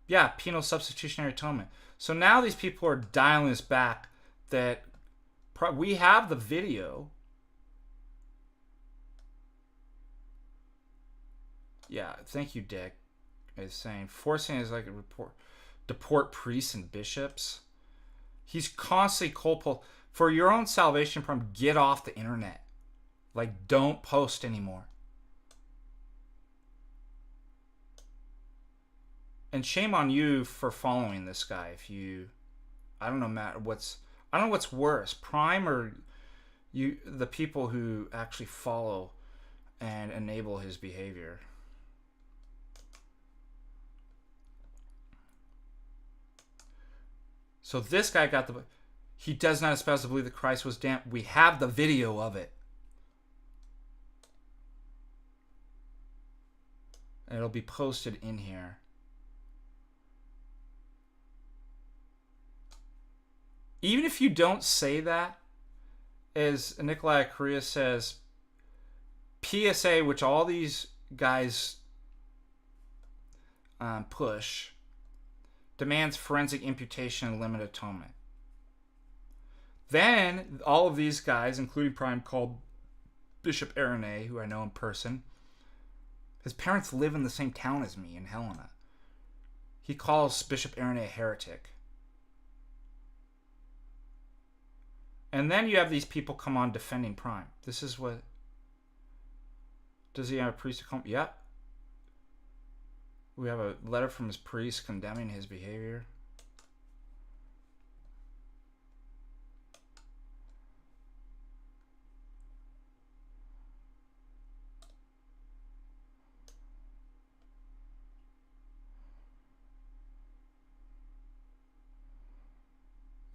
Yeah, penal substitutionary atonement. So now these people are dialing this back that we have the video. Yeah, thank you, Dick. Is saying forcing is like a deport priests and bishops. He's constantly for your own salvation. Get off the internet. Like, don't post anymore. And shame on you for following this guy. If you, I don't know what's worse, Prime or the people who actually follow and enable his behavior. So this guy he does not espouse to believe that Christ was damned. We have the video of it. And it'll be posted in here. Even if you don't say that, as Nikolai Korea says, PSA, which all these guys push, demands forensic imputation and limited atonement. Then, all of these guys, including Prime, called Bishop Aronay, who I know in person. His parents live in the same town as me in Helena. He calls Bishop Aronay a heretic. And then you have these people come on defending Prime. This is what... Does he have a priest to come? Yep. We have a letter from his priest condemning his behavior.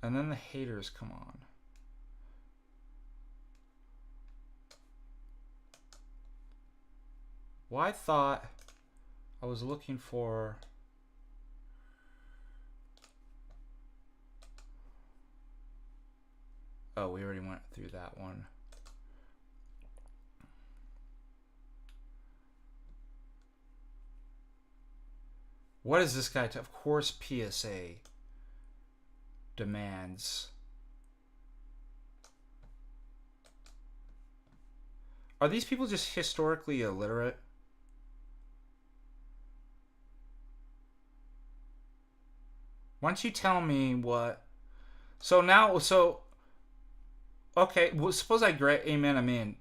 And then the haters come on. Well, I thought I was looking for... Oh, we already went through that one. What is this guy? Of course, PSA demands. Are these people just historically illiterate? Why don't you tell me what... Okay, well, suppose I agree, amen, I'm in.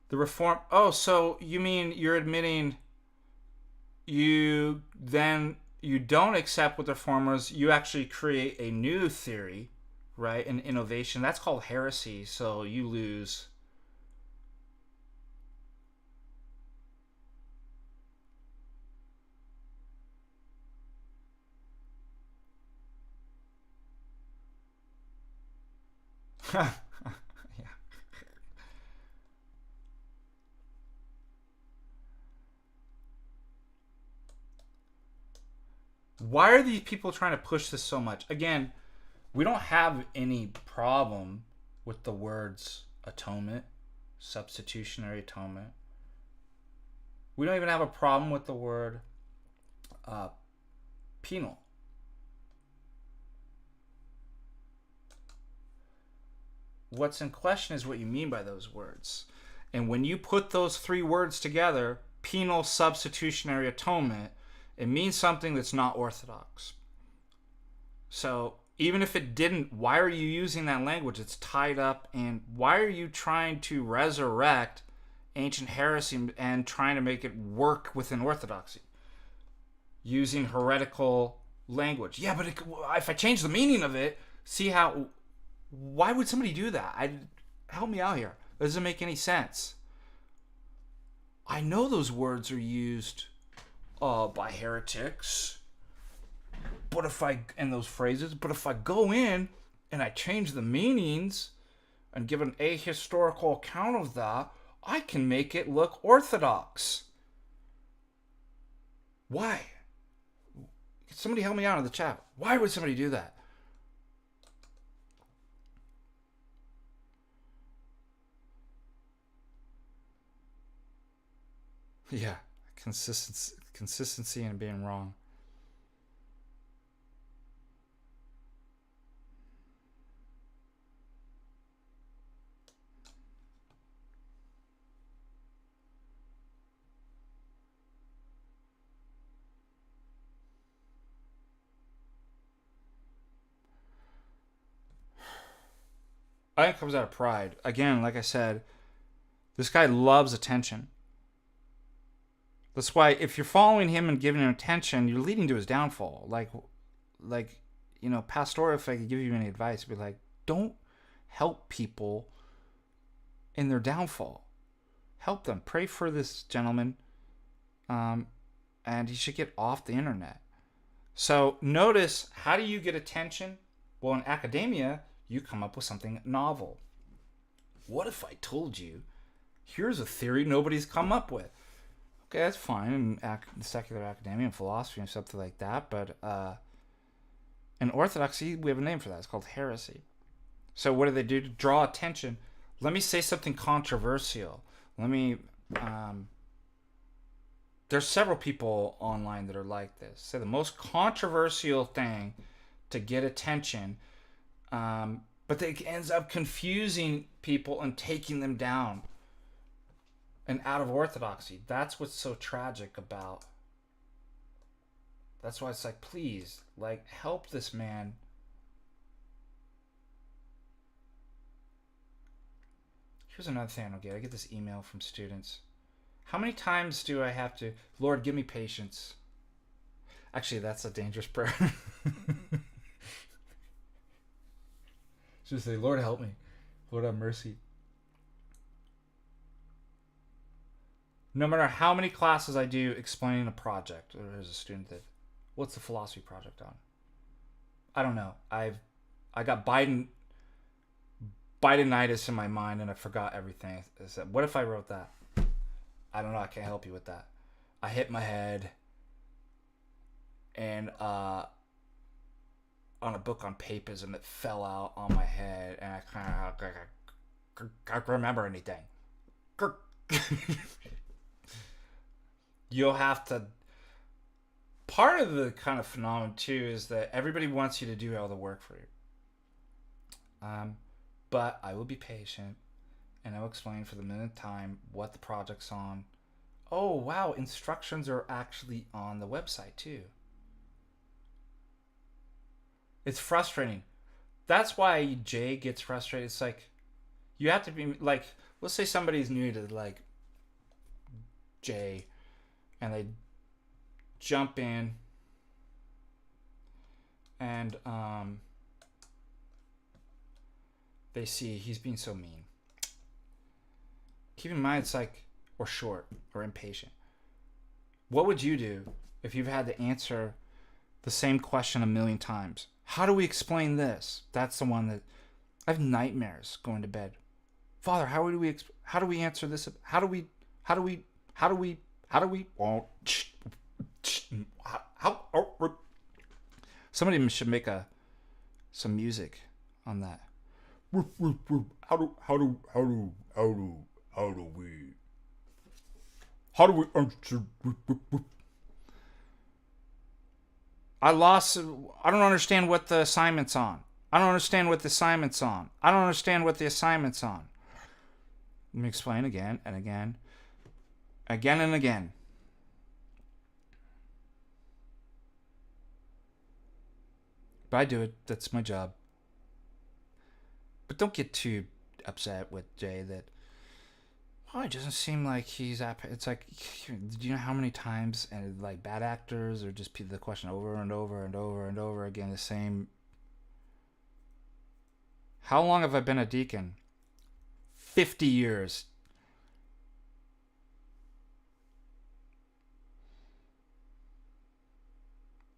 The reform... Oh, so you mean you're admitting you don't accept what the reformers... You actually create a new theory, right? An innovation. That's called heresy, so you lose... Yeah. Why are these people trying to push this so much? Again, we don't have any problem with the words atonement, substitutionary atonement. We don't even have a problem with the word penal. What's in question is what you mean by those words. And when you put those three words together, penal substitutionary atonement, it means something that's not orthodox. So even if it didn't, why are you using that language? It's tied up. And why are you trying to resurrect ancient heresy and trying to make it work within orthodoxy? Using heretical language. Yeah, but if I change the meaning of it, see how... Why would somebody do that? Help me out here. That doesn't make any sense. I know those words are used by heretics. And those phrases. But if I go in and I change the meanings and give an ahistorical account of that, I can make it look orthodox. Why? Can somebody help me out in the chat? Why would somebody do that? Yeah, consistency and being wrong. I think it comes out of pride. Again, like I said, this guy loves attention. That's why if you're following him and giving him attention, you're leading to his downfall. Like, pastoral, if I could give you any advice, be like, don't help people in their downfall. Help them. Pray for this gentleman, and he should get off the internet. So notice, how do you get attention? Well, in academia, you come up with something novel. What if I told you, here's a theory nobody's come up with? Okay, that's fine in secular academia and philosophy and something like that, but in orthodoxy, we have a name for that. It's called heresy. So what do they do to draw attention? Let me say something controversial. There's several people online that are like this. Say the most controversial thing to get attention, but it ends up confusing people and taking them down and out of orthodoxy. That's what's so tragic about. That's why it's like, please, help this man. Here's another thing I don't get. I get this email from students. How many times do I have to, Lord, give me patience? Actually, that's a dangerous prayer. Just say, Lord, help me. Lord, have mercy. No matter how many classes I do explaining a project, or there's a student that, what's the philosophy project on? I don't know. I got Bidenitis in my mind and I forgot everything. I said, what if I wrote that? I don't know. I can't help you with that. I hit my head and on a book on papism, it fell out on my head and I can't remember anything. You'll have to. Part of the kind of phenomenon too is that everybody wants you to do all the work for you. But I will be patient and I'll explain for the millionth time what the project's on. Oh wow, instructions are actually on the website too. It's frustrating. That's why Jay gets frustrated. It's like, you have to be like, let's say somebody's new to Jay and they jump in and they see he's being so mean. Keep in mind, it's or short or impatient. What would you do if you've had to answer the same question a million times? How do we explain this? That's the one that I have nightmares going to bed. Father, how do we answer this? Somebody should make some music on that. How do we answer? I don't understand what the assignment's on. I don't understand what the assignment's on. I don't understand what the assignment's on. Let me explain again and again. Again and again. But I do it. That's my job. But don't get too upset with Jay that, it doesn't seem like he's... It's like, do you know how many times, and bad actors, or just the question over and over and over and over again, the same... How long have I been a deacon? 50 years.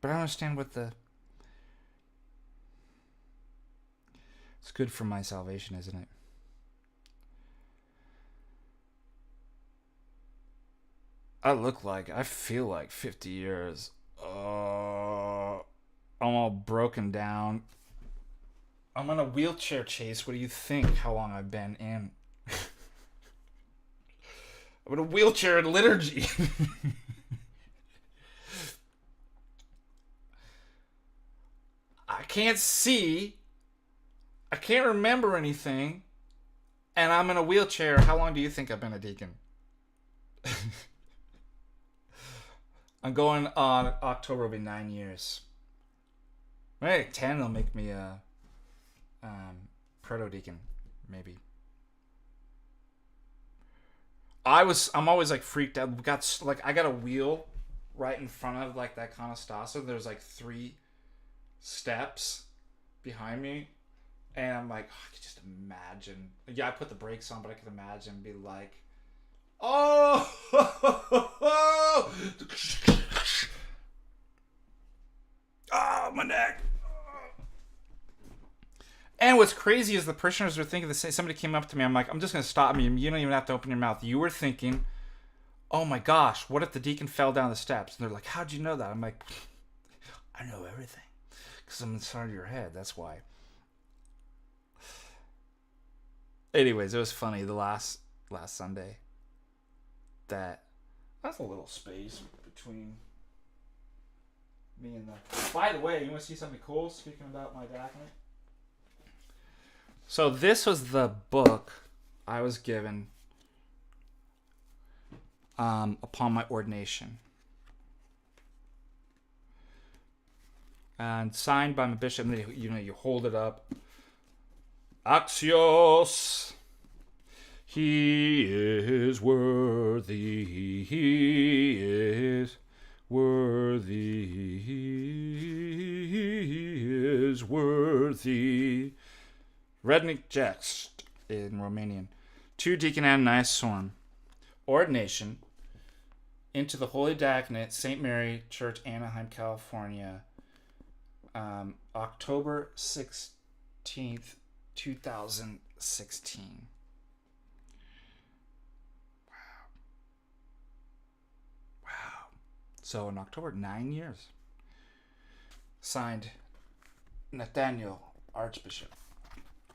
But I don't understand what the... It's good for my salvation, isn't it? I feel like 50 years. I'm all broken down. I'm on a wheelchair, Chase. What do you think? How long I've been in? I'm in a wheelchair in liturgy. I can't see. I can't remember anything. And I'm in a wheelchair. How long do you think I've been a deacon? I'm going on October will be 9 years. Maybe 10 they'll make me a proto-deacon, maybe. I'm always like freaked out. I got a wheel right in front of like that ikonostas. There's like 3 steps behind me. And I'm like, I could just imagine. Yeah, I put the brakes on, but I could imagine be like, oh, oh, my neck. And what's crazy is the parishioners were thinking the same. Somebody came up to me. I'm like, I'm just going to stop me. You don't even have to open your mouth. You were thinking, oh my gosh, what if the deacon fell down the steps? And they're like, how'd you know that? I'm like, I know everything. Because I'm inside of your head. That's why. Anyways, it was funny. The last Sunday. That's a little space between me and the... By the way, you want to see something cool? Speaking about my diaconate. So this was the book I was given upon my ordination. And signed by my bishop. You hold it up. Axios. He is worthy. He is worthy. He is worthy. Rednik Jext in Romanian. To Deacon Ananias Sorm. Ordination into the Holy Diaconate, St. Mary Church, Anaheim, California. October 16th, 2016. Wow. So in October, 9 years. Signed, Nathaniel, Archbishop.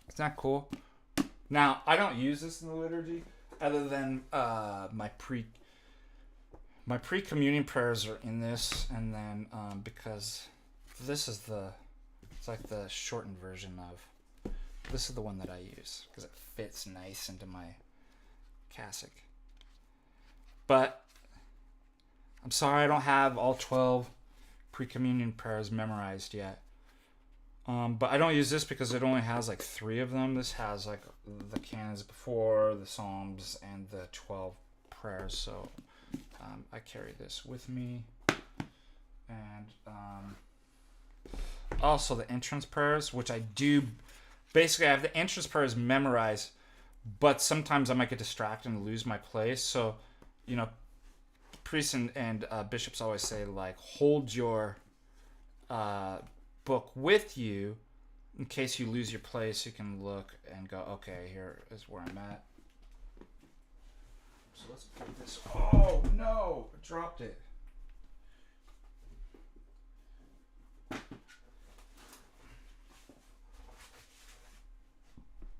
Isn't that cool? Now, I don't use this in the liturgy other than my pre-communion prayers are in this, and then because this is it's like the shortened version of, this is the one that I use because it fits nice into my cassock. But I'm sorry I don't have all 12 pre-communion prayers memorized yet. But I don't use this because it only has like 3 of them. This has like the canons before, the Psalms, and the 12 prayers. So I carry this with me. And also the entrance prayers, which I do. Basically, I have the entrance prayers memorized, but sometimes I might get distracted and lose my place. So, priests and bishops always say, like, hold your book with you in case you lose your place. You can look and go, okay, here is where I'm at. So let's put this. Oh no, I dropped it.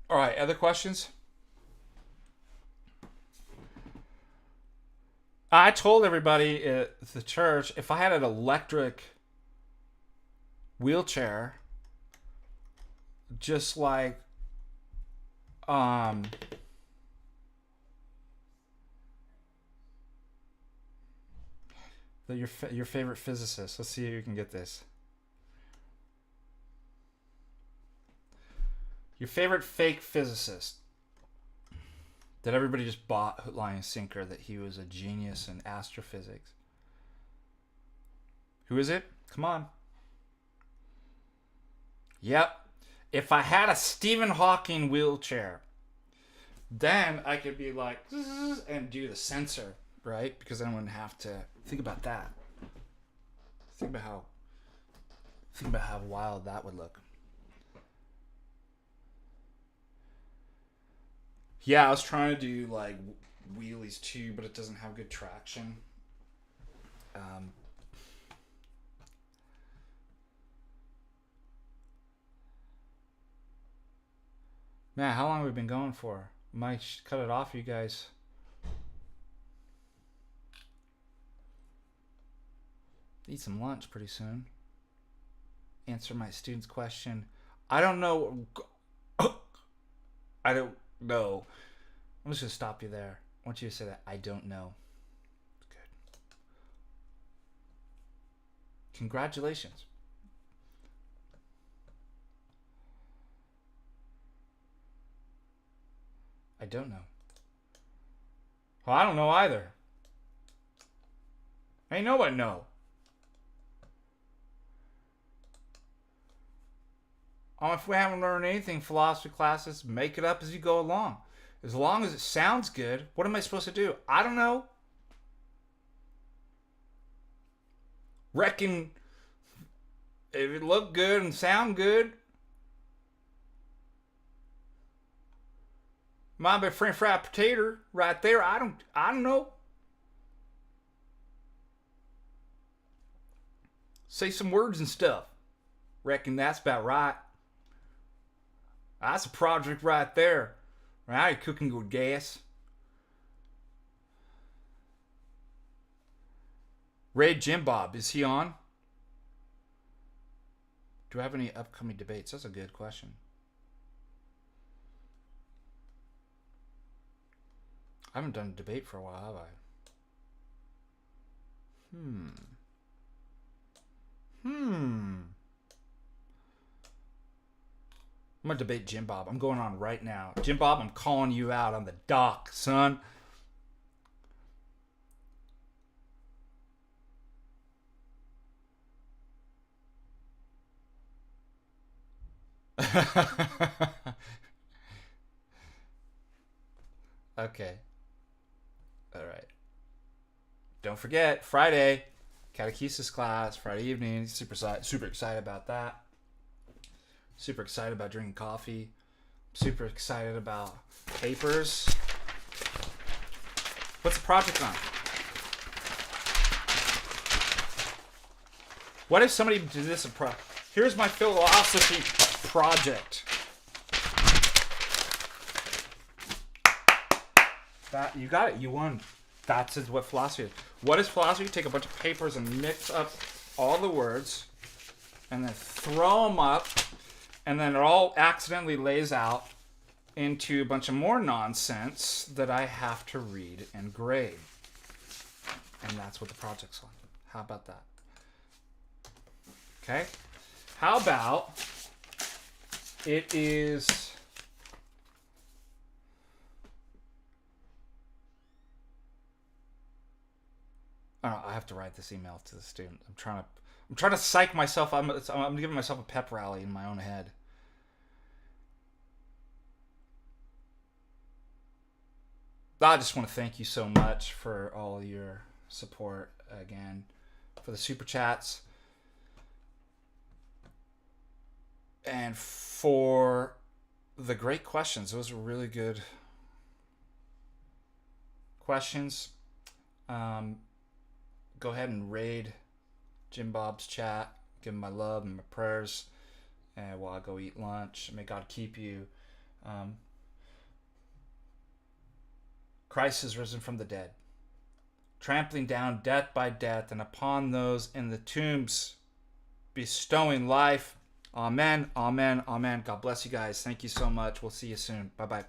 All right, other questions? I told everybody at the church if I had an electric wheelchair, just like your favorite physicist. Let's see if you can get this. Your favorite fake physicist that everybody just bought hook, line, and sinker, that he was a genius in astrophysics. Who is it? Come on. Yep. If I had a Stephen Hawking wheelchair, then I could be like, and do the sensor, right? Because then I wouldn't have to think about that. Think about how wild that would look. Yeah, I was trying to do like wheelies too, but it doesn't have good traction. Man, how long have we been going for? Might cut it off, you guys. Eat some lunch pretty soon. Answer my student's question. I don't know. I don't know. I'm just going to stop you there. I want you to say that. I don't know. Good. Congratulations. I don't know. Well, I don't know either. I know what no. If we haven't learned anything, philosophy classes, make it up as you go along. As long as it sounds good, what am I supposed to do? I don't know. Reckon if it looked good and sound good, might be a French fried potato right there. I don't know. Say some words and stuff. Reckon that's about right. That's a project right there. Right, you're cooking with gas. Ray Jim Bob, is he on? Do I have any upcoming debates? That's a good question. I haven't done a debate for a while, have I? I'm going to debate Jim Bob. I'm going on right now. Jim Bob, I'm calling you out on the dock, son. Okay. All right. Don't forget, Friday, catechesis class, Friday evening. Super excited about that. Super excited about drinking coffee. Super excited about papers. What's the project on? What if somebody did this? Here's my philosophy project. That you got it. You won. That's what philosophy is. What is philosophy? Take a bunch of papers and mix up all the words, and then throw them up. And then it all accidentally lays out into a bunch of more nonsense that I have to read and grade. And that's what the project's on. How about that? Okay. How about it is... Oh, I have to write this email to the student. I'm trying to psych myself. I'm giving myself a pep rally in my own head. I just want to thank you so much for all your support again, for the super chats, and for the great questions. Those were really good questions. Go ahead and raid Jim Bob's chat. Give him my love and my prayers. And while I go eat lunch, may God keep you. Christ is risen from the dead, trampling down death by death, and upon those in the tombs bestowing life. Amen, amen, amen. God bless you guys. Thank you so much. We'll see you soon. Bye-bye.